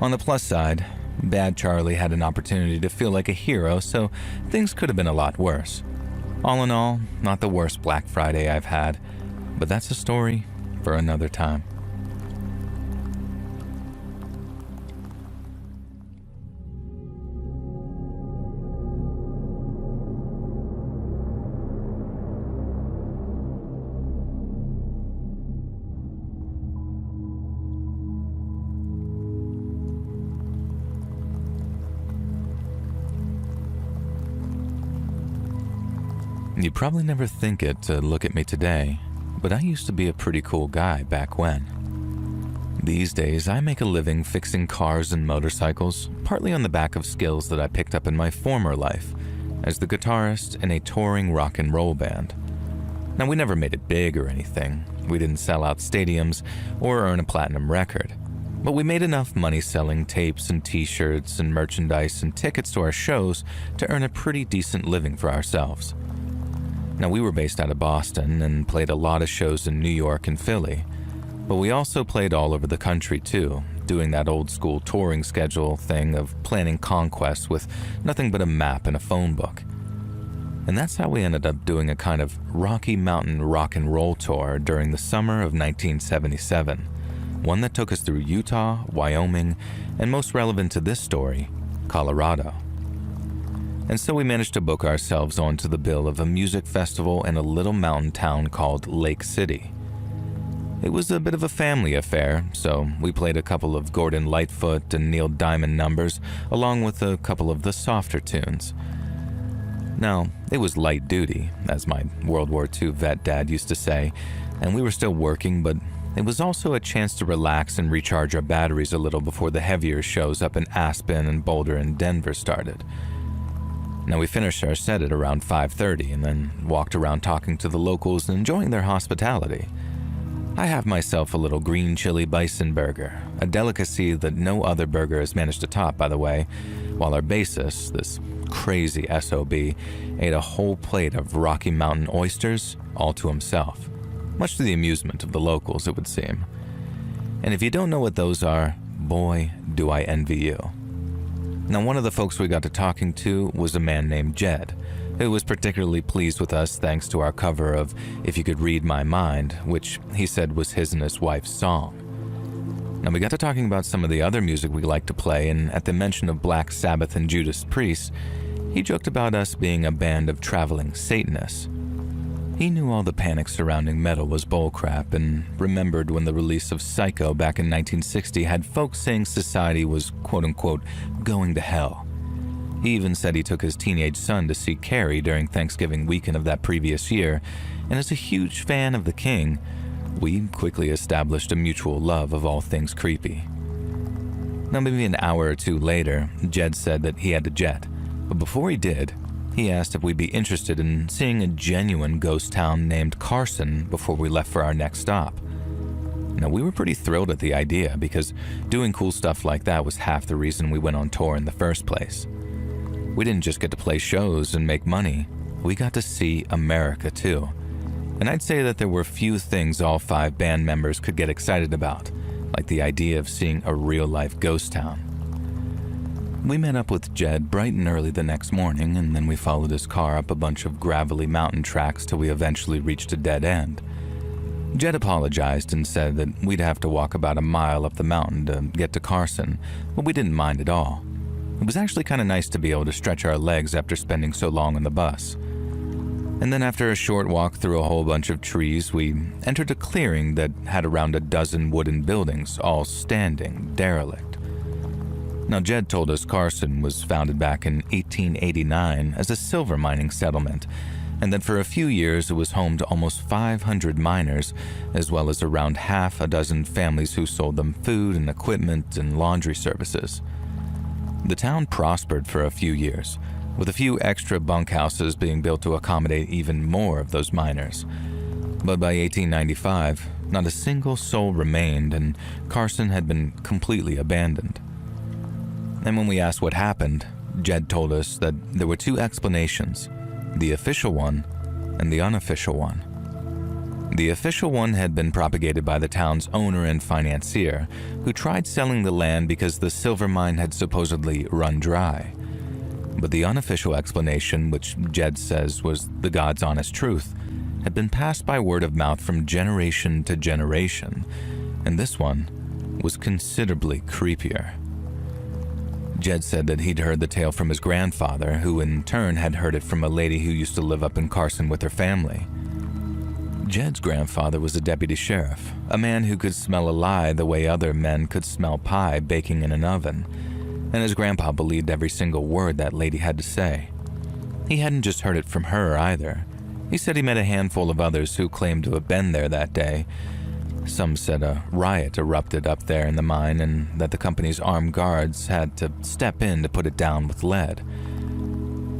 On the plus side, Bad Charlie had an opportunity to feel like a hero, so things could have been a lot worse. All in all, not the worst Black Friday I've had, but that's a story for another time. You probably never think it to look at me today, but I used to be a pretty cool guy back when. These days, I make a living fixing cars and motorcycles, partly on the back of skills that I picked up in my former life as the guitarist in a touring rock and roll band. Now, we never made it big or anything. We didn't sell out stadiums or earn a platinum record, but we made enough money selling tapes and t-shirts and merchandise and tickets to our shows to earn a pretty decent living for ourselves. Now, we were based out of Boston and played a lot of shows in New York and Philly, but we also played all over the country too, doing that old school touring schedule thing of planning conquests with nothing but a map and a phone book. And that's how we ended up doing a kind of Rocky Mountain rock and roll tour during the summer of 1977, one that took us through Utah, Wyoming, and most relevant to this story, Colorado. And so we managed to book ourselves onto the bill of a music festival in a little mountain town called Lake City. It was a bit of a family affair, so we played a couple of Gordon Lightfoot and Neil Diamond numbers, along with a couple of the softer tunes. Now, it was light duty, as my World War II vet dad used to say, and we were still working, but it was also a chance to relax and recharge our batteries a little before the heavier shows up in Aspen and Boulder and Denver started. Now, we finished our set at around 5:30 and then walked around talking to the locals and enjoying their hospitality. I have myself a little green chili bison burger, a delicacy that no other burger has managed to top, by the way, while our bassist, this crazy SOB, ate a whole plate of Rocky Mountain oysters all to himself, much to the amusement of the locals, it would seem. And if you don't know what those are, boy, do I envy you. Now, one of the folks we got to talking to was a man named Jed, who was particularly pleased with us thanks to our cover of If You Could Read My Mind, which he said was his and his wife's song. Now, we got to talking about some of the other music we like to play, and at the mention of Black Sabbath and Judas Priest, he joked about us being a band of traveling Satanists. He knew all the panic surrounding metal was bullcrap and remembered when the release of Psycho back in 1960 had folks saying society was quote-unquote going to hell. He even said he took his teenage son to see Carrie during Thanksgiving weekend of that previous year, and as a huge fan of the King, we quickly established a mutual love of all things creepy. Now, maybe an hour or two later, Jed said that he had to jet, but before he did, he asked if we'd be interested in seeing a genuine ghost town named Carson before we left for our next stop. Now, we were pretty thrilled at the idea because doing cool stuff like that was half the reason we went on tour in the first place. We didn't just get to play shows and make money, we got to see America too. And I'd say that there were few things all 5 band members could get excited about, like the idea of seeing a real-life ghost town. We met up with Jed bright and early the next morning, and then we followed his car up a bunch of gravelly mountain tracks till we eventually reached a dead end. Jed apologized and said that we'd have to walk about a mile up the mountain to get to Carson, but we didn't mind at all. It was actually kind of nice to be able to stretch our legs after spending so long on the bus. And then after a short walk through a whole bunch of trees, we entered a clearing that had around a dozen wooden buildings, all standing, derelict. Now, Jed told us Carson was founded back in 1889 as a silver mining settlement, and that for a few years it was home to almost 500 miners, as well as around half a dozen families who sold them food and equipment and laundry services. The town prospered for a few years, with a few extra bunkhouses being built to accommodate even more of those miners. But by 1895, not a single soul remained, and Carson had been completely abandoned. And when we asked what happened, Jed told us that there were 2 explanations, the official one and the unofficial one. The official one had been propagated by the town's owner and financier, who tried selling the land because the silver mine had supposedly run dry. But the unofficial explanation, which Jed says was the God's honest truth, had been passed by word of mouth from generation to generation, and this one was considerably creepier. Jed said that he'd heard the tale from his grandfather, who in turn had heard it from a lady who used to live up in Carson with her family. Jed's grandfather was a deputy sheriff, a man who could smell a lie the way other men could smell pie baking in an oven, and his grandpa believed every single word that lady had to say. He hadn't just heard it from her either. He said he met a handful of others who claimed to have been there that day. Some said a riot erupted up there in the mine and that the company's armed guards had to step in to put it down with lead.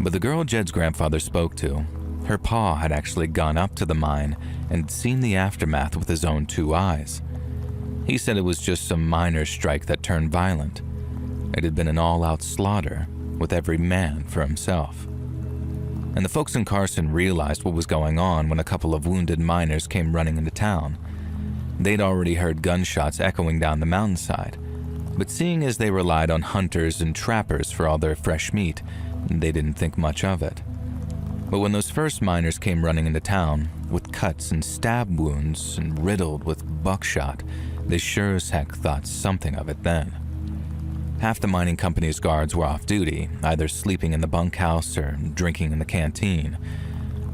But the girl Jed's grandfather spoke to, her pa had actually gone up to the mine and seen the aftermath with his own 2 eyes. He said it was just some miners' strike that turned violent. It had been an all-out slaughter, with every man for himself. And the folks in Carson realized what was going on when a couple of wounded miners came running into town. They'd already heard gunshots echoing down the mountainside, but seeing as they relied on hunters and trappers for all their fresh meat, they didn't think much of it. But when those first miners came running into town, with cuts and stab wounds and riddled with buckshot, they sure as heck thought something of it then. Half the mining company's guards were off duty, either sleeping in the bunkhouse or drinking in the canteen.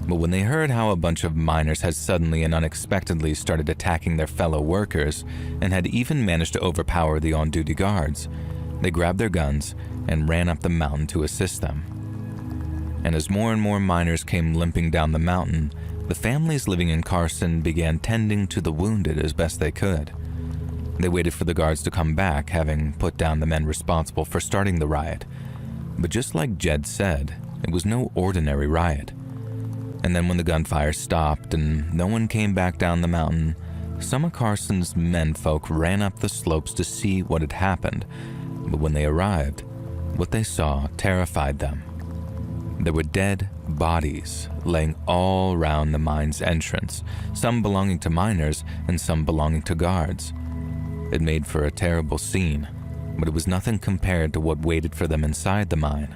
But when they heard how a bunch of miners had suddenly and unexpectedly started attacking their fellow workers and had even managed to overpower the on-duty guards, they grabbed their guns and ran up the mountain to assist them. And as more and more miners came limping down the mountain, the families living in Carson began tending to the wounded as best they could. They waited for the guards to come back, having put down the men responsible for starting the riot. But just like Jed said, it was no ordinary riot. And then when the gunfire stopped and no one came back down the mountain, some of Carson's menfolk ran up the slopes to see what had happened. But when they arrived, what they saw terrified them. There were dead bodies laying all around the mine's entrance, some belonging to miners and some belonging to guards. It made for a terrible scene, but it was nothing compared to what waited for them inside the mine.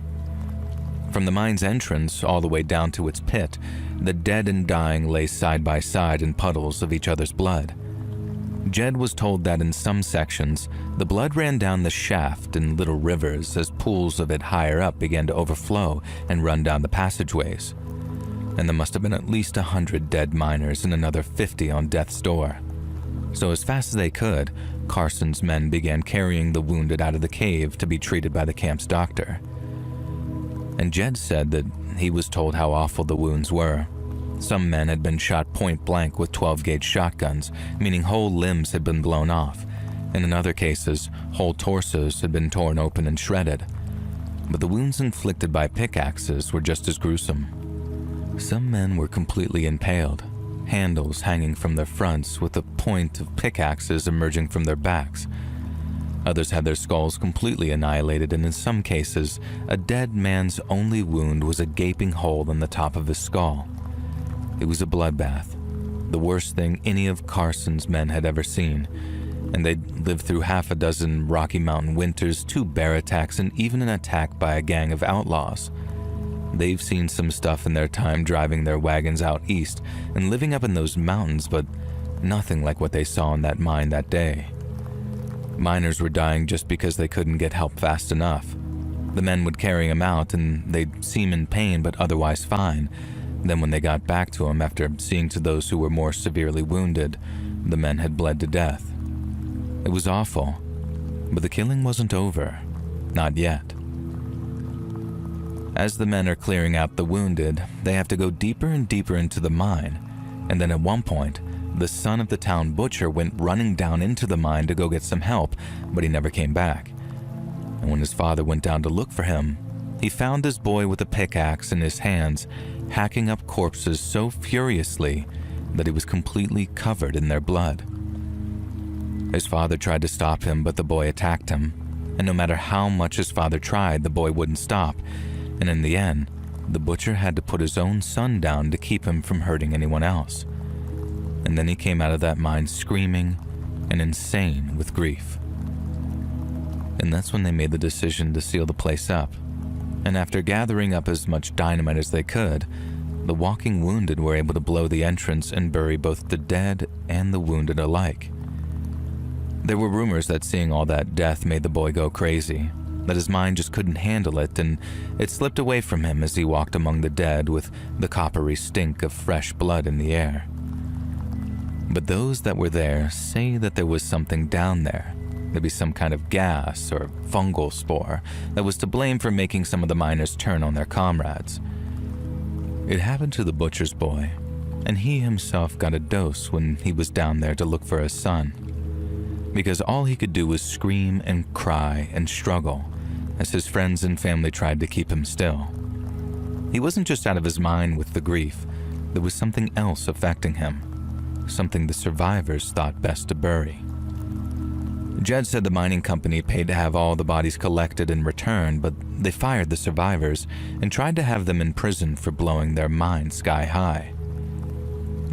From the mine's entrance all the way down to its pit, the dead and dying lay side by side in puddles of each other's blood. Jed was told that in some sections, the blood ran down the shaft in little rivers as pools of it higher up began to overflow and run down the passageways. And there must have been at least 100 dead miners and another 50 on death's door. So as fast as they could, Carson's men began carrying the wounded out of the cave to be treated by the camp's doctor. And Jed said that he was told how awful the wounds were. Some men had been shot point blank with 12-gauge shotguns, meaning whole limbs had been blown off, and in other cases, whole torsos had been torn open and shredded. But the wounds inflicted by pickaxes were just as gruesome. Some men were completely impaled, handles hanging from their fronts with the point of pickaxes emerging from their backs. Others had their skulls completely annihilated, and in some cases, a dead man's only wound was a gaping hole in the top of his skull. It was a bloodbath, the worst thing any of Carson's men had ever seen, and they'd lived through half a dozen Rocky Mountain winters, 2 bear attacks, and even an attack by a gang of outlaws. They've seen some stuff in their time driving their wagons out east and living up in those mountains, but nothing like what they saw in that mine that day. Miners were dying just because they couldn't get help fast enough. The men would carry them out and they'd seem in pain but otherwise fine. Then when they got back to him after seeing to those who were more severely wounded, the men had bled to death. It was awful, but the killing wasn't over. Not yet. As the men are clearing out the wounded, they have to go deeper and deeper into the mine, and then at one point, the son of the town butcher went running down into the mine to go get some help, but he never came back. And when his father went down to look for him, he found his boy with a pickaxe in his hands, hacking up corpses so furiously that he was completely covered in their blood. His father tried to stop him, but the boy attacked him, and no matter how much his father tried, the boy wouldn't stop, and in the end, the butcher had to put his own son down to keep him from hurting anyone else. And then he came out of that mine screaming and insane with grief. And that's when they made the decision to seal the place up. And after gathering up as much dynamite as they could, the walking wounded were able to blow the entrance and bury both the dead and the wounded alike. There were rumors that seeing all that death made the boy go crazy, that his mind just couldn't handle it, and it slipped away from him as he walked among the dead with the coppery stink of fresh blood in the air. But those that were there say that there was something down there, maybe some kind of gas or fungal spore that was to blame for making some of the miners turn on their comrades. It happened to the butcher's boy, and he himself got a dose when he was down there to look for his son, because all he could do was scream and cry and struggle as his friends and family tried to keep him still. He wasn't just out of his mind with the grief, there was something else affecting him, something the survivors thought best to bury. Jed said the mining company paid to have all the bodies collected and returned, but they fired the survivors and tried to have them in prison for blowing their mine sky high.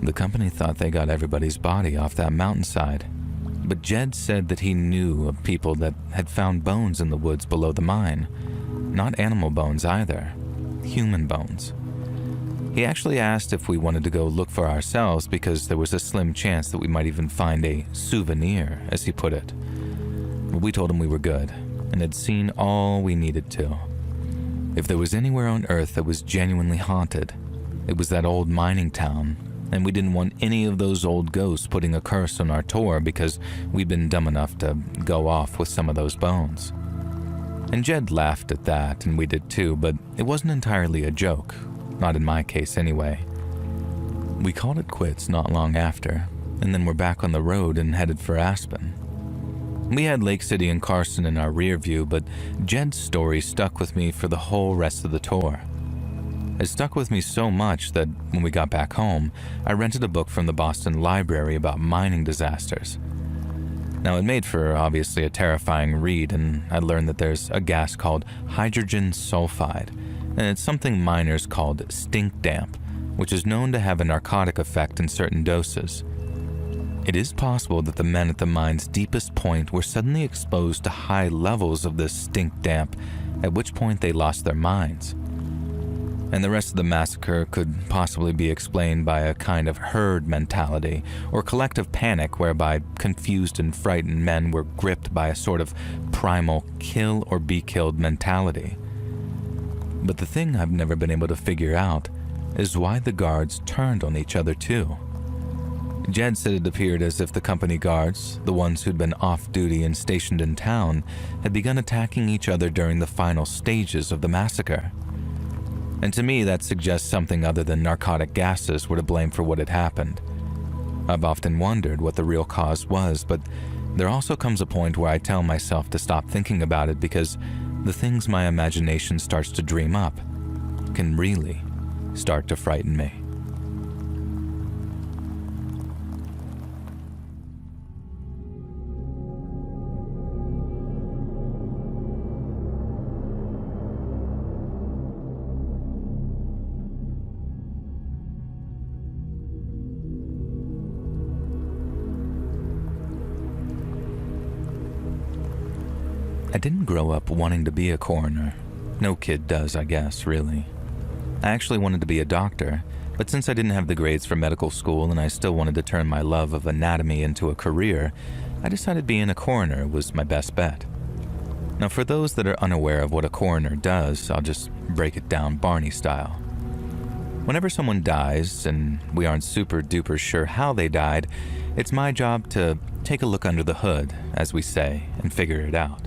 The company thought they got everybody's body off that mountainside, but Jed said that he knew of people that had found bones in the woods below the mine. Not animal bones either, human bones. He actually asked if we wanted to go look for ourselves because there was a slim chance that we might even find a souvenir, as he put it. We told him we were good and had seen all we needed to. If there was anywhere on Earth that was genuinely haunted, It was that old mining town, and we didn't want any of those old ghosts putting a curse on our tour because we'd been dumb enough to go off with some of those bones. And Jed laughed at that, and we did too, but it wasn't entirely a joke, not in my case anyway. We called it quits not long after, and then we're back on the road and headed for Aspen. We had Lake City and Carson in our rear view, but Jed's story stuck with me for the whole rest of the tour. It stuck with me so much that when we got back home, I rented a book from the Boston Library about mining disasters. Now, it made for obviously a terrifying read, and I learned that there's a gas called hydrogen sulfide, and it's something miners called stink damp, which is known to have a narcotic effect in certain doses. It is possible that the men at the mine's deepest point were suddenly exposed to high levels of this stink damp, at which point they lost their minds. And the rest of the massacre could possibly be explained by a kind of herd mentality or collective panic whereby confused and frightened men were gripped by a sort of primal kill or be killed mentality. But the thing I've never been able to figure out is why the guards turned on each other too. Jed said it appeared as if the company guards, the ones who'd been off-duty and stationed in town, had begun attacking each other during the final stages of the massacre. And to me, that suggests something other than narcotic gases were to blame for what had happened. I've often wondered what the real cause was, but there also comes a point where I tell myself to stop thinking about it because the things my imagination starts to dream up can really start to frighten me. I didn't grow up wanting to be a coroner. No kid does, I guess, really. I actually wanted to be a doctor, but since I didn't have the grades for medical school and I still wanted to turn my love of anatomy into a career, I decided being a coroner was my best bet. Now, for those that are unaware of what a coroner does, I'll just break it down Barney style. Whenever someone dies, and we aren't super duper sure how they died, it's my job to take a look under the hood, as we say, and figure it out.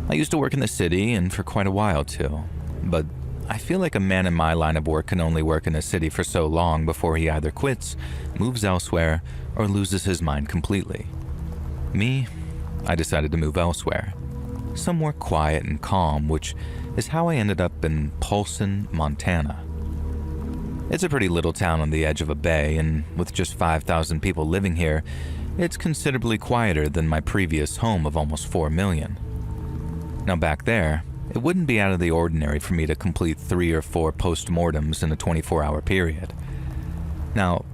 I used to work in the city, and for quite a while too, but I feel like a man in my line of work can only work in a city for so long before he either quits, moves elsewhere, or loses his mind completely. Me, I decided to move elsewhere, somewhere quiet and calm, which is how I ended up in Polson, Montana. It's a pretty little town on the edge of a bay, and with just 5,000 people living here, it's considerably quieter than my previous home of almost 4 million. Now back there, it wouldn't be out of the ordinary for me to complete 3 or 4 post-mortems in a 24-hour period. Now,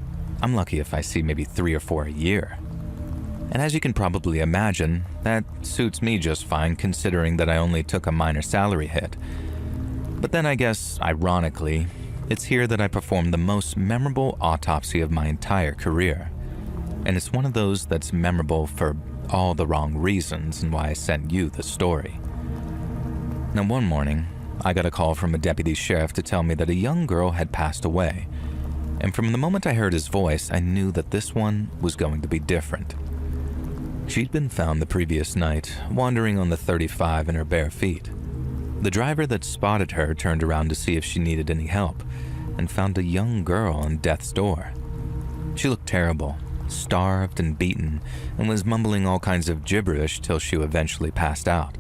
I'm lucky if I see maybe 3 or 4 a year. And as you can probably imagine, that suits me just fine considering that I only took a minor salary hit. But then I guess, ironically, it's here that I performed the most memorable autopsy of my entire career. And it's one of those that's memorable for all the wrong reasons and why I sent you the story. Now, one morning, I got a call from a deputy sheriff to tell me that a young girl had passed away. And from the moment I heard his voice, I knew that this one was going to be different. She'd been found the previous night, wandering on the 35 in her bare feet. The driver that spotted her turned around to see if she needed any help, and found a young girl on death's door. She looked terrible, starved and beaten, and was mumbling all kinds of gibberish till she eventually passed out.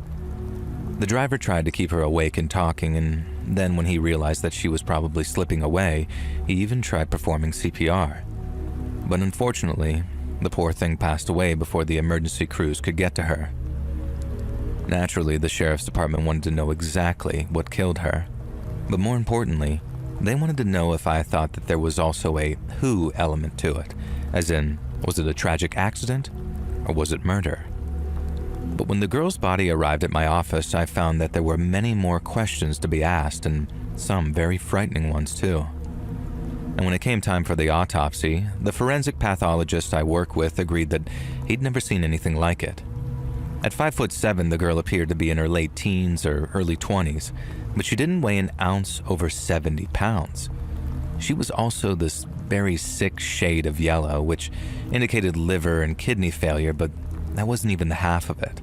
The driver tried to keep her awake and talking, and then when he realized that she was probably slipping away, he even tried performing CPR. But unfortunately, the poor thing passed away before the emergency crews could get to her. Naturally, the sheriff's department wanted to know exactly what killed her, but more importantly, they wanted to know if I thought that there was also a who element to it, as in, was it a tragic accident, or was it murder? But when the girl's body arrived at my office, I found that there were many more questions to be asked, and some very frightening ones too. And when it came time for the autopsy, the forensic pathologist I work with agreed that he'd never seen anything like it. At 5'7", the girl appeared to be in her late teens or early 20s, but she didn't weigh an ounce over 70 pounds. She was also this very sick shade of yellow, which indicated liver and kidney failure, but that wasn't even the half of it.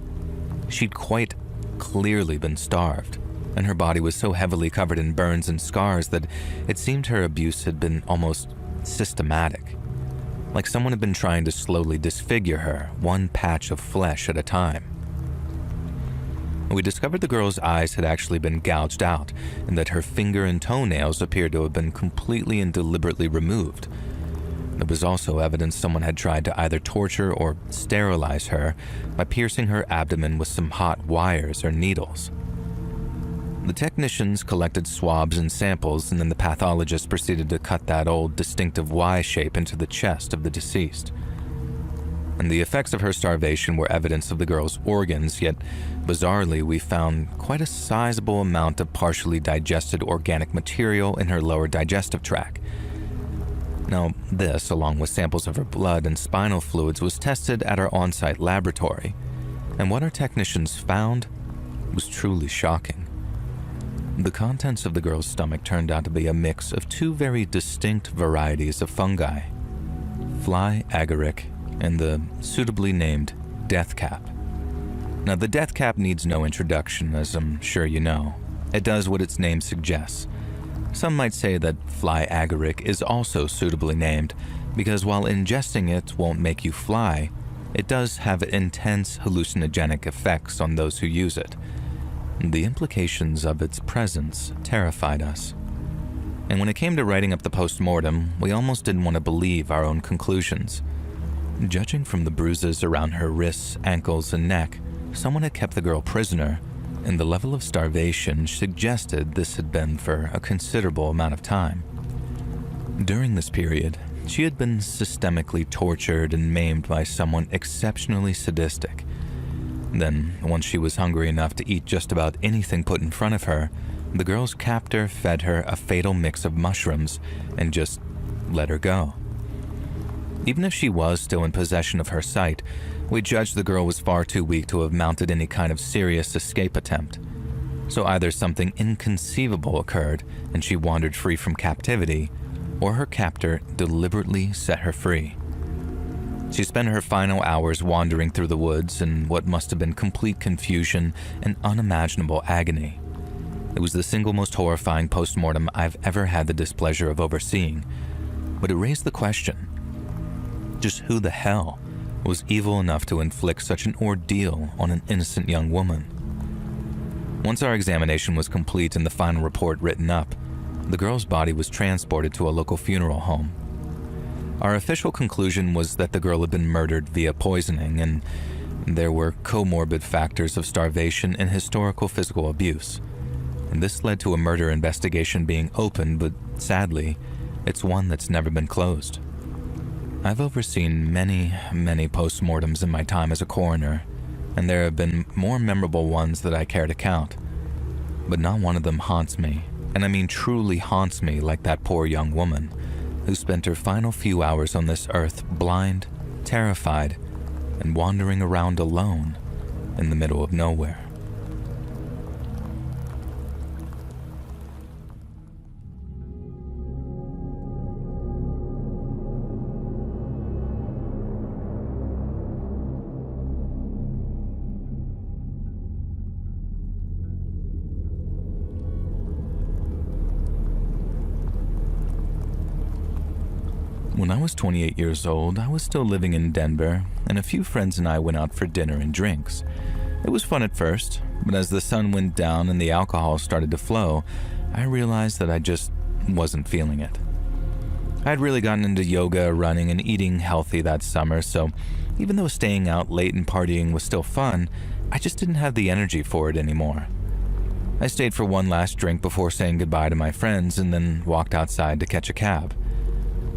She'd quite clearly been starved, and her body was so heavily covered in burns and scars that it seemed her abuse had been almost systematic, like someone had been trying to slowly disfigure her, one patch of flesh at a time. We discovered the girl's eyes had actually been gouged out, and that her finger and toenails appeared to have been completely and deliberately removed. There was also evidence someone had tried to either torture or sterilize her by piercing her abdomen with some hot wires or needles. The technicians collected swabs and samples, and then the pathologist proceeded to cut that old distinctive Y shape into the chest of the deceased. And the effects of her starvation were evidence of the girl's organs, yet bizarrely we found quite a sizable amount of partially digested organic material in her lower digestive tract. Now, this, along with samples of her blood and spinal fluids, was tested at our on-site laboratory, and what our technicians found was truly shocking. The contents of the girl's stomach turned out to be a mix of two very distinct varieties of fungi, fly agaric and the suitably named death cap. Now, the death cap needs no introduction, as I'm sure you know. It does what its name suggests. Some might say that fly agaric is also suitably named because while ingesting it won't make you fly, it does have intense hallucinogenic effects on those who use it. The implications of its presence terrified us. And when it came to writing up the post-mortem, we almost didn't want to believe our own conclusions. Judging from the bruises around her wrists, ankles, and neck, someone had kept the girl prisoner, and the level of starvation suggested this had been for a considerable amount of time. During this period, she had been systemically tortured and maimed by someone exceptionally sadistic. Then, once she was hungry enough to eat just about anything put in front of her, the girl's captor fed her a fatal mix of mushrooms and just let her go. Even if she was still in possession of her sight, we judged the girl was far too weak to have mounted any kind of serious escape attempt. So either something inconceivable occurred and she wandered free from captivity, or her captor deliberately set her free. She spent her final hours wandering through the woods in what must have been complete confusion and unimaginable agony. It was the single most horrifying post-mortem I've ever had the displeasure of overseeing, but it raised the question: just who the hell was evil enough to inflict such an ordeal on an innocent young woman? Once our examination was complete and the final report written up, the girl's body was transported to a local funeral home. Our official conclusion was that the girl had been murdered via poisoning, and there were comorbid factors of starvation and historical physical abuse. And this led to a murder investigation being opened, but sadly, it's one that's never been closed. I've overseen many post-mortems in my time as a coroner, and there have been more memorable ones that I care to count. But not one of them haunts me, and I mean truly haunts me like that poor young woman who spent her final few hours on this earth blind, terrified, and wandering around alone in the middle of nowhere. When I was 28 years old, I was still living in Denver, and a few friends and I went out for dinner and drinks. It was fun at first, but as the sun went down and the alcohol started to flow, I realized that I just wasn't feeling it. I had really gotten into yoga, running, and eating healthy that summer, so even though staying out late and partying was still fun, I just didn't have the energy for it anymore. I stayed for one last drink before saying goodbye to my friends and then walked outside to catch a cab.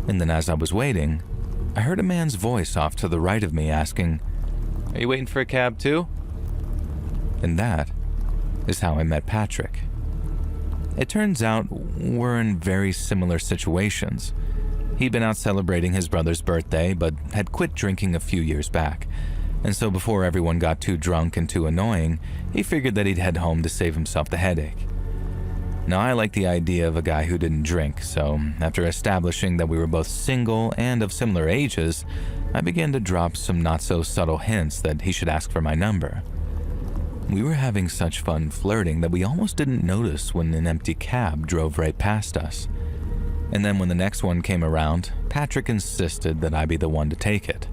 And then as I was waiting, I heard a man's voice off to the right of me asking, "Are you waiting for a cab too?" And that is how I met Patrick. It turns out we're in very similar situations. He'd been out celebrating his brother's birthday, but had quit drinking a few years back. And so before everyone got too drunk and too annoying, he figured that he'd head home to save himself the headache. Now, I like the idea of a guy who didn't drink, so after establishing that we were both single and of similar ages, I began to drop some not-so-subtle hints that he should ask for my number. We were having such fun flirting that we almost didn't notice when an empty cab drove right past us. And then when the next one came around, Patrick insisted that I be the one to take it.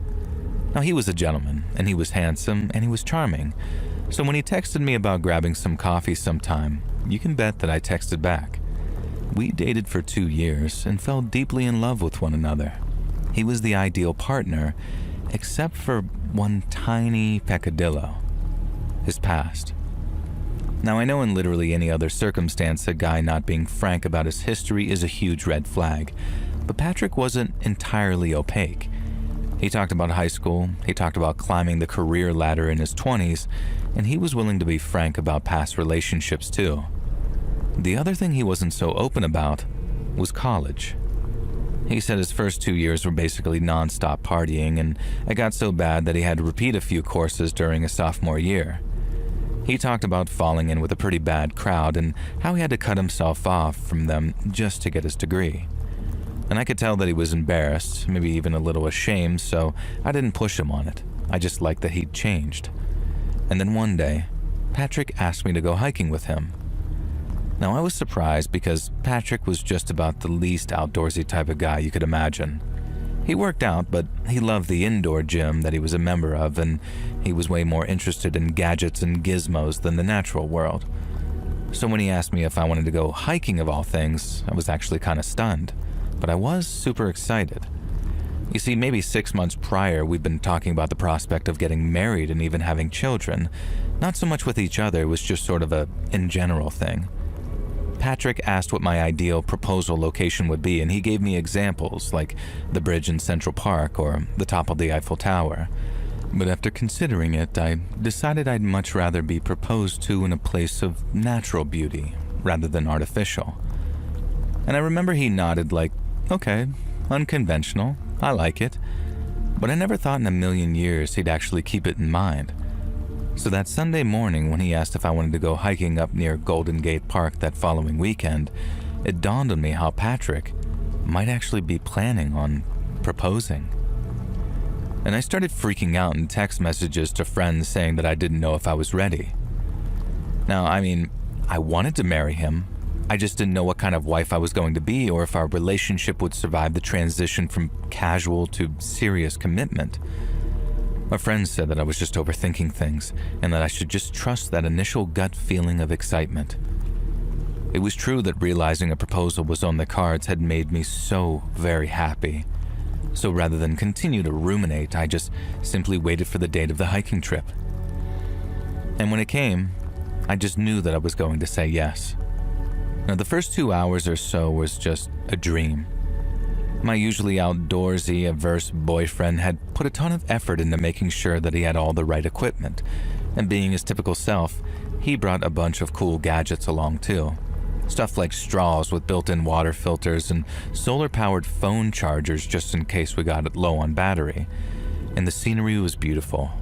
Now, he was a gentleman, and he was handsome, and he was charming, so when he texted me about grabbing some coffee sometime, you can bet that I texted back. We dated for 2 years and fell deeply in love with one another. He was the ideal partner, except for one tiny peccadillo: his past. Now, I know in literally any other circumstance a guy not being frank about his history is a huge red flag, but Patrick wasn't entirely opaque. He talked about high school, he talked about climbing the career ladder in his 20s, and he was willing to be frank about past relationships too. The other thing he wasn't so open about was college. He said his first 2 years were basically non-stop partying, and it got so bad that he had to repeat a few courses during his sophomore year. He talked about falling in with a pretty bad crowd and how he had to cut himself off from them just to get his degree. And I could tell that he was embarrassed, maybe even a little ashamed, so I didn't push him on it. I just liked that he'd changed. And then one day, Patrick asked me to go hiking with him. Now, I was surprised because Patrick was just about the least outdoorsy type of guy you could imagine. He worked out, but he loved the indoor gym that he was a member of, and he was way more interested in gadgets and gizmos than the natural world. So when he asked me if I wanted to go hiking of all things, I was actually kind of stunned, but I was super excited. You see, maybe 6 months prior, we'd been talking about the prospect of getting married and even having children. Not so much with each other, it was just sort of a in general thing. Patrick asked what my ideal proposal location would be, and he gave me examples like the bridge in Central Park or the top of the Eiffel Tower. But after considering it, I decided I'd much rather be proposed to in a place of natural beauty rather than artificial. And I remember he nodded like, okay, unconventional, I like it. But I never thought in a million years he'd actually keep it in mind. So that Sunday morning when he asked if I wanted to go hiking up near Golden Gate Park that following weekend, it dawned on me how Patrick might actually be planning on proposing. And I started freaking out in text messages to friends saying that I didn't know if I was ready. Now, I mean, I wanted to marry him. I just didn't know what kind of wife I was going to be or if our relationship would survive the transition from casual to serious commitment. My friends said that I was just overthinking things and that I should just trust that initial gut feeling of excitement. It was true that realizing a proposal was on the cards had made me so very happy. So rather than continue to ruminate, I just simply waited for the date of the hiking trip. And when it came, I just knew that I was going to say yes. Now, the first 2 hours or so was just a dream. My usually outdoorsy, averse boyfriend had put a ton of effort into making sure that he had all the right equipment, and being his typical self, he brought a bunch of cool gadgets along too. Stuff like straws with built-in water filters and solar-powered phone chargers just in case we got it low on battery. And the scenery was beautiful.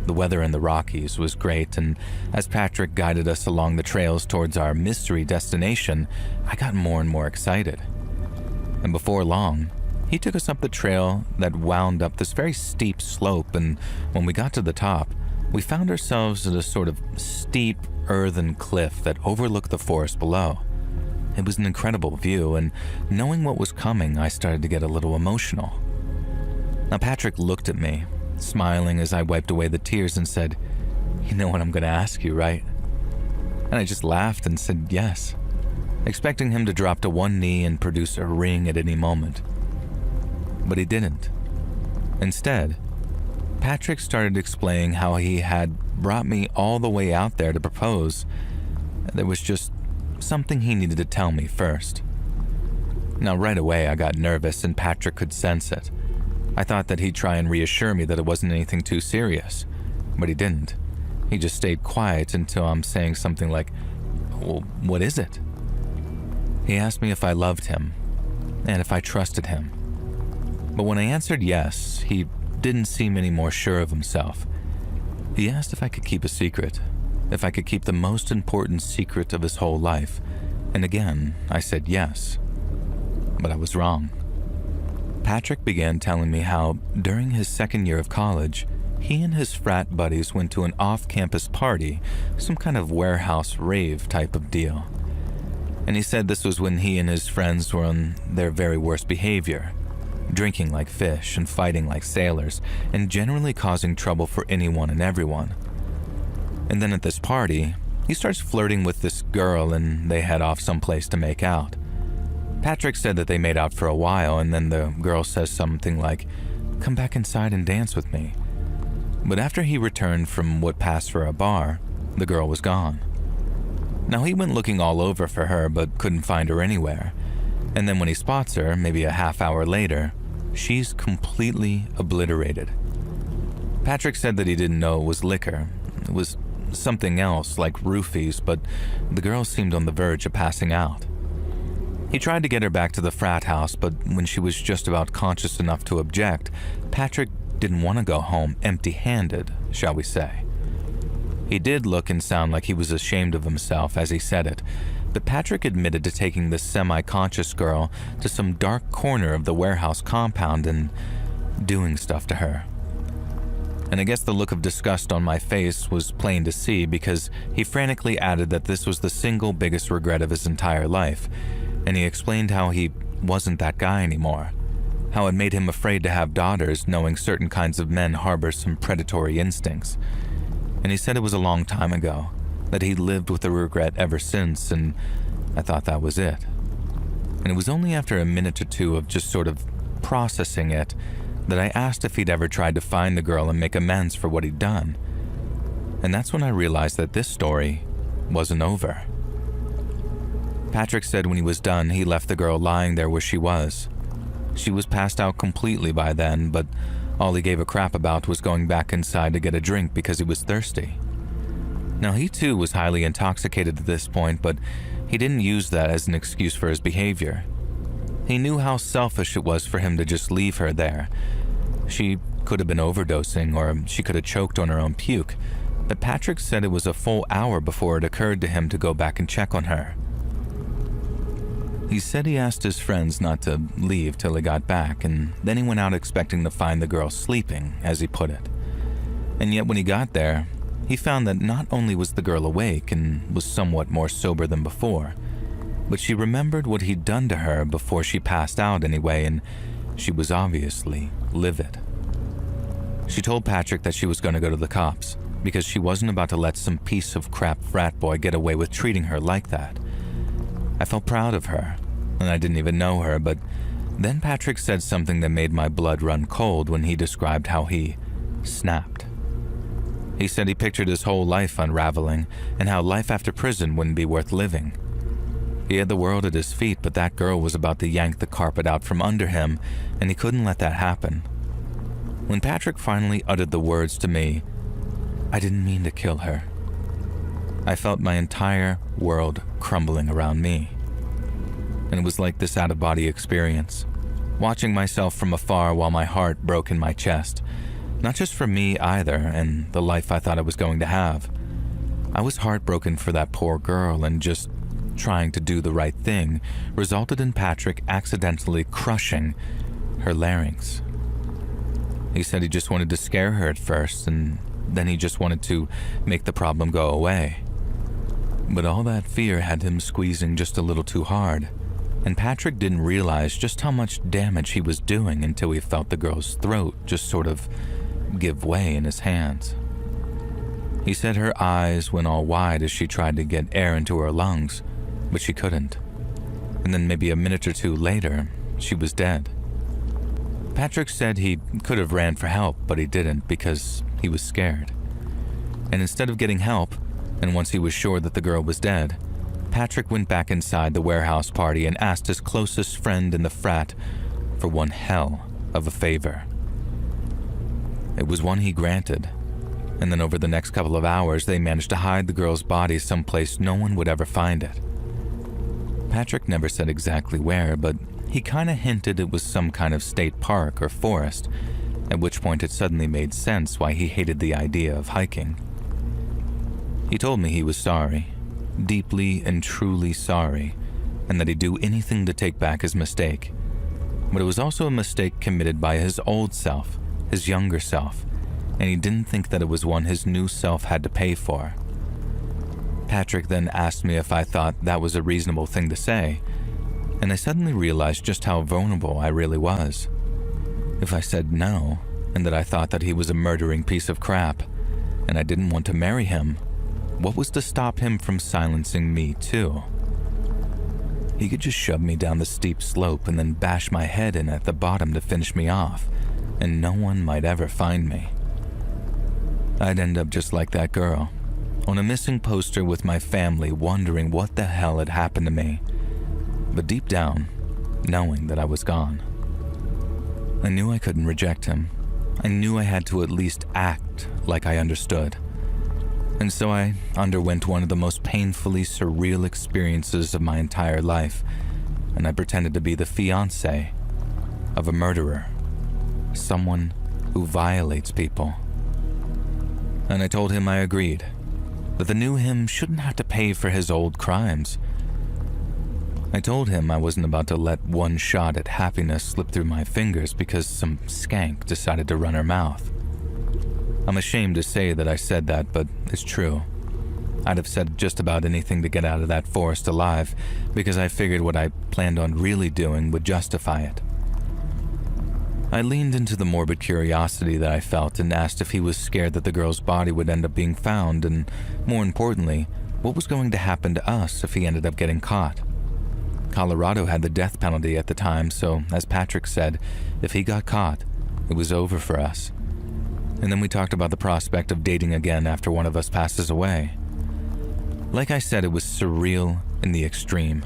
The weather in the Rockies was great, and as Patrick guided us along the trails towards our mystery destination, I got more and more excited. And before long, he took us up the trail that wound up this very steep slope, and when we got to the top, we found ourselves at a sort of steep earthen cliff that overlooked the forest below. It was an incredible view, and knowing what was coming, I started to get a little emotional. Now, Patrick looked at me, smiling as I wiped away the tears and said, "You know what I'm going to ask you, right?" And I just laughed and said yes, expecting him to drop to one knee and produce a ring at any moment. But he didn't. Instead, Patrick started explaining how he had brought me all the way out there to propose. There was just something he needed to tell me first. Now, right away, I got nervous, and Patrick could sense it. I thought that he'd try and reassure me that it wasn't anything too serious, but he didn't. He just stayed quiet until I'm saying something like, "Well, what is it?" He asked me if I loved him and if I trusted him. But when I answered yes, he didn't seem any more sure of himself. He asked if I could keep a secret, if I could keep the most important secret of his whole life, And again, I said yes, but I was wrong. Patrick began telling me how, during his second year of college, he and his frat buddies went to an off-campus party, some kind of warehouse rave type of deal. And he said this was when he and his friends were on their very worst behavior, drinking like fish and fighting like sailors, and generally causing trouble for anyone and everyone. And then at this party, he starts flirting with this girl and they head off someplace to make out. Patrick said that they made out for a while, and then the girl says something like, "Come back inside and dance with me." But after he returned from what passed for a bar, the girl was gone. Now he went looking all over for her but couldn't find her anywhere. And then when he spots her, maybe a half hour later, she's completely obliterated. Patrick said that he didn't know it was liquor. It was something else like roofies, but the girl seemed on the verge of passing out. He tried to get her back to the frat house, but when she was just about conscious enough to object, Patrick didn't want to go home empty-handed, shall we say. He did look and sound like he was ashamed of himself as he said it, but Patrick admitted to taking this semi-conscious girl to some dark corner of the warehouse compound and doing stuff to her. And I guess the look of disgust on my face was plain to see, because he frantically added that this was the single biggest regret of his entire life, and he explained how he wasn't that guy anymore, how it made him afraid to have daughters, knowing certain kinds of men harbor some predatory instincts. And he said it was a long time ago, that he'd lived with the regret ever since, and I thought that was it. And it was only after a minute or two of just sort of processing it that I asked if he'd ever tried to find the girl and make amends for what he'd done. And that's when I realized that this story wasn't over. Patrick said when he was done, he left the girl lying there where she was. She was passed out completely by then, but all he gave a crap about was going back inside to get a drink because he was thirsty. Now, he too was highly intoxicated at this point, but he didn't use that as an excuse for his behavior. He knew how selfish it was for him to just leave her there. She could have been overdosing, or she could have choked on her own puke, but Patrick said it was a full hour before it occurred to him to go back and check on her. He said he asked his friends not to leave till he got back, and then he went out expecting to find the girl sleeping, as he put it. And yet when he got there, he found that not only was the girl awake and was somewhat more sober than before, but she remembered what he'd done to her before she passed out anyway, and she was obviously livid. She told Patrick that she was going to go to the cops because she wasn't about to let some piece of crap frat boy get away with treating her like that. I felt proud of her, and I didn't even know her, but then Patrick said something that made my blood run cold when he described how he snapped. He said he pictured his whole life unraveling and how life after prison wouldn't be worth living. He had the world at his feet, but that girl was about to yank the carpet out from under him, and he couldn't let that happen. When Patrick finally uttered the words to me, "I didn't mean to kill her," I felt my entire world crumbling around me. And it was like this out-of-body experience, watching myself from afar while my heart broke in my chest. Not just for me either, and the life I thought I was going to have. I was heartbroken for that poor girl, and just trying to do the right thing resulted in Patrick accidentally crushing her larynx. He said he just wanted to scare her at first, and then he just wanted to make the problem go away. But all that fear had him squeezing just a little too hard, and Patrick didn't realize just how much damage he was doing until he felt the girl's throat just sort of give way in his hands. He said her eyes went all wide as she tried to get air into her lungs, but she couldn't. And then maybe a minute or two later, she was dead. Patrick said he could have ran for help, but he didn't because he was scared. And instead of getting help, and once he was sure that the girl was dead, Patrick went back inside the warehouse party and asked his closest friend in the frat for one hell of a favor. It was one he granted, and then over the next couple of hours they managed to hide the girl's body someplace no one would ever find it. Patrick never said exactly where, but he kinda hinted it was some kind of state park or forest, at which point it suddenly made sense why he hated the idea of hiking. He told me he was sorry, deeply and truly sorry, and that he'd do anything to take back his mistake. But it was also a mistake committed by his old self, his younger self, and he didn't think that it was one his new self had to pay for. Patrick then asked me if I thought that was a reasonable thing to say, and I suddenly realized just how vulnerable I really was. If I said no, and that I thought that he was a murdering piece of crap, and I didn't want to marry him, what was to stop him from silencing me too? He could just shove me down the steep slope and then bash my head in at the bottom to finish me off, and no one might ever find me. I'd end up just like that girl, on a missing poster with my family wondering what the hell had happened to me, but deep down, knowing that I was gone. I knew I couldn't reject him. I knew I had to at least act like I understood. And so I underwent one of the most painfully surreal experiences of my entire life, and I pretended to be the fiancé of a murderer, someone who violates people. And I told him I agreed, that the new him shouldn't have to pay for his old crimes. I told him I wasn't about to let one shot at happiness slip through my fingers because some skank decided to run her mouth. I'm ashamed to say that I said that, but it's true. I'd have said just about anything to get out of that forest alive because I figured what I planned on really doing would justify it. I leaned into the morbid curiosity that I felt and asked if he was scared that the girl's body would end up being found, and more importantly, what was going to happen to us if he ended up getting caught. Colorado had the death penalty at the time, so as Patrick said, if he got caught, it was over for us. And then we talked about the prospect of dating again after one of us passes away. Like I said, it was surreal in the extreme,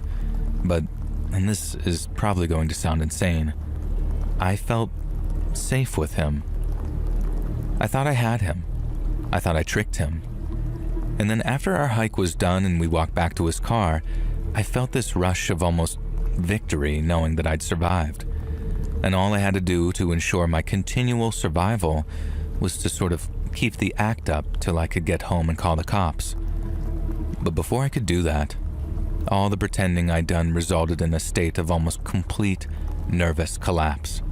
but, and this is probably going to sound insane, I felt safe with him. I thought I had him. I thought I tricked him. And then after our hike was done and we walked back to his car, I felt this rush of almost victory knowing that I'd survived. And all I had to do to ensure my continual survival was to sort of keep the act up till I could get home and call the cops. But before I could do that, all the pretending I'd done resulted in a state of almost complete nervous collapse.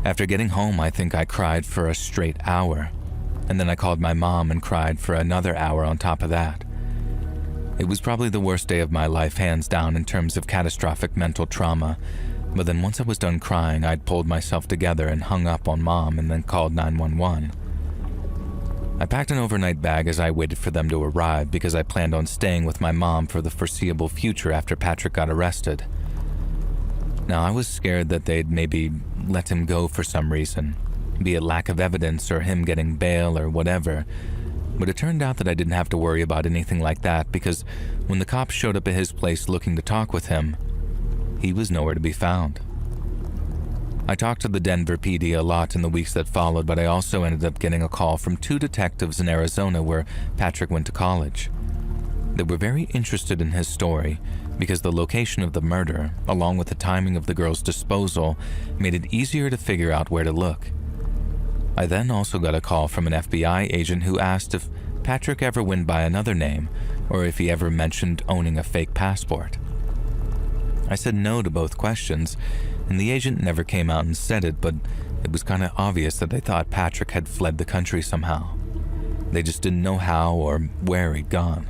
After getting home, I think I cried for a straight hour, and then I called my mom and cried for another hour on top of that. It was probably the worst day of my life, hands down, in terms of catastrophic mental trauma, but then once I was done crying, I'd pulled myself together and hung up on Mom and then called 911. I packed an overnight bag as I waited for them to arrive because I planned on staying with my mom for the foreseeable future after Patrick got arrested. Now, I was scared that they'd maybe let him go for some reason, be it lack of evidence or him getting bail or whatever, but it turned out that I didn't have to worry about anything like that because when the cops showed up at his place looking to talk with him, he was nowhere to be found. I talked to the Denver PD a lot in the weeks that followed, but I also ended up getting a call from 2 detectives in Arizona where Patrick went to college. They were very interested in his story because the location of the murder, along with the timing of the girl's disposal, made it easier to figure out where to look. I then also got a call from an FBI agent who asked if Patrick ever went by another name or if he ever mentioned owning a fake passport. I said no to both questions, and the agent never came out and said it, but it was kind of obvious that they thought Patrick had fled the country somehow. They just didn't know how or where he'd gone.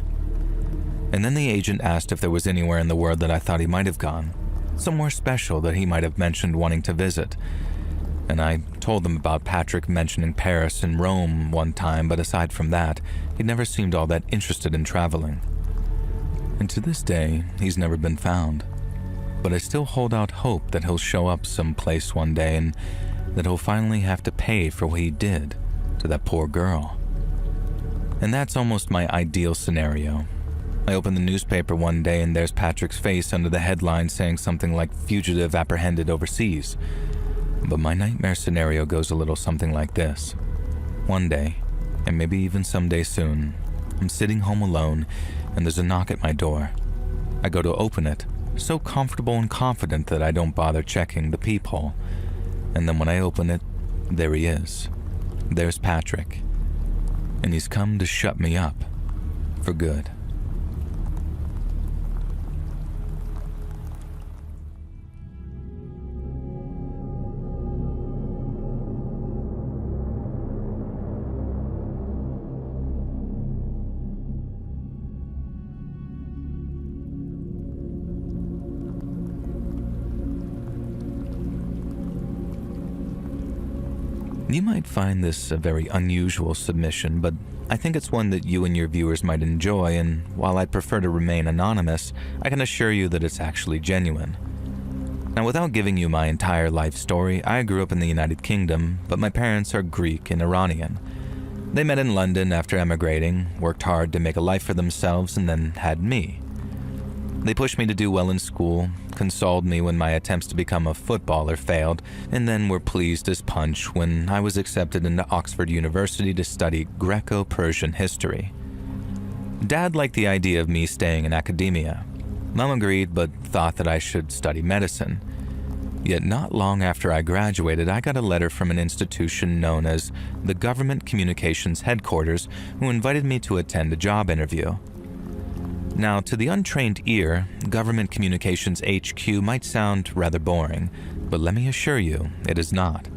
And then the agent asked if there was anywhere in the world that I thought he might have gone, somewhere special that he might have mentioned wanting to visit. And I told them about Patrick mentioning Paris and Rome one time, but aside from that, he'd never seemed all that interested in traveling. And to this day, he's never been found. But I still hold out hope that he'll show up someplace one day and that he'll finally have to pay for what he did to that poor girl. And that's almost my ideal scenario. I open the newspaper one day and there's Patrick's face under the headline saying something like "fugitive apprehended overseas." But my nightmare scenario goes a little something like this. One day, and maybe even someday soon, I'm sitting home alone and there's a knock at my door. I go to open it, so comfortable and confident that I don't bother checking the peephole. And then when I open it, there he is. There's Patrick. And he's come to shut me up for good. You might find this a very unusual submission, but I think it's one that you and your viewers might enjoy, and while I'd prefer to remain anonymous, I can assure you that it's actually genuine. Now, without giving you my entire life story, I grew up in the United Kingdom, but my parents are Greek and Iranian. They met in London after emigrating, worked hard to make a life for themselves, and then had me. They pushed me to do well in school, consoled me when my attempts to become a footballer failed, and then were pleased as punch when I was accepted into Oxford University to study Greco-Persian history. Dad liked the idea of me staying in academia. Mom agreed, but thought that I should study medicine. Yet not long after I graduated, I got a letter from an institution known as the Government Communications Headquarters, who invited me to attend a job interview. Now, to the untrained ear, Government Communications HQ might sound rather boring, but let me assure you, it is not.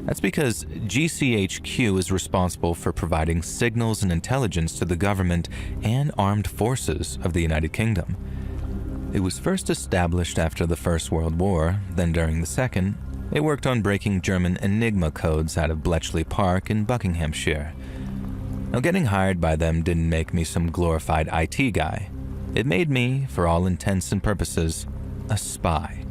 That's because GCHQ is responsible for providing signals and intelligence to the government and armed forces of the United Kingdom. It was first established after the First World War, then during the Second, it worked on breaking German Enigma codes out of Bletchley Park in Buckinghamshire. Now, getting hired by them didn't make me some glorified IT guy. It made me, for all intents and purposes, a spy.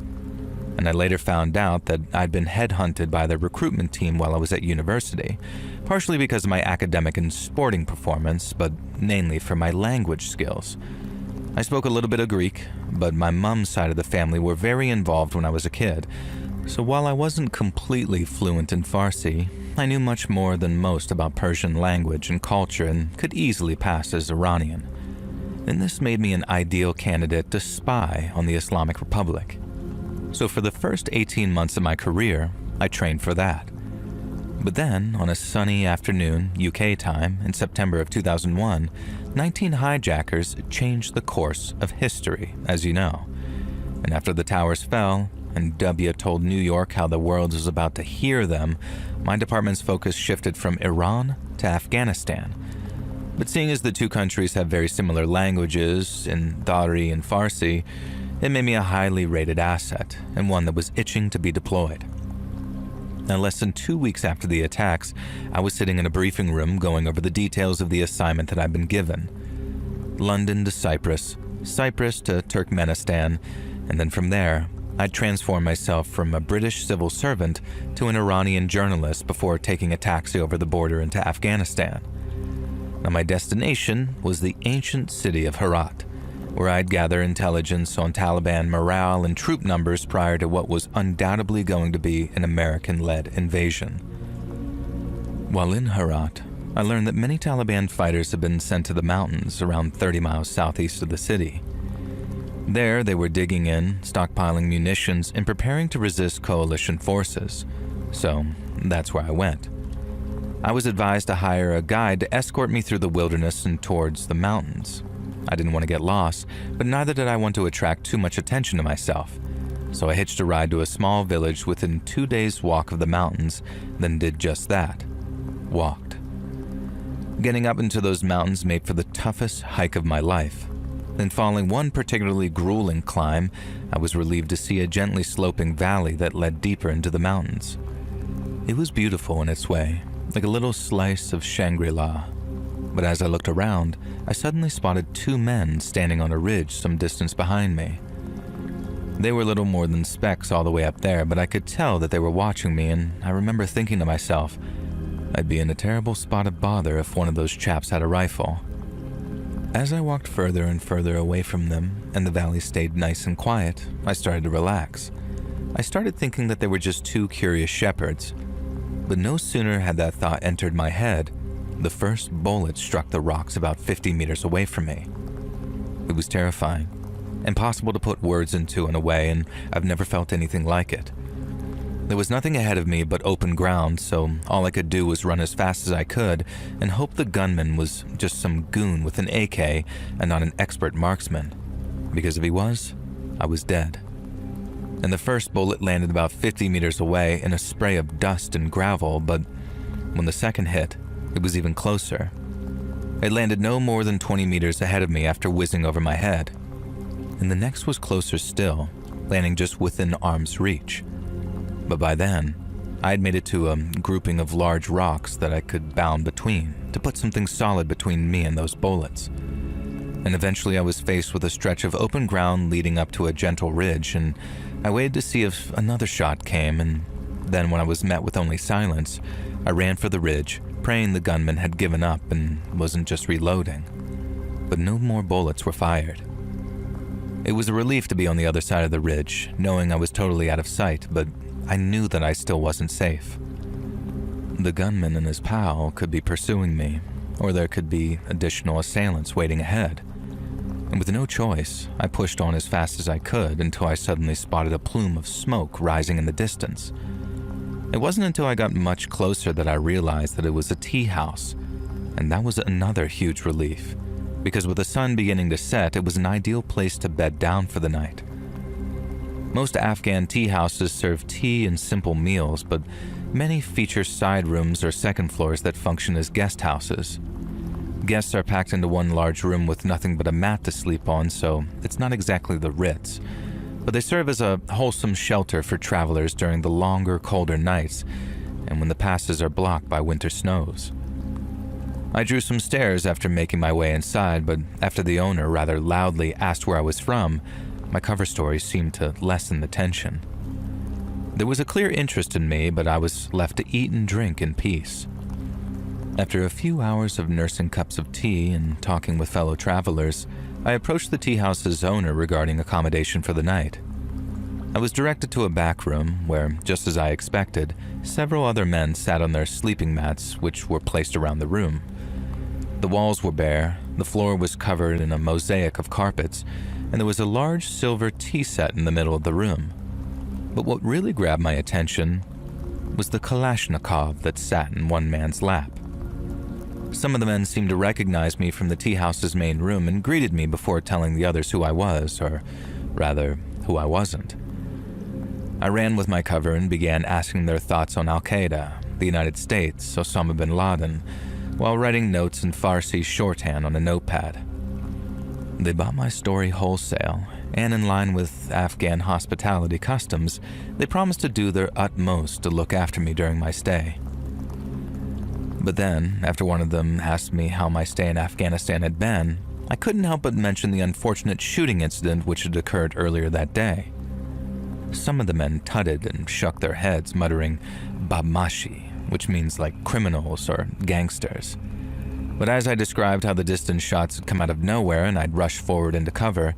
And I later found out that I'd been headhunted by the recruitment team while I was at university, partially because of my academic and sporting performance, but mainly for my language skills. I spoke a little bit of Greek, but my mom's side of the family were very involved when I was a kid, so while I wasn't completely fluent in Farsi, I knew much more than most about Persian language and culture and could easily pass as Iranian. And this made me an ideal candidate to spy on the Islamic Republic. So for the first 18 months of my career, I trained for that. But then, on a sunny afternoon, UK time, in September of 2001, 19 hijackers changed the course of history, as you know. And after the towers fell, and W told New York how the world was about to hear them, my department's focus shifted from Iran to Afghanistan. But seeing as the two countries have very similar languages, in Dari and Farsi, it made me a highly rated asset, and one that was itching to be deployed. Now, less than 2 weeks after the attacks, I was sitting in a briefing room going over the details of the assignment that I'd been given. London to Cyprus, Cyprus to Turkmenistan, and then from there, I'd transformed myself from a British civil servant to an Iranian journalist before taking a taxi over the border into Afghanistan. Now, my destination was the ancient city of Herat, where I'd gather intelligence on Taliban morale and troop numbers prior to what was undoubtedly going to be an American-led invasion. While in Herat, I learned that many Taliban fighters had been sent to the mountains around 30 miles southeast of the city. There, they were digging in, stockpiling munitions, and preparing to resist coalition forces. So, that's where I went. I was advised to hire a guide to escort me through the wilderness and towards the mountains. I didn't want to get lost, but neither did I want to attract too much attention to myself. So I hitched a ride to a small village within 2 days' walk of the mountains, then did just that. Walked. Getting up into those mountains made for the toughest hike of my life. Then following one particularly grueling climb, I was relieved to see a gently sloping valley that led deeper into the mountains. It was beautiful in its way, like a little slice of Shangri-La. But as I looked around, I suddenly spotted 2 men standing on a ridge some distance behind me. They were little more than specks all the way up there, but I could tell that they were watching me, and I remember thinking to myself, I'd be in a terrible spot of bother if one of those chaps had a rifle. As I walked further and further away from them, and the valley stayed nice and quiet, I started to relax. I started thinking that they were just 2 curious shepherds. But no sooner had that thought entered my head, the first bullet struck the rocks about 50 meters away from me. It was terrifying, impossible to put words into in a way, and I've never felt anything like it. There was nothing ahead of me but open ground, so all I could do was run as fast as I could and hope the gunman was just some goon with an AK and not an expert marksman. Because if he was, I was dead. And the first bullet landed about 50 meters away in a spray of dust and gravel, but when the second hit, it was even closer. It landed no more than 20 meters ahead of me after whizzing over my head. And the next was closer still, landing just within arm's reach. But by then, I had made it to a grouping of large rocks that I could bound between to put something solid between me and those bullets. And eventually I was faced with a stretch of open ground leading up to a gentle ridge, and I waited to see if another shot came, and then when I was met with only silence, I ran for the ridge, praying the gunman had given up and wasn't just reloading. But no more bullets were fired. It was a relief to be on the other side of the ridge, knowing I was totally out of sight, but I knew that I still wasn't safe. The gunman and his pal could be pursuing me, or there could be additional assailants waiting ahead. And with no choice, I pushed on as fast as I could until I suddenly spotted a plume of smoke rising in the distance. It wasn't until I got much closer that I realized that it was a tea house, and that was another huge relief, because with the sun beginning to set, it was an ideal place to bed down for the night. Most Afghan tea houses serve tea and simple meals, but many feature side rooms or second floors that function as guest houses. Guests are packed into one large room with nothing but a mat to sleep on, so it's not exactly the Ritz, but they serve as a wholesome shelter for travelers during the longer, colder nights and when the passes are blocked by winter snows. I drew some stairs after making my way inside, but after the owner rather loudly asked where I was from, my cover story seemed to lessen the tension. There was a clear interest in me, but I was left to eat and drink in peace. After a few hours of nursing cups of tea and talking with fellow travelers, I approached the tea house's owner regarding accommodation for the night. I was directed to a back room where, just as I expected, several other men sat on their sleeping mats, which were placed around the room. The walls were bare, the floor was covered in a mosaic of carpets, and there was a large silver tea set in the middle of the room. But what really grabbed my attention was the Kalashnikov that sat in one man's lap. Some of the men seemed to recognize me from the tea house's main room and greeted me before telling the others who I was, or rather, who I wasn't. I ran with my cover and began asking their thoughts on Al-Qaeda, the United States, Osama bin Laden, while writing notes in Farsi shorthand on a notepad. They bought my story wholesale, and in line with Afghan hospitality customs, they promised to do their utmost to look after me during my stay. But then, after one of them asked me how my stay in Afghanistan had been, I couldn't help but mention the unfortunate shooting incident which had occurred earlier that day. Some of the men tutted and shook their heads, muttering "Badmashi," which means like criminals or gangsters. But as I described how the distant shots had come out of nowhere and I'd rushed forward into cover,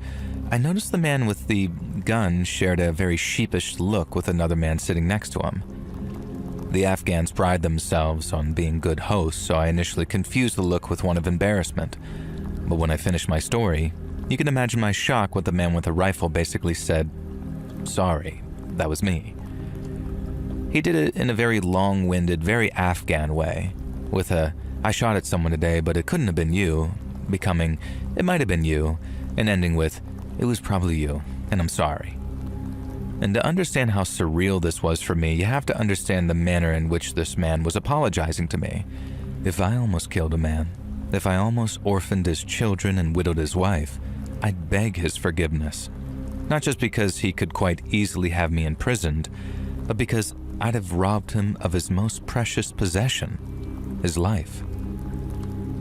I noticed the man with the gun shared a very sheepish look with another man sitting next to him. The Afghans pride themselves on being good hosts, so I initially confused the look with one of embarrassment. But when I finished my story, you can imagine my shock when the man with a rifle basically said, "Sorry, that was me." He did it in a very long-winded, very Afghan way, with a "I shot at someone today, but it couldn't have been you," becoming "It might have been you," and ending with "It was probably you, and I'm sorry." And to understand how surreal this was for me, you have to understand the manner in which this man was apologizing to me. If I almost killed a man, if I almost orphaned his children and widowed his wife, I'd beg his forgiveness. Not just because he could quite easily have me imprisoned, but because I'd have robbed him of his most precious possession, his life.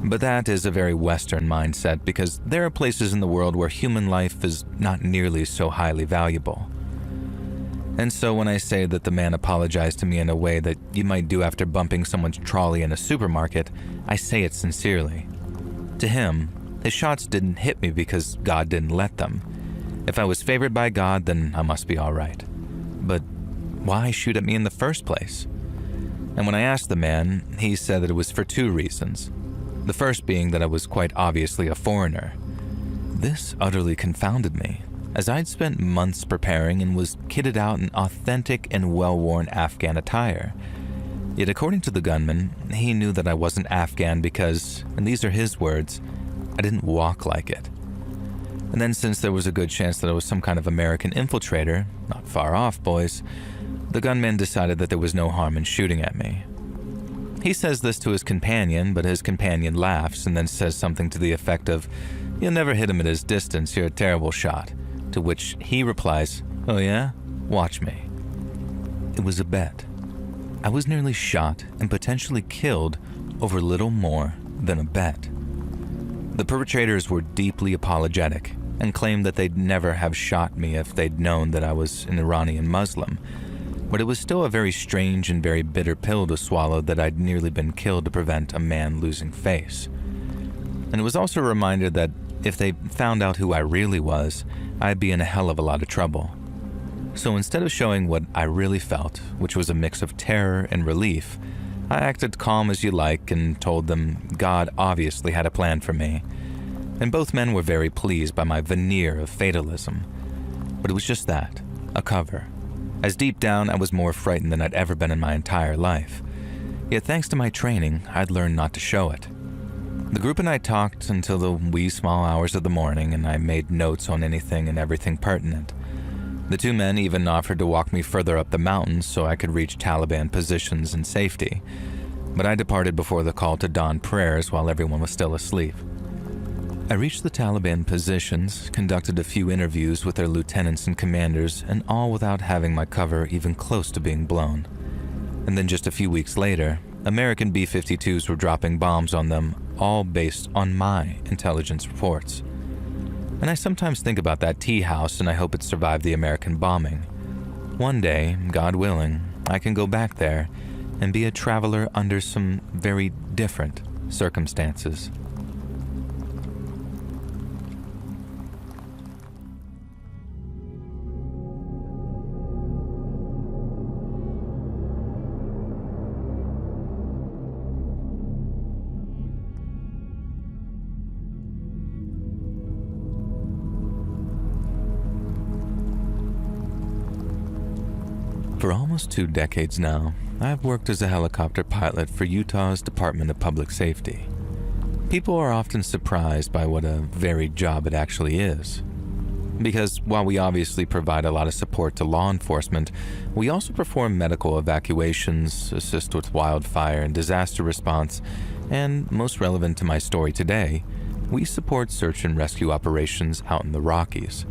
But that is a very Western mindset, because there are places in the world where human life is not nearly so highly valuable. And so when I say that the man apologized to me in a way that you might do after bumping someone's trolley in a supermarket, I say it sincerely. To him, his shots didn't hit me because God didn't let them. If I was favored by God, then I must be all right. But why shoot at me in the first place? And when I asked the man, he said that it was for two reasons. The first being that I was quite obviously a foreigner. This utterly confounded me, as I'd spent months preparing and was kitted out in authentic and well-worn Afghan attire. Yet according to the gunman, he knew that I wasn't Afghan because, and these are his words, I didn't walk like it. And then since there was a good chance that I was some kind of American infiltrator, not far off, boys, the gunman decided that there was no harm in shooting at me. He says this to his companion, but his companion laughs and then says something to the effect of, "You'll never hit him at his distance, you're a terrible shot." To which he replies, "Oh yeah? Watch me." It was a bet. I was nearly shot and potentially killed over little more than a bet. The perpetrators were deeply apologetic and claimed that they'd never have shot me if they'd known that I was an Iranian Muslim, but it was still a very strange and very bitter pill to swallow that I'd nearly been killed to prevent a man losing face. And it was also a reminder that if they found out who I really was, I'd be in a hell of a lot of trouble. So instead of showing what I really felt, which was a mix of terror and relief, I acted calm as you like and told them God obviously had a plan for me. And both men were very pleased by my veneer of fatalism. But it was just that, a cover, as deep down I was more frightened than I'd ever been in my entire life. Yet thanks to my training, I'd learned not to show it. The group and I talked until the wee small hours of the morning, and I made notes on anything and everything pertinent. The two men even offered to walk me further up the mountains so I could reach Taliban positions in safety, but I departed before the call to dawn prayers while everyone was still asleep. I reached the Taliban positions, conducted a few interviews with their lieutenants and commanders, and all without having my cover even close to being blown. And then just a few weeks later, American B-52s were dropping bombs on them, all based on my intelligence reports. And I sometimes think about that tea house and I hope it survived the American bombing. One day, God willing, I can go back there and be a traveler under some very different circumstances. For almost 2 decades now, I've worked as a helicopter pilot for Utah's Department of Public Safety. People are often surprised by what a varied job it actually is. Because while we obviously provide a lot of support to law enforcement, we also perform medical evacuations, assist with wildfire and disaster response, and most relevant to my story today, we support search and rescue operations out in the Rockies.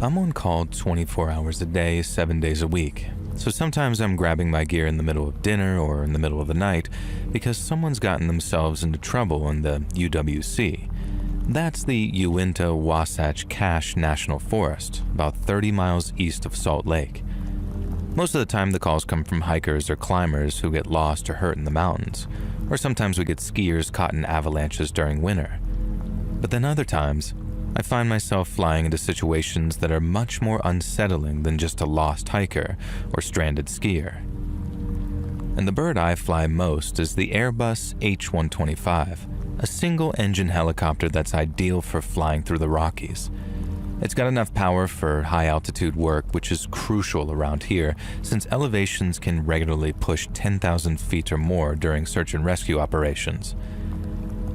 I'm on call 24 hours a day, 7 days a week, so sometimes I'm grabbing my gear in the middle of dinner or in the middle of the night because someone's gotten themselves into trouble in the UWC. That's the Uinta-Wasatch Cache National Forest, about 30 miles east of Salt Lake. Most of the time the calls come from hikers or climbers who get lost or hurt in the mountains, or sometimes we get skiers caught in avalanches during winter. But then other times, I find myself flying into situations that are much more unsettling than just a lost hiker or stranded skier. And the bird I fly most is the Airbus H-125, a single-engine helicopter that's ideal for flying through the Rockies. It's got enough power for high-altitude work, which is crucial around here since elevations can regularly push 10,000 feet or more during search and rescue operations.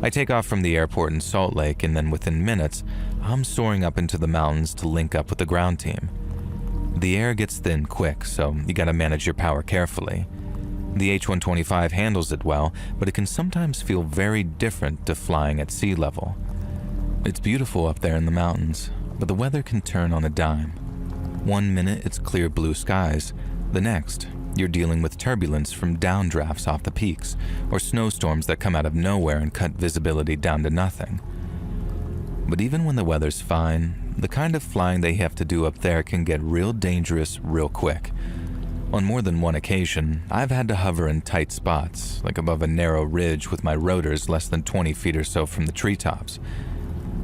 I take off from the airport in Salt Lake, and then within minutes, I'm soaring up into the mountains to link up with the ground team. The air gets thin quick, so you gotta manage your power carefully. The H-125 handles it well, but it can sometimes feel very different to flying at sea level. It's beautiful up there in the mountains, but the weather can turn on a dime. One minute it's clear blue skies, the next, you're dealing with turbulence from downdrafts off the peaks, or snowstorms that come out of nowhere and cut visibility down to nothing. But even when the weather's fine, the kind of flying they have to do up there can get real dangerous real quick. On more than one occasion, I've had to hover in tight spots, like above a narrow ridge with my rotors less than 20 feet or so from the treetops.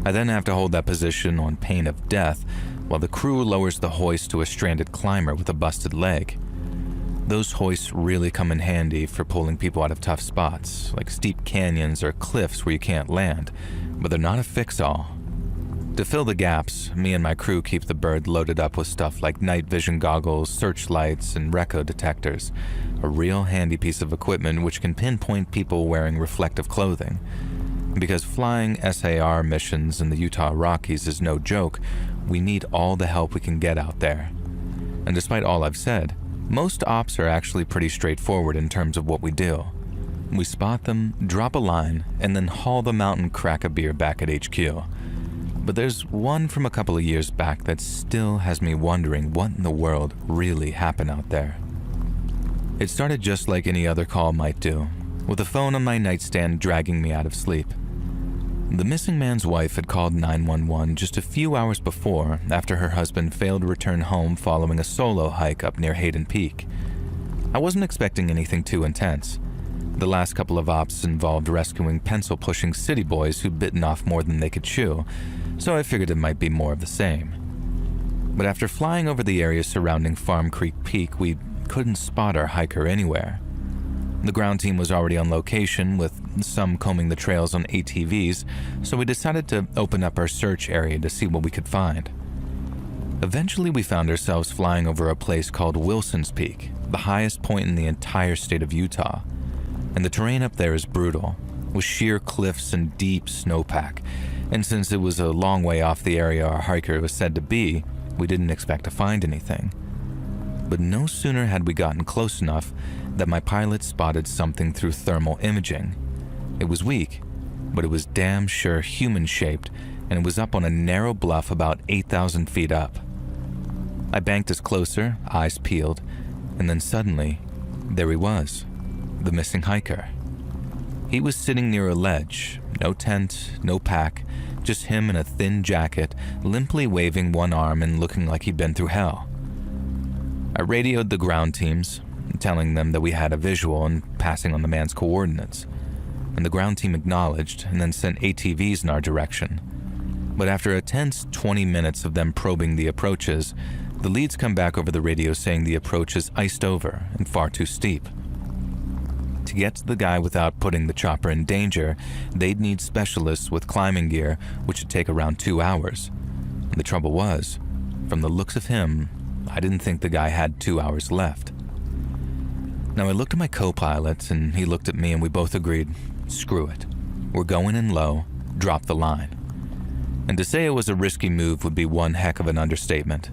I then have to hold that position on pain of death while the crew lowers the hoist to a stranded climber with a busted leg. Those hoists really come in handy for pulling people out of tough spots, like steep canyons or cliffs where you can't land, but they're not a fix-all. To fill the gaps, me and my crew keep the bird loaded up with stuff like night vision goggles, searchlights, and reco detectors, a real handy piece of equipment which can pinpoint people wearing reflective clothing. Because flying SAR missions in the Utah Rockies is no joke, we need all the help we can get out there. And despite all I've said, most ops are actually pretty straightforward in terms of what we do. We spot them, drop a line, and then haul them out and crack a beer back at HQ. But there's one from a couple of years back that still has me wondering what in the world really happened out there. It started just like any other call might do, with a phone on my nightstand dragging me out of sleep. The missing man's wife had called 911 just a few hours before after her husband failed to return home following a solo hike up near Hayden Peak. I wasn't expecting anything too intense. The last couple of ops involved rescuing pencil-pushing city boys who'd bitten off more than they could chew, so I figured it might be more of the same. But after flying over the area surrounding Farm Creek Peak, we couldn't spot our hiker anywhere. The ground team was already on location, with some combing the trails on ATVs, so we decided to open up our search area to see what we could find. Eventually, we found ourselves flying over a place called Wilson's Peak, the highest point in the entire state of Utah. And the terrain up there is brutal, with sheer cliffs and deep snowpack, and since it was a long way off the area our hiker was said to be, we didn't expect to find anything. But no sooner had we gotten close enough that my pilot spotted something through thermal imaging. It was weak, but it was damn sure human-shaped, and it was up on a narrow bluff about 8,000 feet up. I banked us closer, eyes peeled, and then suddenly, there he was, the missing hiker. He was sitting near a ledge, no tent, no pack, just him in a thin jacket, limply waving one arm and looking like he'd been through hell. I radioed the ground teams, telling them that we had a visual and passing on the man's coordinates, and the ground team acknowledged and then sent ATVs in our direction. But after a tense 20 minutes of them probing the approaches, the leads come back over the radio saying the approach is iced over and far too steep. To get to the guy without putting the chopper in danger, they'd need specialists with climbing gear, which would take around 2 hours. And the trouble was, from the looks of him, I didn't think the guy had 2 hours left. Now I looked at my co-pilot and he looked at me and we both agreed, screw it. We're going in low, drop the line. And to say it was a risky move would be one heck of an understatement.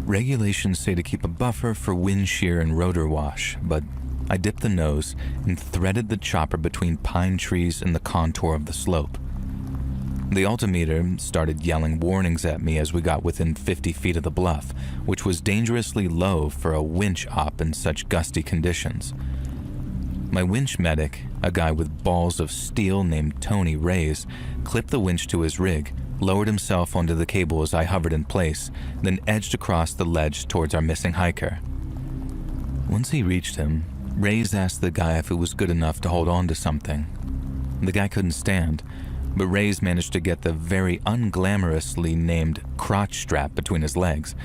Regulations say to keep a buffer for wind shear and rotor wash, but I dipped the nose and threaded the chopper between pine trees and the contour of the slope. The altimeter started yelling warnings at me as we got within 50 feet of the bluff, which was dangerously low for a winch op in such gusty conditions. My winch medic, a guy with balls of steel named Tony Reyes, clipped the winch to his rig, lowered himself onto the cable as I hovered in place, then edged across the ledge towards our missing hiker. Once he reached him, Reyes asked the guy if it was good enough to hold on to something. The guy couldn't stand, but Reyes managed to get the very unglamorously named crotch strap between his legs,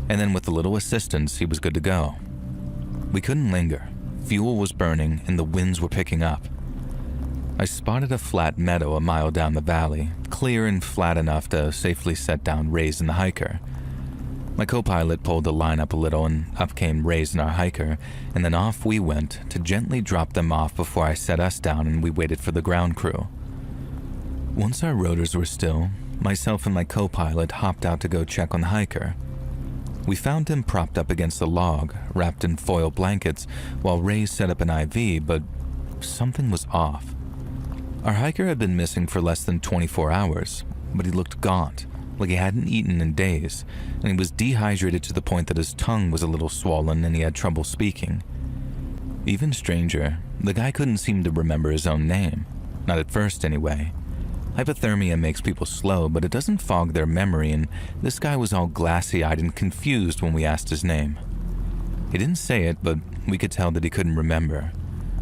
and then with a little assistance, he was good to go. We couldn't linger. Fuel was burning and the winds were picking up. I spotted a flat meadow a mile down the valley, clear and flat enough to safely set down Reyes and the hiker. My co-pilot pulled the line up a little and up came Reyes and our hiker, and then off we went to gently drop them off before I set us down and we waited for the ground crew. Once our rotors were still, myself and my co-pilot hopped out to go check on the hiker. We found him propped up against a log, wrapped in foil blankets, while Reyes set up an IV, but something was off. Our hiker had been missing for less than 24 hours, but he looked gaunt, like he hadn't eaten in days, and he was dehydrated to the point that his tongue was a little swollen and he had trouble speaking. Even stranger, the guy couldn't seem to remember his own name, not at first anyway. Hypothermia makes people slow, but it doesn't fog their memory, and this guy was all glassy-eyed and confused when we asked his name. He didn't say it, but we could tell that he couldn't remember.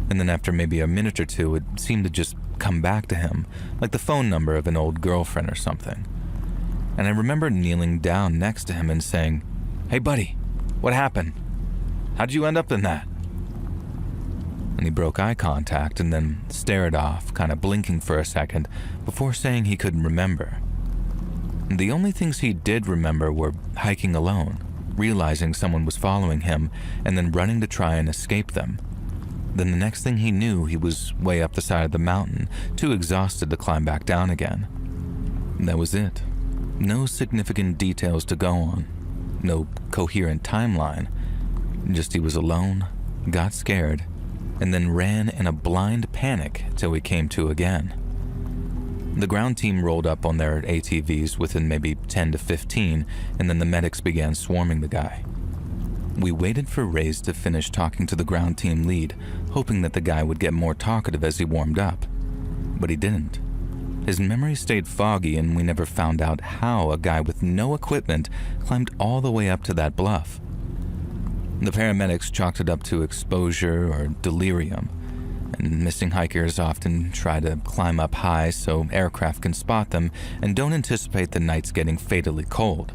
And then after maybe a minute or two, it seemed to just come back to him, like the phone number of an old girlfriend or something. And I remember kneeling down next to him and saying, "Hey buddy, what happened? How'd you end up in that?" And he broke eye contact and then stared off, kind of blinking for a second, before saying he couldn't remember. And the only things he did remember were hiking alone, realizing someone was following him, and then running to try and escape them. Then the next thing he knew, he was way up the side of the mountain, too exhausted to climb back down again. And that was it. No significant details to go on. No coherent timeline. Just he was alone, got scared, and then ran in a blind panic till we came to again. The ground team rolled up on their ATVs within maybe 10 to 15, and then the medics began swarming the guy. We waited for Reyes to finish talking to the ground team lead, hoping that the guy would get more talkative as he warmed up. But he didn't. His memory stayed foggy, and we never found out how a guy with no equipment climbed all the way up to that bluff. The paramedics chalked it up to exposure or delirium, and missing hikers often try to climb up high so aircraft can spot them and don't anticipate the nights getting fatally cold.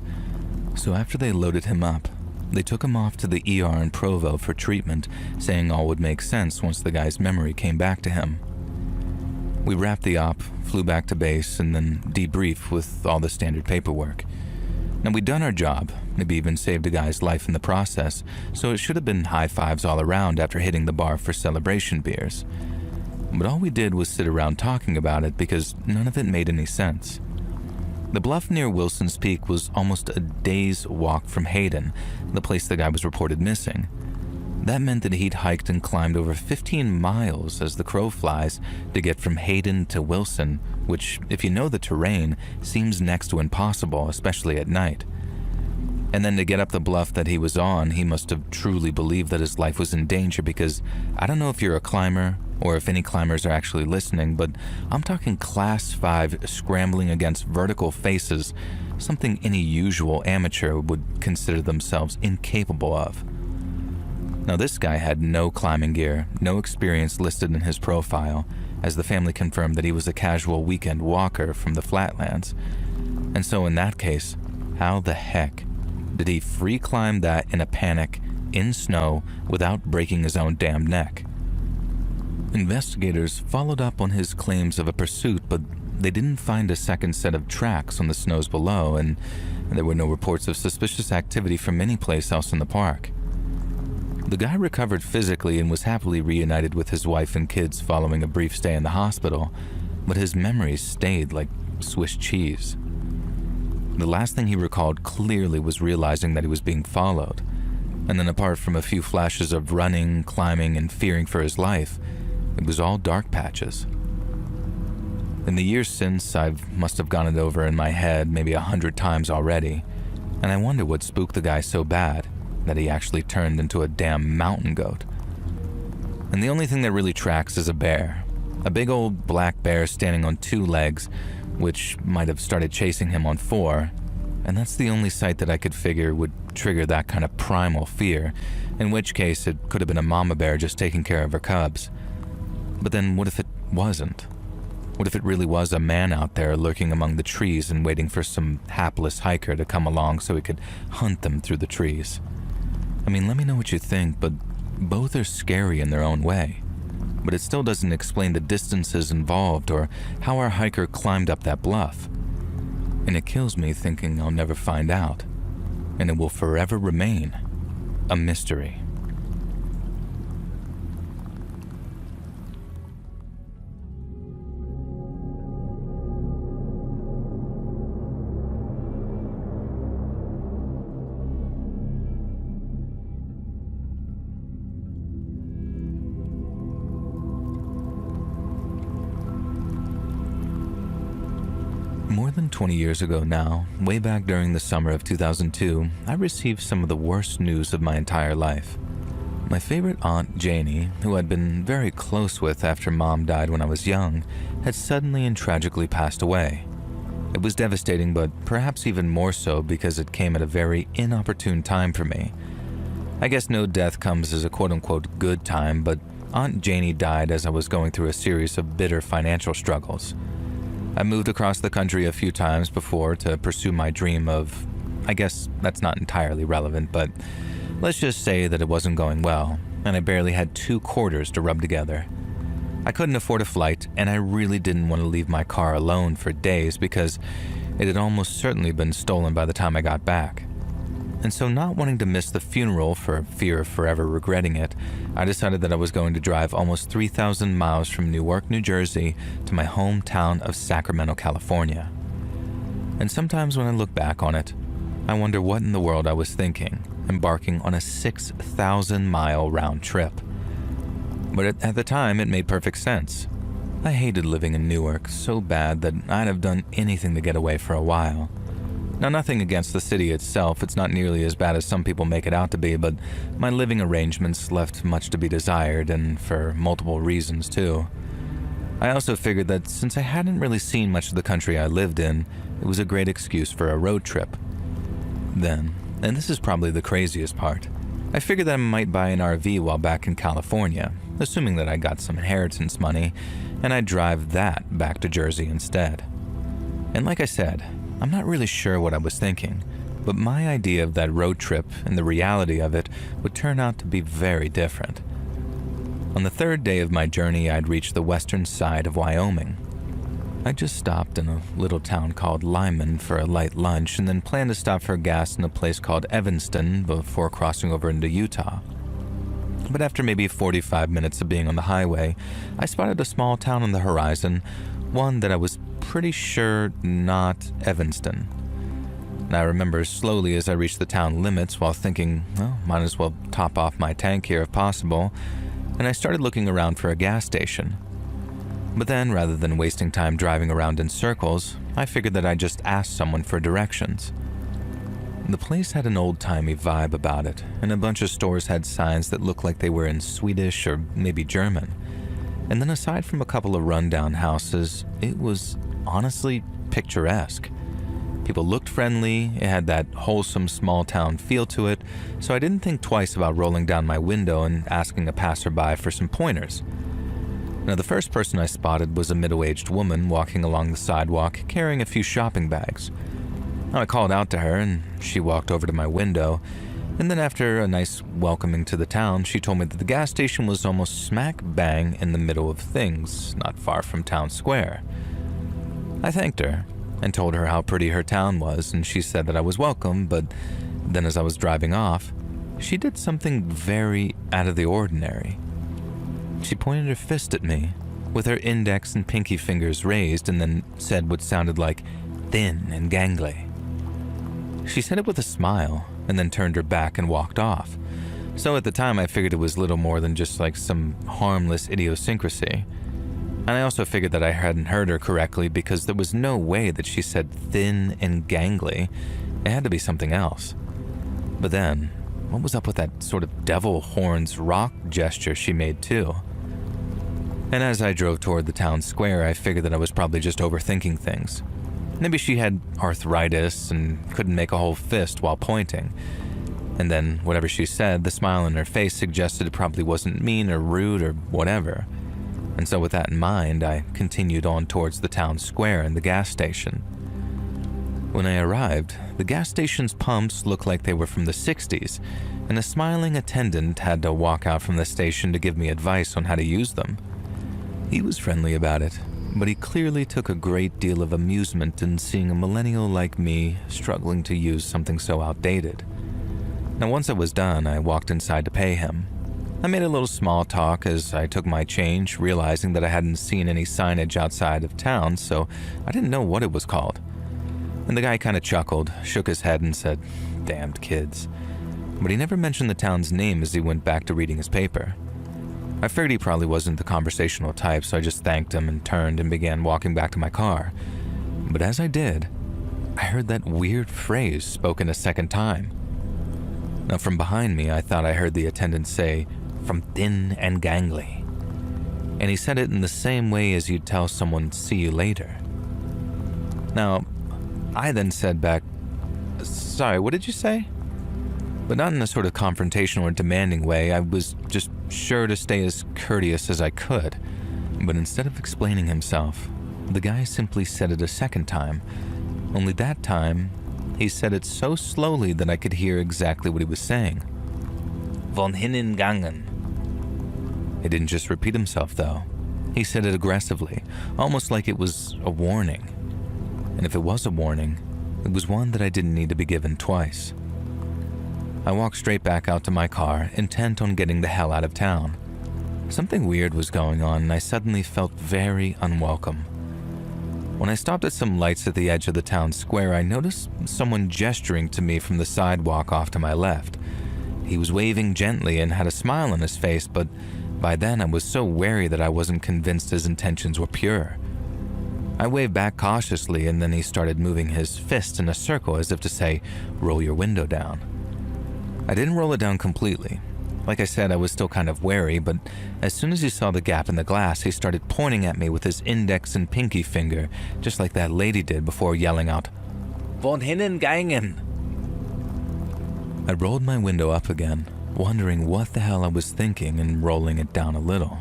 So after they loaded him up, they took him off to the ER in Provo for treatment, saying all would make sense once the guy's memory came back to him. We wrapped the op, flew back to base, and then debriefed with all the standard paperwork. Now, we'd done our job, maybe even saved a guy's life in the process, so it should have been high fives all around after hitting the bar for celebration beers. But all we did was sit around talking about it because none of it made any sense. The bluff near Wilson's Peak was almost a day's walk from Hayden, the place the guy was reported missing. That meant that he'd hiked and climbed over 15 miles as the crow flies to get from Hayden to Wilson, which, if you know the terrain, seems next to impossible, especially at night. And then to get up the bluff that he was on, he must have truly believed that his life was in danger because I don't know if you're a climber or if any climbers are actually listening, but I'm talking class 5 scrambling against vertical faces, something any usual amateur would consider themselves incapable of. Now, this guy had no climbing gear, no experience listed in his profile, as the family confirmed that he was a casual weekend walker from the flatlands. And so in that case, how the heck did he free climb that in a panic, in snow, without breaking his own damn neck? Investigators followed up on his claims of a pursuit, but they didn't find a second set of tracks on the snows below, and there were no reports of suspicious activity from any place else in the park. The guy recovered physically and was happily reunited with his wife and kids following a brief stay in the hospital, but his memories stayed like Swiss cheese. The last thing he recalled clearly was realizing that he was being followed, and then apart from a few flashes of running, climbing, and fearing for his life, it was all dark patches. In the years since, I must have gone it over in my head maybe 100 times already, and I wonder what spooked the guy so bad that he actually turned into a damn mountain goat. And the only thing that really tracks is a bear. A big old black bear standing on 2 legs, which might have started chasing him on 4, and that's the only sight that I could figure would trigger that kind of primal fear, in which case it could have been a mama bear just taking care of her cubs. But then what if it wasn't? What if it really was a man out there lurking among the trees and waiting for some hapless hiker to come along so he could hunt them through the trees? I mean, let me know what you think, but both are scary in their own way. But it still doesn't explain the distances involved or how our hiker climbed up that bluff. And it kills me thinking I'll never find out, and it will forever remain a mystery. More than 20 years ago now, way back during the summer of 2002, I received some of the worst news of my entire life. My favorite aunt, Janie, who I'd been very close with after Mom died when I was young, had suddenly and tragically passed away. It was devastating, but perhaps even more so because it came at a very inopportune time for me. I guess no death comes as a quote-unquote good time, but Aunt Janie died as I was going through a series of bitter financial struggles. I moved across the country a few times before to pursue my dream of, I guess that's not entirely relevant, but let's just say that it wasn't going well, and I barely had 2 quarters to rub together. I couldn't afford a flight, and I really didn't want to leave my car alone for days because it had almost certainly been stolen by the time I got back. And so, not wanting to miss the funeral for fear of forever regretting it, I decided that I was going to drive almost 3,000 miles from Newark, New Jersey to my hometown of Sacramento, California. And sometimes when I look back on it, I wonder what in the world I was thinking, embarking on a 6,000-mile round trip. But at the time, it made perfect sense. I hated living in Newark so bad that I'd have done anything to get away for a while. Now, nothing against the city itself, it's not nearly as bad as some people make it out to be, but my living arrangements left much to be desired, and for multiple reasons too. I also figured that since I hadn't really seen much of the country I lived in, it was a great excuse for a road trip. Then, and this is probably the craziest part, I figured that I might buy an RV while back in California, assuming that I got some inheritance money, and I'd drive that back to Jersey instead. And like I said, I'm not really sure what I was thinking, but my idea of that road trip and the reality of it would turn out to be very different. On the third day of my journey, I'd reached the western side of Wyoming. I just stopped in a little town called Lyman for a light lunch and then planned to stop for gas in a place called Evanston before crossing over into Utah. But after maybe 45 minutes of being on the highway, I spotted a small town on the horizon, one that I was pretty sure not Evanston. And I remember slowly as I reached the town limits while thinking, well, might as well top off my tank here if possible, and I started looking around for a gas station. But then, rather than wasting time driving around in circles, I figured that I'd just ask someone for directions. The place had an old-timey vibe about it, and a bunch of stores had signs that looked like they were in Swedish or maybe German. And then aside from a couple of rundown houses, it was honestly picturesque. People looked friendly, it had that wholesome small-town feel to it, so I didn't think twice about rolling down my window and asking a passerby for some pointers. Now, the first person I spotted was a middle-aged woman walking along the sidewalk carrying a few shopping bags. I called out to her, and she walked over to my window, and then after a nice welcoming to the town, she told me that the gas station was almost smack bang in the middle of things, not far from town square. I thanked her and told her how pretty her town was, and she said that I was welcome, but then as I was driving off, she did something very out of the ordinary. She pointed her fist at me, with her index and pinky fingers raised, and then said what sounded like thin and gangly. She said it with a smile, and then turned her back and walked off. So at the time I figured it was little more than just like some harmless idiosyncrasy. And I also figured that I hadn't heard her correctly because there was no way that she said thin and gangly. It had to be something else. But then, what was up with that sort of devil horns rock gesture she made too? And as I drove toward the town square, I figured that I was probably just overthinking things. Maybe she had arthritis and couldn't make a whole fist while pointing. And then, whatever she said, the smile on her face suggested it probably wasn't mean or rude or whatever. And so with that in mind, I continued on towards the town square and the gas station. When I arrived, the gas station's pumps looked like they were from the 60s, and a smiling attendant had to walk out from the station to give me advice on how to use them. He was friendly about it, but he clearly took a great deal of amusement in seeing a millennial like me struggling to use something so outdated. Now, once I was done, I walked inside to pay him. I made a little small talk as I took my change, realizing that I hadn't seen any signage outside of town, so I didn't know what it was called. And the guy kind of chuckled, shook his head, and said, "Damned kids." But he never mentioned the town's name as he went back to reading his paper. I figured he probably wasn't the conversational type, so I just thanked him and turned and began walking back to my car. But as I did, I heard that weird phrase spoken a second time. Now, from behind me, I thought I heard the attendant say, "From thin and gangly." And he said it in the same way as you'd tell someone, "See you later." Now, I then said back, "Sorry, what did you say?" But not in a sort of confrontational or demanding way. I was just sure to stay as courteous as I could. But instead of explaining himself, the guy simply said it a second time. Only that time, he said it so slowly that I could hear exactly what he was saying. "Von hinnen gangen." He didn't just repeat himself, though. He said it aggressively, almost like it was a warning. And if it was a warning, it was one that I didn't need to be given twice. I walked straight back out to my car, intent on getting the hell out of town. Something weird was going on, and I suddenly felt very unwelcome. When I stopped at some lights at the edge of the town square, I noticed someone gesturing to me from the sidewalk off to my left. He was waving gently and had a smile on his face, but by then I was so wary that I wasn't convinced his intentions were pure. I waved back cautiously, and then he started moving his fist in a circle as if to say, "Roll your window down." I didn't roll it down completely. Like I said, I was still kind of wary, but as soon as he saw the gap in the glass, he started pointing at me with his index and pinky finger, just like that lady did before yelling out, "Von hinnen gangen!" I rolled my window up again, wondering what the hell I was thinking and rolling it down a little.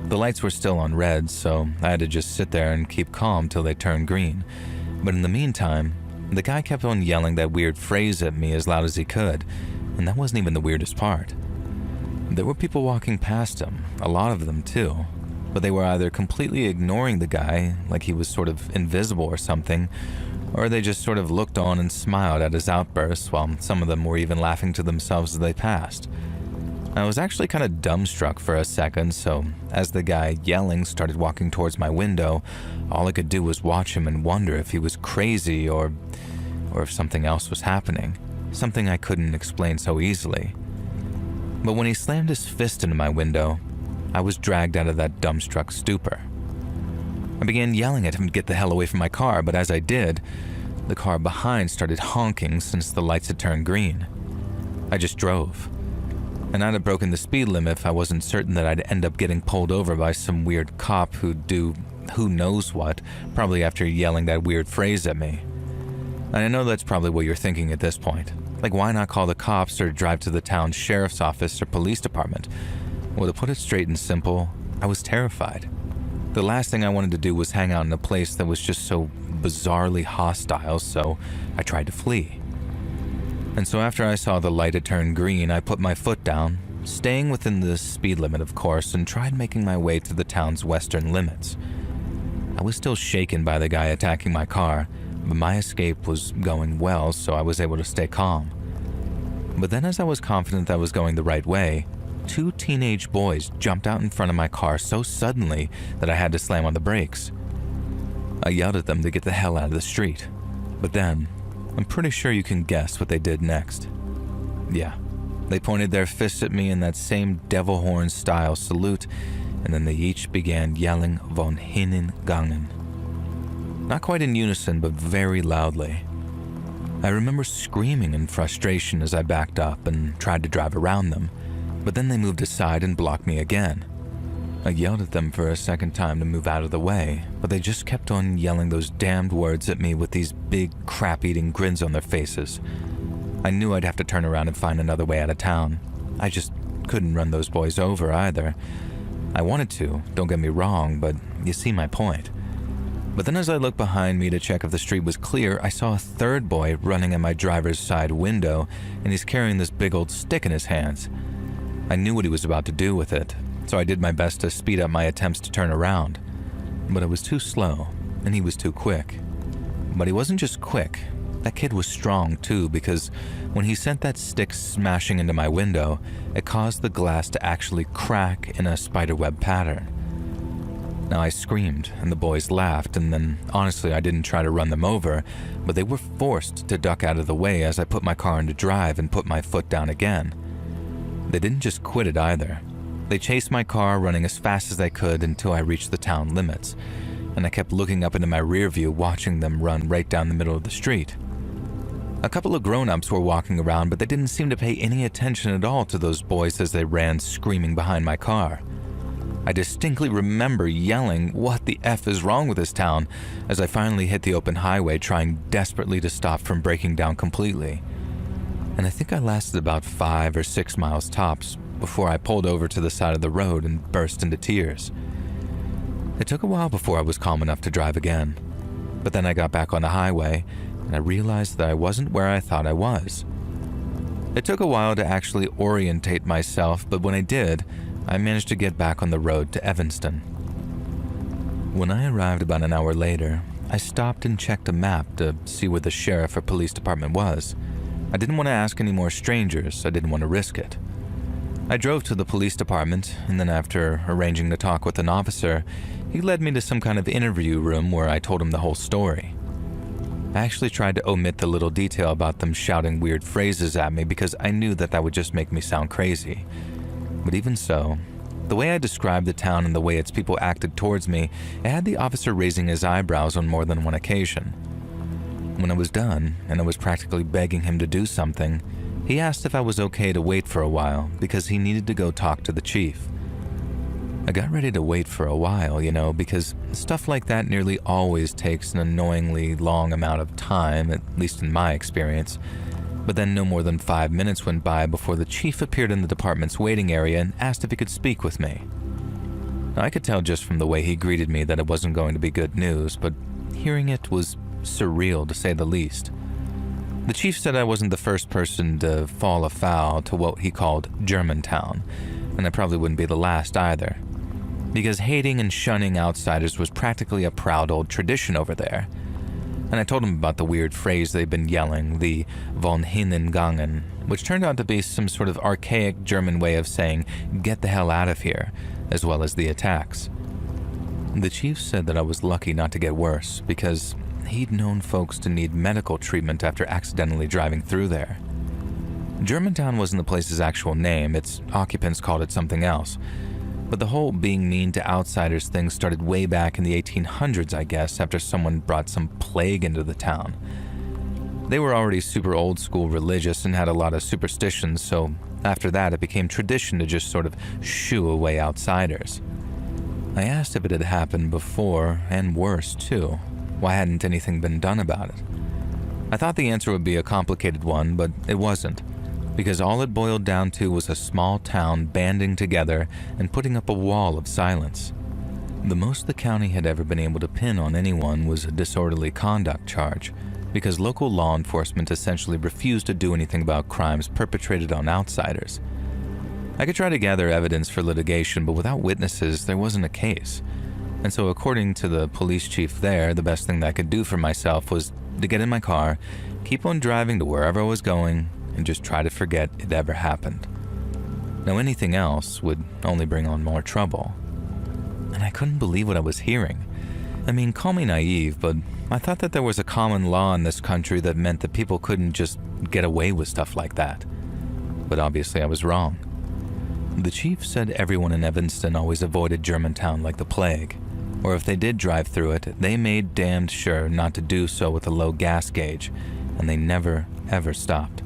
The lights were still on red, so I had to just sit there and keep calm till they turned green. But in the meantime, the guy kept on yelling that weird phrase at me as loud as he could, and that wasn't even the weirdest part. There were people walking past him, a lot of them too, but they were either completely ignoring the guy, like he was sort of invisible or something, or they just sort of looked on and smiled at his outbursts, while some of them were even laughing to themselves as they passed. I was actually kind of dumbstruck for a second, so as the guy yelling started walking towards my window, all I could do was watch him and wonder if he was crazy or if something else was happening, something I couldn't explain so easily. But when he slammed his fist into my window, I was dragged out of that dumbstruck stupor. I began yelling at him to get the hell away from my car, but as I did, the car behind started honking since the lights had turned green. I just drove. And I'd have broken the speed limit if I wasn't certain that I'd end up getting pulled over by some weird cop who'd do who knows what, probably after yelling that weird phrase at me. And I know that's probably what you're thinking at this point. Like, why not call the cops or drive to the town's sheriff's office or police department? Well, to put it straight and simple, I was terrified. The last thing I wanted to do was hang out in a place that was just so bizarrely hostile, so I tried to flee. And so after I saw the light had turned green, I put my foot down, staying within the speed limit of course, and tried making my way to the town's western limits. I was still shaken by the guy attacking my car, but my escape was going well, so I was able to stay calm. But then as I was confident that I was going the right way, 2 teenage boys jumped out in front of my car so suddenly that I had to slam on the brakes. I yelled at them to get the hell out of the street, but then I'm pretty sure you can guess what they did next. Yeah, they pointed their fists at me in that same devil horn style salute, and then they each began yelling "Von hinnen gangen." Not quite in unison, but very loudly. I remember screaming in frustration as I backed up and tried to drive around them, but then they moved aside and blocked me again. I yelled at them for a second time to move out of the way, but they just kept on yelling those damned words at me with these big crap-eating grins on their faces. I knew I'd have to turn around and find another way out of town. I just couldn't run those boys over either. I wanted to, don't get me wrong, but you see my point. But then as I looked behind me to check if the street was clear, I saw a third boy running at my driver's side window, and he's carrying this big old stick in his hands. I knew what he was about to do with it, so I did my best to speed up my attempts to turn around. But I was too slow, and he was too quick. But he wasn't just quick. That kid was strong too, because when he sent that stick smashing into my window, it caused the glass to actually crack in a spiderweb pattern. Now I screamed, and the boys laughed, and then honestly I didn't try to run them over, but they were forced to duck out of the way as I put my car into drive and put my foot down again. They didn't just quit it either. They chased my car, running as fast as they could until I reached the town limits, and I kept looking up into my rear view, watching them run right down the middle of the street. A couple of grown-ups were walking around, but they didn't seem to pay any attention at all to those boys as they ran screaming behind my car. I distinctly remember yelling, "What the F is wrong with this town?" as I finally hit the open highway, trying desperately to stop from breaking down completely. And I think I lasted about 5 or 6 miles tops before I pulled over to the side of the road and burst into tears. It took a while before I was calm enough to drive again, but then I got back on the highway and I realized that I wasn't where I thought I was. It took a while to actually orientate myself, but when I did, I managed to get back on the road to Evanston. When I arrived about an hour later, I stopped and checked a map to see where the sheriff or police department was. I didn't want to ask any more strangers, I didn't want to risk it. I drove to the police department, and then after arranging to talk with an officer, he led me to some kind of interview room where I told him the whole story. I actually tried to omit the little detail about them shouting weird phrases at me because I knew that would just make me sound crazy. But even so, The way I described the town and the way its people acted towards me, it had the officer raising his eyebrows on more than one occasion. When I was done, and I was practically begging him to do something, he asked if I was okay to wait for a while because he needed to go talk to the chief. I got ready to wait for a while, because stuff like that nearly always takes an annoyingly long amount of time, at least in my experience. But then no more than 5 minutes went by before the chief appeared in the department's waiting area and asked if he could speak with me. Now, I could tell just from the way he greeted me that it wasn't going to be good news, but hearing it was surreal to say the least. The chief said I wasn't the first person to fall afoul to what he called Germantown, and I probably wouldn't be the last either, because hating and shunning outsiders was practically a proud old tradition over there. And I told him about the weird phrase they've been yelling, the von hinnen gangen, which turned out to be some sort of archaic German way of saying, get the hell out of here, as well as the attacks. The chief said that I was lucky not to get worse, because he'd known folks to need medical treatment after accidentally driving through there. Germantown wasn't the place's actual name, its occupants called it something else. But the whole being mean to outsiders thing started way back in the 1800s, I guess, after someone brought some plague into the town. They were already super old school religious and had a lot of superstitions, so after that it became tradition to just sort of shoo away outsiders. I asked if it had happened before, and worse too. Why hadn't anything been done about it? I thought the answer would be a complicated one, but it wasn't, because all it boiled down to was a small town banding together and putting up a wall of silence. The most the county had ever been able to pin on anyone was a disorderly conduct charge, because local law enforcement essentially refused to do anything about crimes perpetrated on outsiders. I could try to gather evidence for litigation, but without witnesses, there wasn't a case. And so according to the police chief there, the best thing that I could do for myself was to get in my car, keep on driving to wherever I was going, and just try to forget it ever happened. Now, anything else would only bring on more trouble. And I couldn't believe what I was hearing. I mean, call me naive, but I thought that there was a common law in this country that meant that people couldn't just get away with stuff like that. But obviously I was wrong. The chief said everyone in Evanston always avoided Germantown like the plague, or if they did drive through it, they made damned sure not to do so with a low gas gauge, and they never, ever stopped.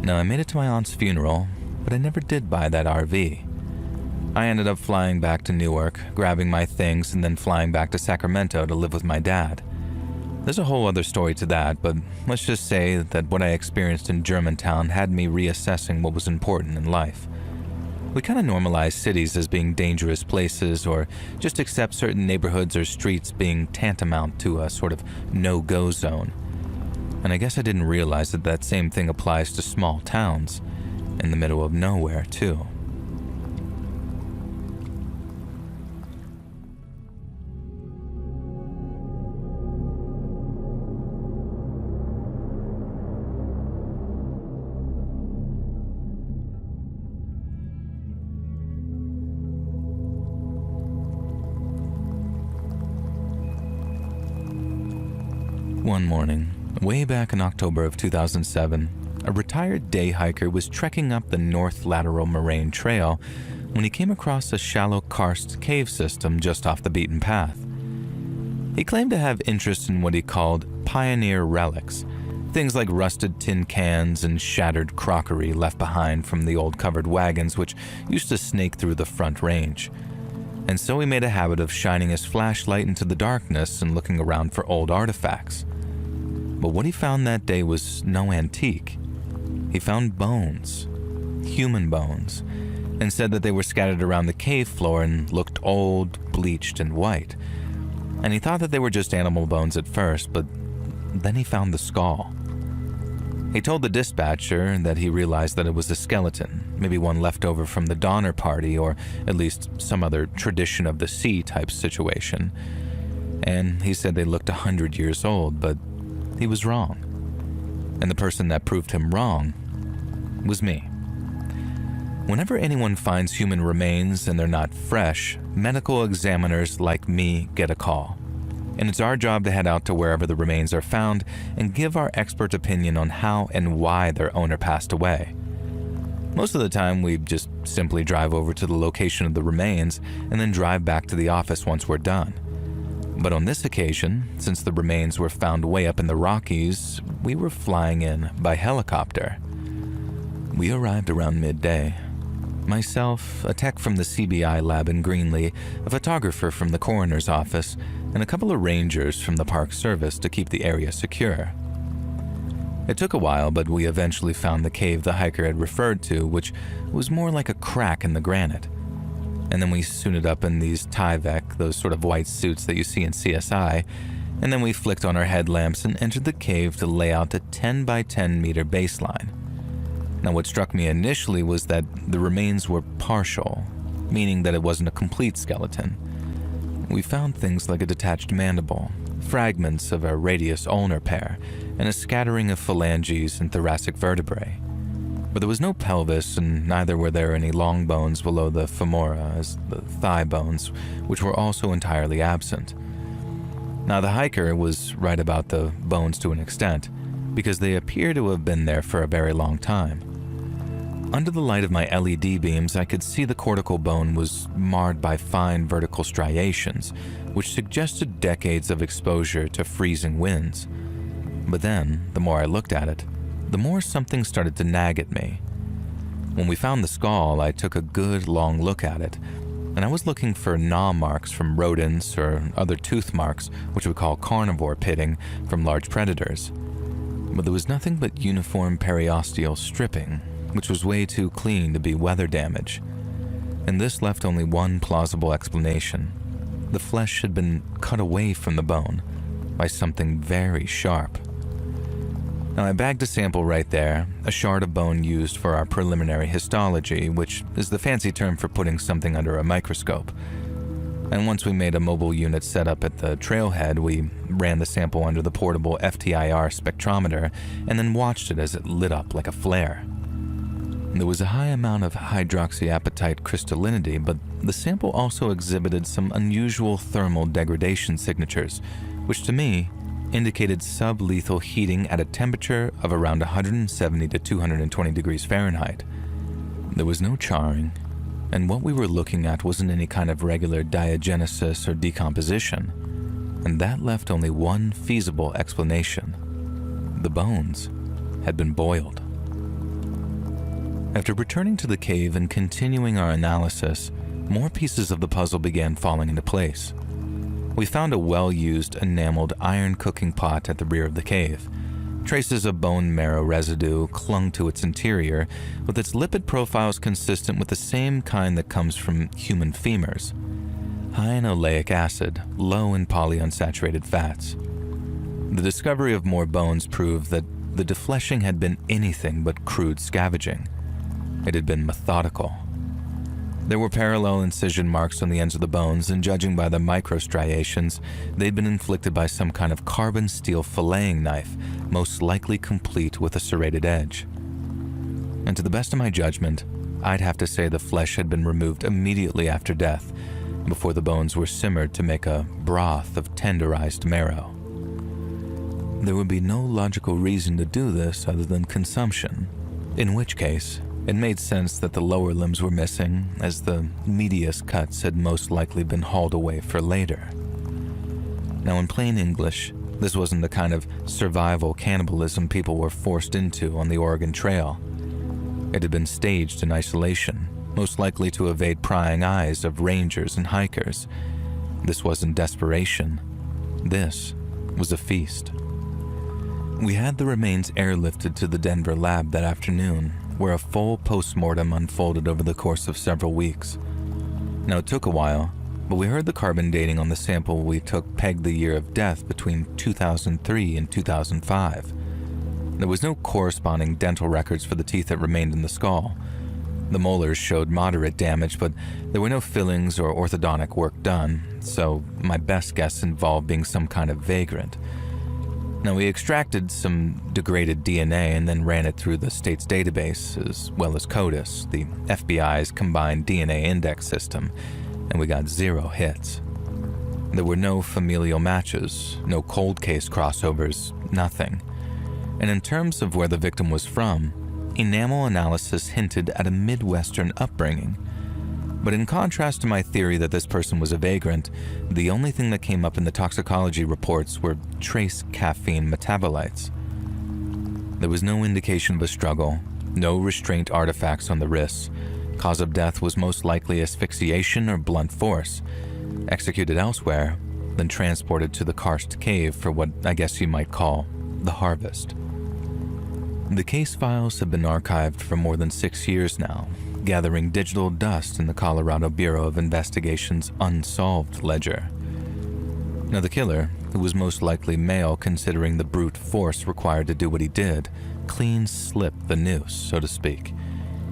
Now, I made it to my aunt's funeral, but I never did buy that RV. I ended up flying back to Newark, grabbing my things, and then flying back to Sacramento to live with my dad. There's a whole other story to that, but let's just say that what I experienced in Germantown had me reassessing what was important in life. We kind of normalize cities as being dangerous places, or just accept certain neighborhoods or streets being tantamount to a sort of no-go zone. And I guess I didn't realize that that same thing applies to small towns, in the middle of nowhere, too. One morning, way back in October of 2007, a retired day hiker was trekking up the North Lateral Moraine Trail when he came across a shallow karst cave system just off the beaten path. He claimed to have interest in what he called pioneer relics, things like rusted tin cans and shattered crockery left behind from the old covered wagons which used to snake through the front range. And so he made a habit of shining his flashlight into the darkness and looking around for old artifacts. But what he found that day was no antique. He found bones, human bones, and said that they were scattered around the cave floor and looked old, bleached, and white. And he thought that they were just animal bones at first, but then he found the skull. He told the dispatcher that he realized that it was a skeleton, maybe one left over from the Donner Party, or at least some other tradition of the sea type situation. And he said they looked 100 years old, but he was wrong. And the person that proved him wrong was me. Whenever anyone finds human remains and they're not fresh, medical examiners like me get a call. And it's our job to head out to wherever the remains are found and give our expert opinion on how and why their owner passed away. Most of the time, we just simply drive over to the location of the remains and then drive back to the office once we're done. But on this occasion, since the remains were found way up in the Rockies, we were flying in by helicopter. We arrived around midday. Myself, a tech from the CBI lab in Greenlee, a photographer from the coroner's office, and a couple of rangers from the Park Service to keep the area secure. It took a while, but we eventually found the cave the hiker had referred to, which was more like a crack in the granite. And then we suited up in these Tyvek, those sort of white suits that you see in CSI, and then we flicked on our headlamps and entered the cave to lay out a 10 by 10 meter baseline. Now, what struck me initially was that the remains were partial, meaning that it wasn't a complete skeleton. We found things like a detached mandible, fragments of a radius ulnar pair, and a scattering of phalanges and thoracic vertebrae. But there was no pelvis, and neither were there any long bones below the femora, as the thigh bones, which were also entirely absent. Now, the hiker was right about the bones to an extent, because they appear to have been there for a very long time. Under the light of my LED beams, I could see the cortical bone was marred by fine vertical striations, which suggested decades of exposure to freezing winds. But then, the more I looked at it, the more something started to nag at me. When we found the skull, I took a good long look at it, and I was looking for gnaw marks from rodents or other tooth marks, which we call carnivore pitting, from large predators. But there was nothing but uniform periosteal stripping, which was way too clean to be weather damage. And this left only one plausible explanation. The flesh had been cut away from the bone by something very sharp. Now, I bagged a sample right there, a shard of bone used for our preliminary histology, which is the fancy term for putting something under a microscope. And once we made a mobile unit set up at the trailhead, we ran the sample under the portable FTIR spectrometer and then watched it as it lit up like a flare. There was a high amount of hydroxyapatite crystallinity, but the sample also exhibited some unusual thermal degradation signatures, which to me indicated sublethal heating at a temperature of around 170 to 220 degrees Fahrenheit. There was no charring, and what we were looking at wasn't any kind of regular diagenesis or decomposition, and that left only one feasible explanation. The bones had been boiled. After returning to the cave and continuing our analysis, more pieces of the puzzle began falling into place. We found a well-used enameled iron cooking pot at the rear of the cave. Traces of bone marrow residue clung to its interior, with its lipid profiles consistent with the same kind that comes from human femurs. High in oleic acid, low in polyunsaturated fats. The discovery of more bones proved that the defleshing had been anything but crude scavenging. It had been methodical. There were parallel incision marks on the ends of the bones, and judging by the microstriations, they'd been inflicted by some kind of carbon steel filleting knife, most likely complete with a serrated edge. And to the best of my judgment, I'd have to say the flesh had been removed immediately after death, before the bones were simmered to make a broth of tenderized marrow. There would be no logical reason to do this other than consumption, in which case, it made sense that the lower limbs were missing, as the medius cuts had most likely been hauled away for later. Now, in plain English, this wasn't the kind of survival cannibalism people were forced into on the Oregon Trail. It had been staged in isolation, most likely to evade prying eyes of rangers and hikers. This wasn't desperation. This was a feast. We had the remains airlifted to the Denver lab that afternoon, where a full post-mortem unfolded over the course of several weeks. Now, it took a while, but we heard the carbon dating on the sample we took pegged the year of death between 2003 and 2005. There was no corresponding dental records for the teeth that remained in the skull. The molars showed moderate damage, but there were no fillings or orthodontic work done, so my best guess involved being some kind of vagrant. Now, we extracted some degraded DNA and then ran it through the state's database, as well as CODIS, the FBI's combined DNA index system, and we got 0 hits. There were no familial matches, no cold case crossovers, nothing. And in terms of where the victim was from, Enamel analysis hinted at a Midwestern upbringing. But in contrast to my theory that this person was a vagrant, the only thing that came up in the toxicology reports were trace caffeine metabolites. There was no indication of a struggle, no restraint artifacts on the wrists. Cause of death was most likely asphyxiation or blunt force, executed elsewhere, then transported to the karst cave for what I guess you might call the harvest. The case files have been archived for more than 6 years now, gathering digital dust in the Colorado Bureau of Investigation's unsolved ledger. Now, the killer, who was most likely male considering the brute force required to do what he did, clean slipped the noose, so to speak,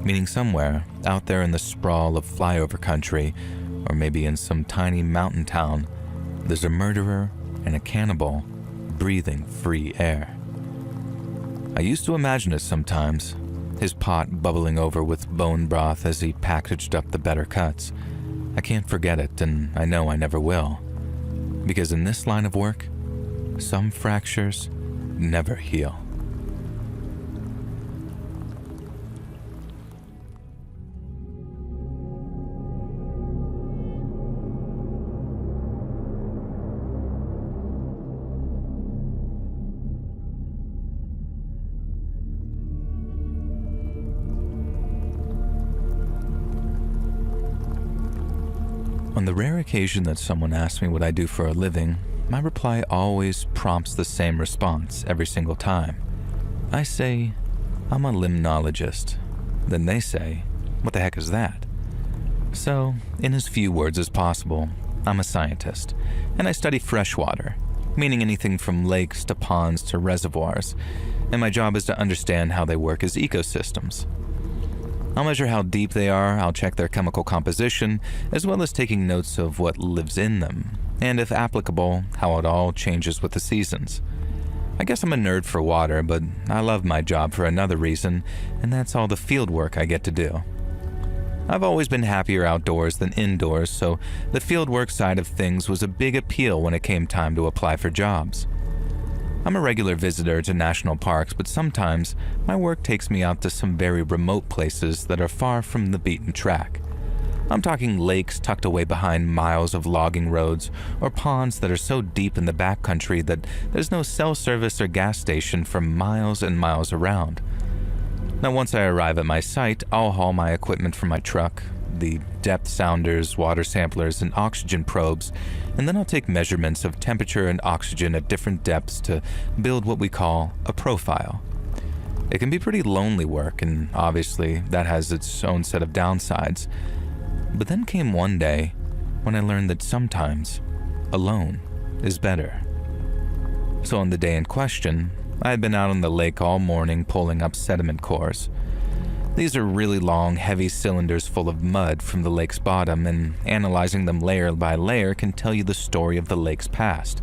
meaning somewhere out there in the sprawl of flyover country, or maybe in some tiny mountain town, there's a murderer and a cannibal breathing free air. I used to imagine it sometimes, his pot bubbling over with bone broth as he packaged up the better cuts. I can't forget it, and I know I never will. Because in this line of work, some fractures never heal. On the rare occasion that someone asks me what I do for a living, my reply always prompts the same response every single time. I say, I'm a limnologist. Then they say, what the heck is that? So, in as few words as possible, I'm a scientist, and I study freshwater, meaning anything from lakes to ponds to reservoirs, and my job is to understand how they work as ecosystems. I'll measure how deep they are, I'll check their chemical composition, as well as taking notes of what lives in them, and if applicable, how it all changes with the seasons. I guess I'm a nerd for water, but I love my job for another reason, and that's all the field work I get to do. I've always been happier outdoors than indoors, so the fieldwork side of things was a big appeal when it came time to apply for jobs. I'm a regular visitor to national parks, but sometimes my work takes me out to some very remote places that are far from the beaten track. I'm talking lakes tucked away behind miles of logging roads, or ponds that are so deep in the backcountry that there's no cell service or gas station for miles and miles around. Now, once I arrive at my site, I'll haul my equipment from my truck, the depth sounders, water samplers, and oxygen probes, and then I'll take measurements of temperature and oxygen at different depths to build what we call a profile. It can be pretty lonely work, and obviously that has its own set of downsides. But then came one day when I learned that sometimes alone is better. So on the day in question, I had been out on the lake all morning pulling up sediment cores. These are really long, heavy cylinders full of mud from the lake's bottom, and analyzing them layer by layer can tell you the story of the lake's past.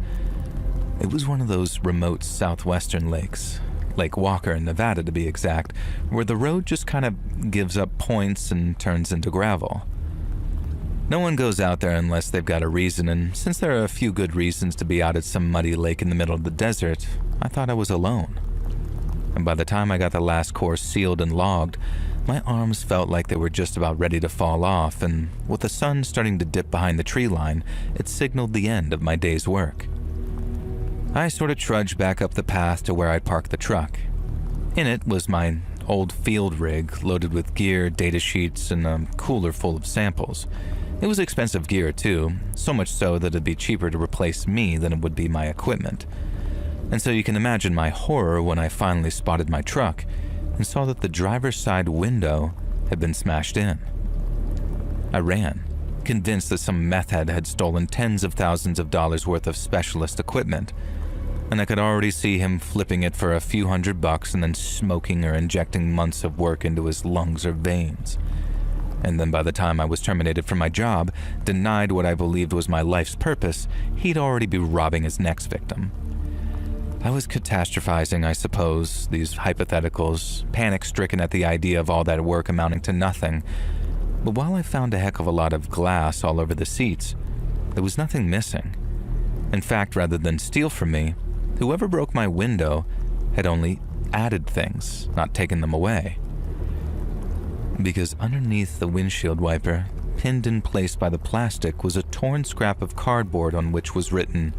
It was one of those remote southwestern lakes, Lake Walker in Nevada to be exact, where the road just kind of gives up points and turns into gravel. No one goes out there unless they've got a reason, and since there are a few good reasons to be out at some muddy lake in the middle of the desert, I thought I was alone. And by the time I got the last course sealed and logged, my arms felt like they were just about ready to fall off, and with the sun starting to dip behind the tree line, it signaled the end of my day's work. I sort of trudged back up the path to where I'd parked the truck. In it was my old field rig loaded with gear, data sheets, and a cooler full of samples. It was expensive gear too, so much so that it'd be cheaper to replace me than it would be my equipment. And so you can imagine my horror when I finally spotted my truck and saw that the driver's side window had been smashed in. I ran, convinced that some meth head had stolen tens of thousands of dollars worth of specialist equipment, and I could already see him flipping it for a few $100 and then smoking or injecting months of work into his lungs or veins. And then by the time I was terminated from my job, denied what I believed was my life's purpose, he'd already be robbing his next victim. I was catastrophizing, I suppose, these hypotheticals, panic-stricken at the idea of all that work amounting to nothing. But while I found a heck of a lot of glass all over the seats, there was nothing missing. In fact, rather than steal from me, whoever broke my window had only added things, not taken them away. because underneath the windshield wiper, pinned in place by the plastic, was a torn scrap of cardboard on which was written,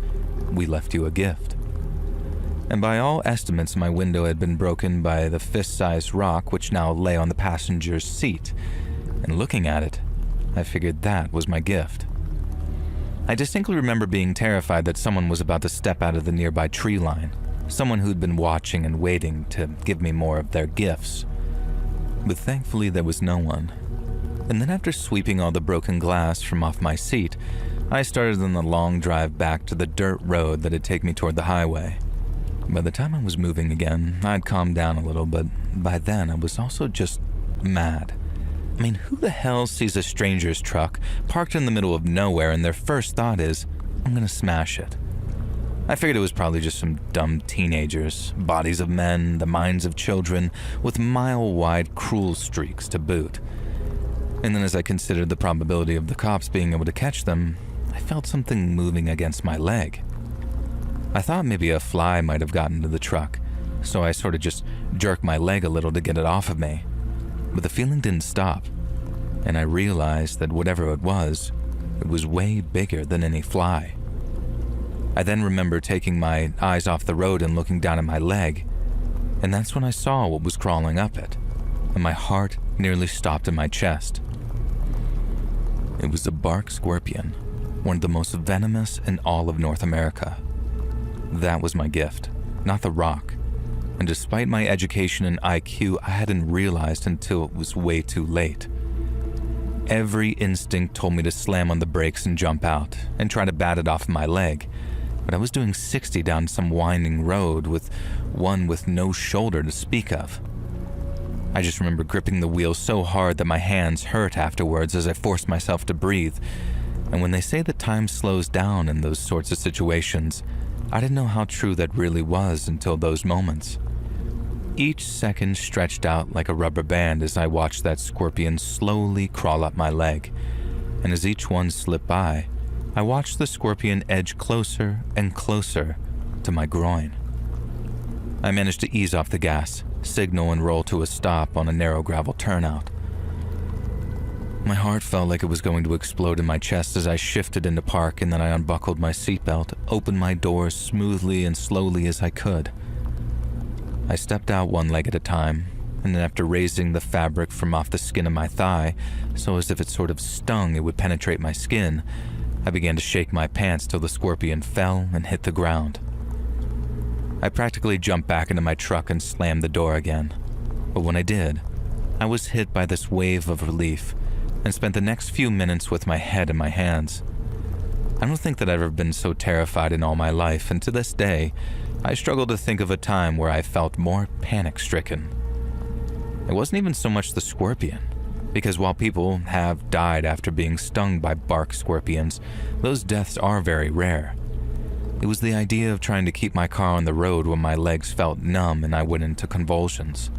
"We left you a gift." And by all estimates, my window had been broken by the fist-sized rock which now lay on the passenger's seat, and looking at it, I figured that was my gift. I distinctly remember being terrified that someone was about to step out of the nearby tree line, someone who'd been watching and waiting to give me more of their gifts. But thankfully there was no one. And then after sweeping all the broken glass from off my seat, I started on the long drive back to the dirt road that had taken me toward the highway. By the time I was moving again, I'd calmed down a little, but by then I was also just mad. I mean, who the hell sees a stranger's truck parked in the middle of nowhere and their first thought is, I'm gonna smash it? I figured it was probably just some dumb teenagers, bodies of men, the minds of children, with mile-wide cruel streaks to boot. And then as I considered the probability of the cops being able to catch them, I felt something moving against my leg. I thought maybe a fly might have gotten to the truck, so I sort of just jerked my leg a little to get it off of me. But the feeling didn't stop, and I realized that whatever it was way bigger than any fly. I then remember taking my eyes off the road and looking down at my leg, and that's when I saw what was crawling up it, and my heart nearly stopped in my chest. It was a bark scorpion, one of the most venomous in all of North America. That was my gift, not the rock. And despite my education and IQ, I hadn't realized until it was way too late. Every instinct told me to slam on the brakes and jump out, and try to bat it off my leg, but I was doing 60 down some winding road with one with no shoulder to speak of. I just remember gripping the wheel so hard that my hands hurt afterwards as I forced myself to breathe, and when they say that time slows down in those sorts of situations, I didn't know how true that really was until those moments. Each second stretched out like a rubber band as I watched that scorpion slowly crawl up my leg, and as each one slipped by, I watched the scorpion edge closer and closer to my groin. I managed to ease off the gas, signal and roll to a stop on a narrow gravel turnout. My heart felt like it was going to explode in my chest as I shifted into park, and then I unbuckled my seatbelt, opened my doors smoothly and slowly as I could. I stepped out one leg at a time, and then after raising the fabric from off the skin of my thigh, so as if it sort of stung it would penetrate my skin, I began to shake my pants till the scorpion fell and hit the ground. I practically jumped back into my truck and slammed the door again, but when I did, I was hit by this wave of relief and spent the next few minutes with my head in my hands. I don't think that I've ever been so terrified in all my life, and to this day, I struggle to think of a time where I felt more panic-stricken. It wasn't even so much the scorpion, because while people have died after being stung by bark scorpions, those deaths are very rare. It was the idea of trying to keep my car on the road when my legs felt numb and I went into convulsions.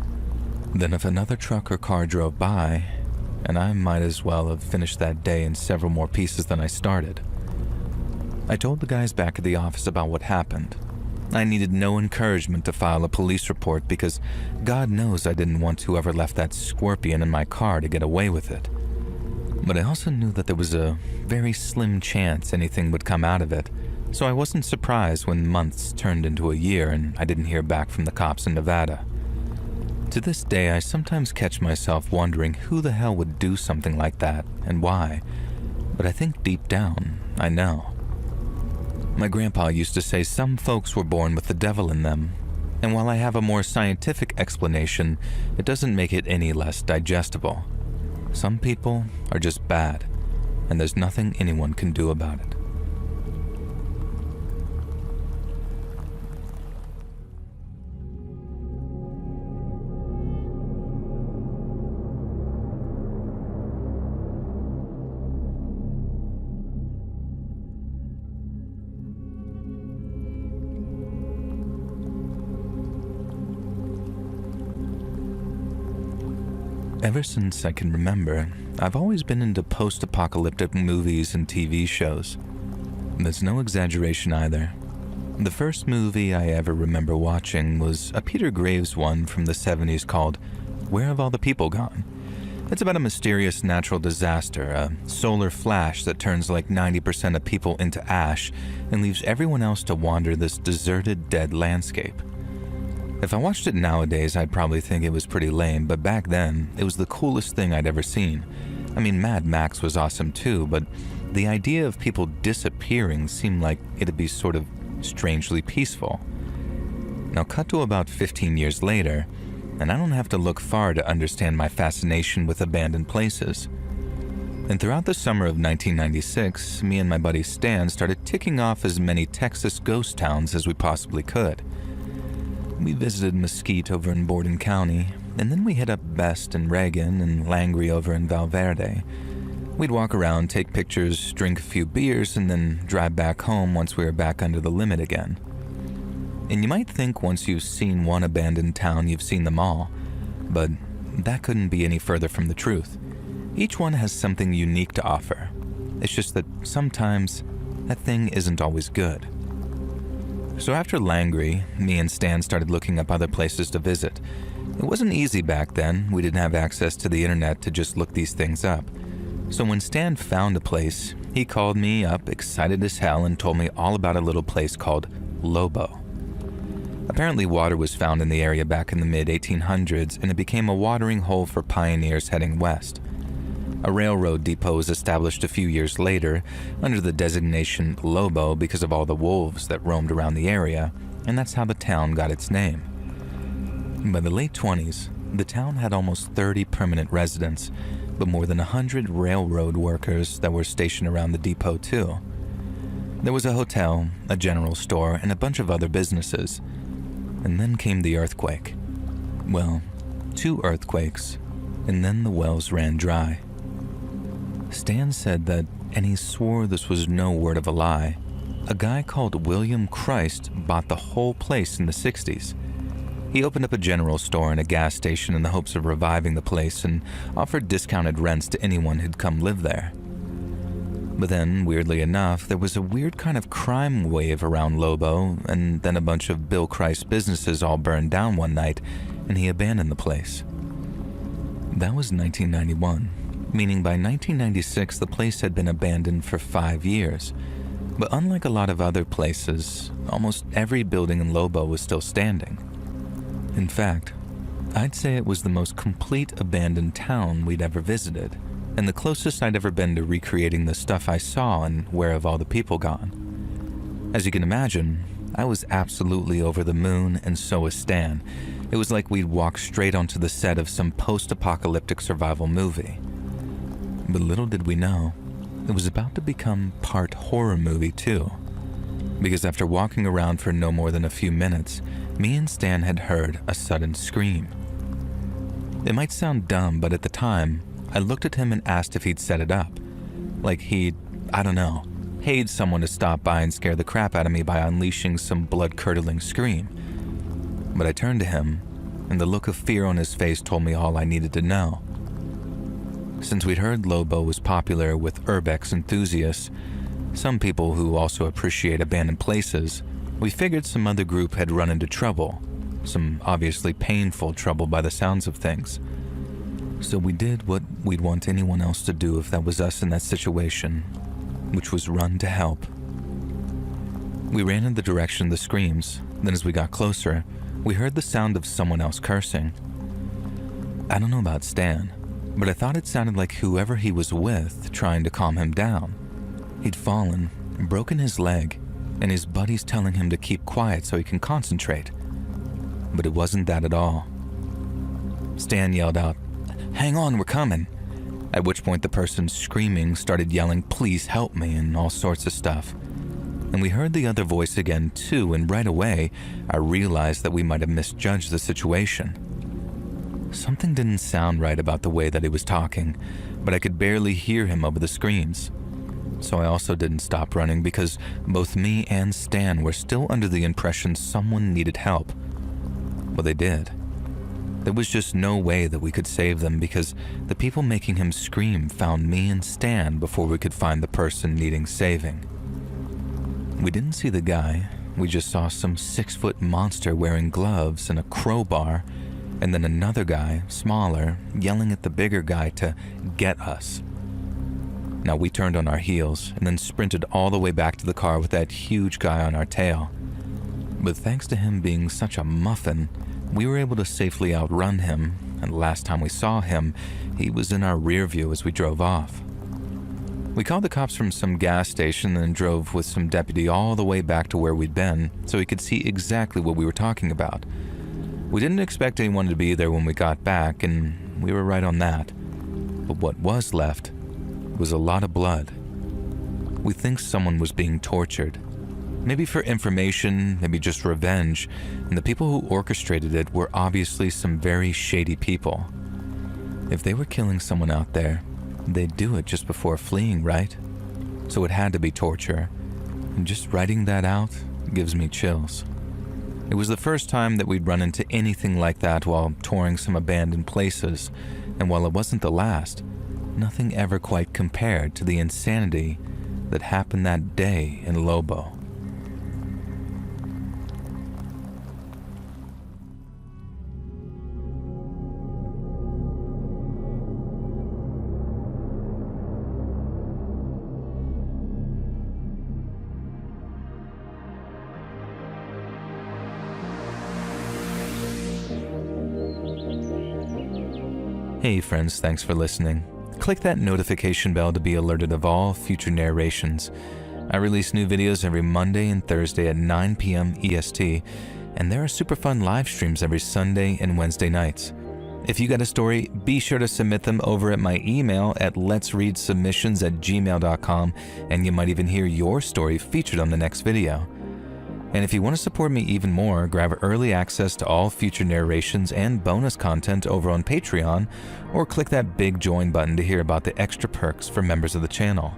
Then if another truck or car drove by, and I might as well have finished that day in several more pieces than I started. I told the guys back at the office about what happened. I needed no encouragement to file a police report because God knows I didn't want whoever left that scorpion in my car to get away with it. But I also knew that there was a very slim chance anything would come out of it, so I wasn't surprised when months turned into a year and I didn't hear back from the cops in Nevada. To this day, I sometimes catch myself wondering who the hell would do something like that and why, but I think deep down, I know. My grandpa used to say some folks were born with the devil in them, and while I have a more scientific explanation, it doesn't make it any less digestible. Some people are just bad, and there's nothing anyone can do about it. Ever since I can remember, I've always been into post-apocalyptic movies and TV shows. That's no exaggeration either. The first movie I ever remember watching was a Peter Graves one from the 70s called Where Have All the People Gone? It's about a mysterious natural disaster, a solar flash that turns like 90% of people into ash and leaves everyone else to wander this deserted, dead landscape. If I watched it nowadays, I'd probably think it was pretty lame, but back then, it was the coolest thing I'd ever seen. I mean, Mad Max was awesome too, but the idea of people disappearing seemed like it'd be sort of strangely peaceful. Now cut to about 15 years later, and I don't have to look far to understand my fascination with abandoned places. And throughout the summer of 1996, me and my buddy Stan started ticking off as many Texas ghost towns as we possibly could. We visited Mesquite over in Borden County, and then we hit up Best and Reagan and Langley over in Valverde. We'd walk around, take pictures, drink a few beers, and then drive back home once we were back under the limit again. And you might think once you've seen one abandoned town, you've seen them all, but that couldn't be any further from the truth. Each one has something unique to offer. It's just that sometimes that thing isn't always good. So after Langley, me and Stan started looking up other places to visit. It wasn't easy back then. We didn't have access to the internet to just look these things up. So when Stan found a place, he called me up, excited as hell, and told me all about a little place called Lobo. Apparently water was found in the area back in the mid-1800s, and it became a watering hole for pioneers heading west. A railroad depot was established a few years later under the designation Lobo because of all the wolves that roamed around the area, and that's how the town got its name. By the late 20s, the town had almost 30 permanent residents, but more than 100 railroad workers that were stationed around the depot too. There was a hotel, a general store, and a bunch of other businesses. And then came the earthquake. Well, 2 earthquakes, and then the wells ran dry. Stan said that, and he swore this was no word of a lie, a guy called William Christ bought the whole place in the 60s. He opened up a general store and a gas station in the hopes of reviving the place and offered discounted rents to anyone who'd come live there. But then, weirdly enough, there was a weird kind of crime wave around Lobo, and then a bunch of Bill Christ's businesses all burned down one night, and he abandoned the place. That was 1991, meaning by 1996 the place had been abandoned for 5 years. But unlike a lot of other places, almost every building in Lobo was still standing. In fact, I'd say it was the most complete abandoned town we'd ever visited, and the closest I'd ever been to recreating the stuff I saw and where have all the people gone. As you can imagine, I was absolutely over the moon, and so was Stan. It was like we'd walked straight onto the set of some post-apocalyptic survival movie. But little did we know, it was about to become part horror movie too. Because after walking around for no more than a few minutes, me and Stan had heard a sudden scream. It might sound dumb, but at the time, I looked at him and asked if he'd set it up. Like he'd, I don't know, paid someone to stop by and scare the crap out of me by unleashing some blood-curdling scream. But I turned to him, and the look of fear on his face told me all I needed to know. Since we'd heard Lobo was popular with urbex enthusiasts, some people who also appreciate abandoned places, we figured some other group had run into trouble, some obviously painful trouble by the sounds of things. So we did what we'd want anyone else to do if that was us in that situation, which was run to help. We ran in the direction of the screams, then as we got closer, we heard the sound of someone else cursing. I don't know about Stan, but I thought it sounded like whoever he was with trying to calm him down. He'd fallen, broken his leg, and his buddies telling him to keep quiet so he can concentrate. But it wasn't that at all. Stan yelled out, "Hang on, we're coming." At which point the person screaming started yelling, "Please help me," and all sorts of stuff. And we heard the other voice again too, and right away, I realized that we might have misjudged the situation. Something didn't sound right about the way that he was talking, but I could barely hear him over the screams. So I also didn't stop running because both me and Stan were still under the impression someone needed help. Well, they did. There was just no way that we could save them because the people making him scream found me and Stan before we could find the person needing saving. We didn't see the guy, we just saw some 6-foot monster wearing gloves and a crowbar, and then another guy, smaller, yelling at the bigger guy to get us. Now we turned on our heels and then sprinted all the way back to the car with that huge guy on our tail. But thanks to him being such a muffin, we were able to safely outrun him, and last time we saw him, he was in our rear view as we drove off. We called the cops from some gas station and then drove with some deputy all the way back to where we'd been so he could see exactly what we were talking about. We didn't expect anyone to be there when we got back, and we were right on that. But what was left was a lot of blood. We think someone was being tortured. Maybe for information, maybe just revenge, and the people who orchestrated it were obviously some very shady people. If they were killing someone out there, they'd do it just before fleeing, right? So it had to be torture. And just writing that out gives me chills. It was the first time that we'd run into anything like that while touring some abandoned places, and while it wasn't the last, nothing ever quite compared to the insanity that happened that day in Lobo. Hey friends, thanks for listening. Click that notification bell to be alerted of all future narrations. I release new videos every Monday and Thursday at 9 p.m. EST, and there are super fun live streams every Sunday and Wednesday nights. If you got a story, be sure to submit them over at my email at letsreadsubmissions@gmail.com, and you might even hear your story featured on the next video. And if you want to support me even more, grab early access to all future narrations and bonus content over on Patreon, or click that big join button to hear about the extra perks for members of the channel.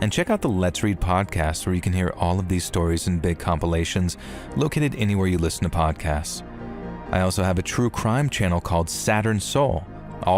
And check out the Let's Read podcast, where you can hear all of these stories in big compilations located anywhere you listen to podcasts. I also have a true crime channel called Saturn Soul,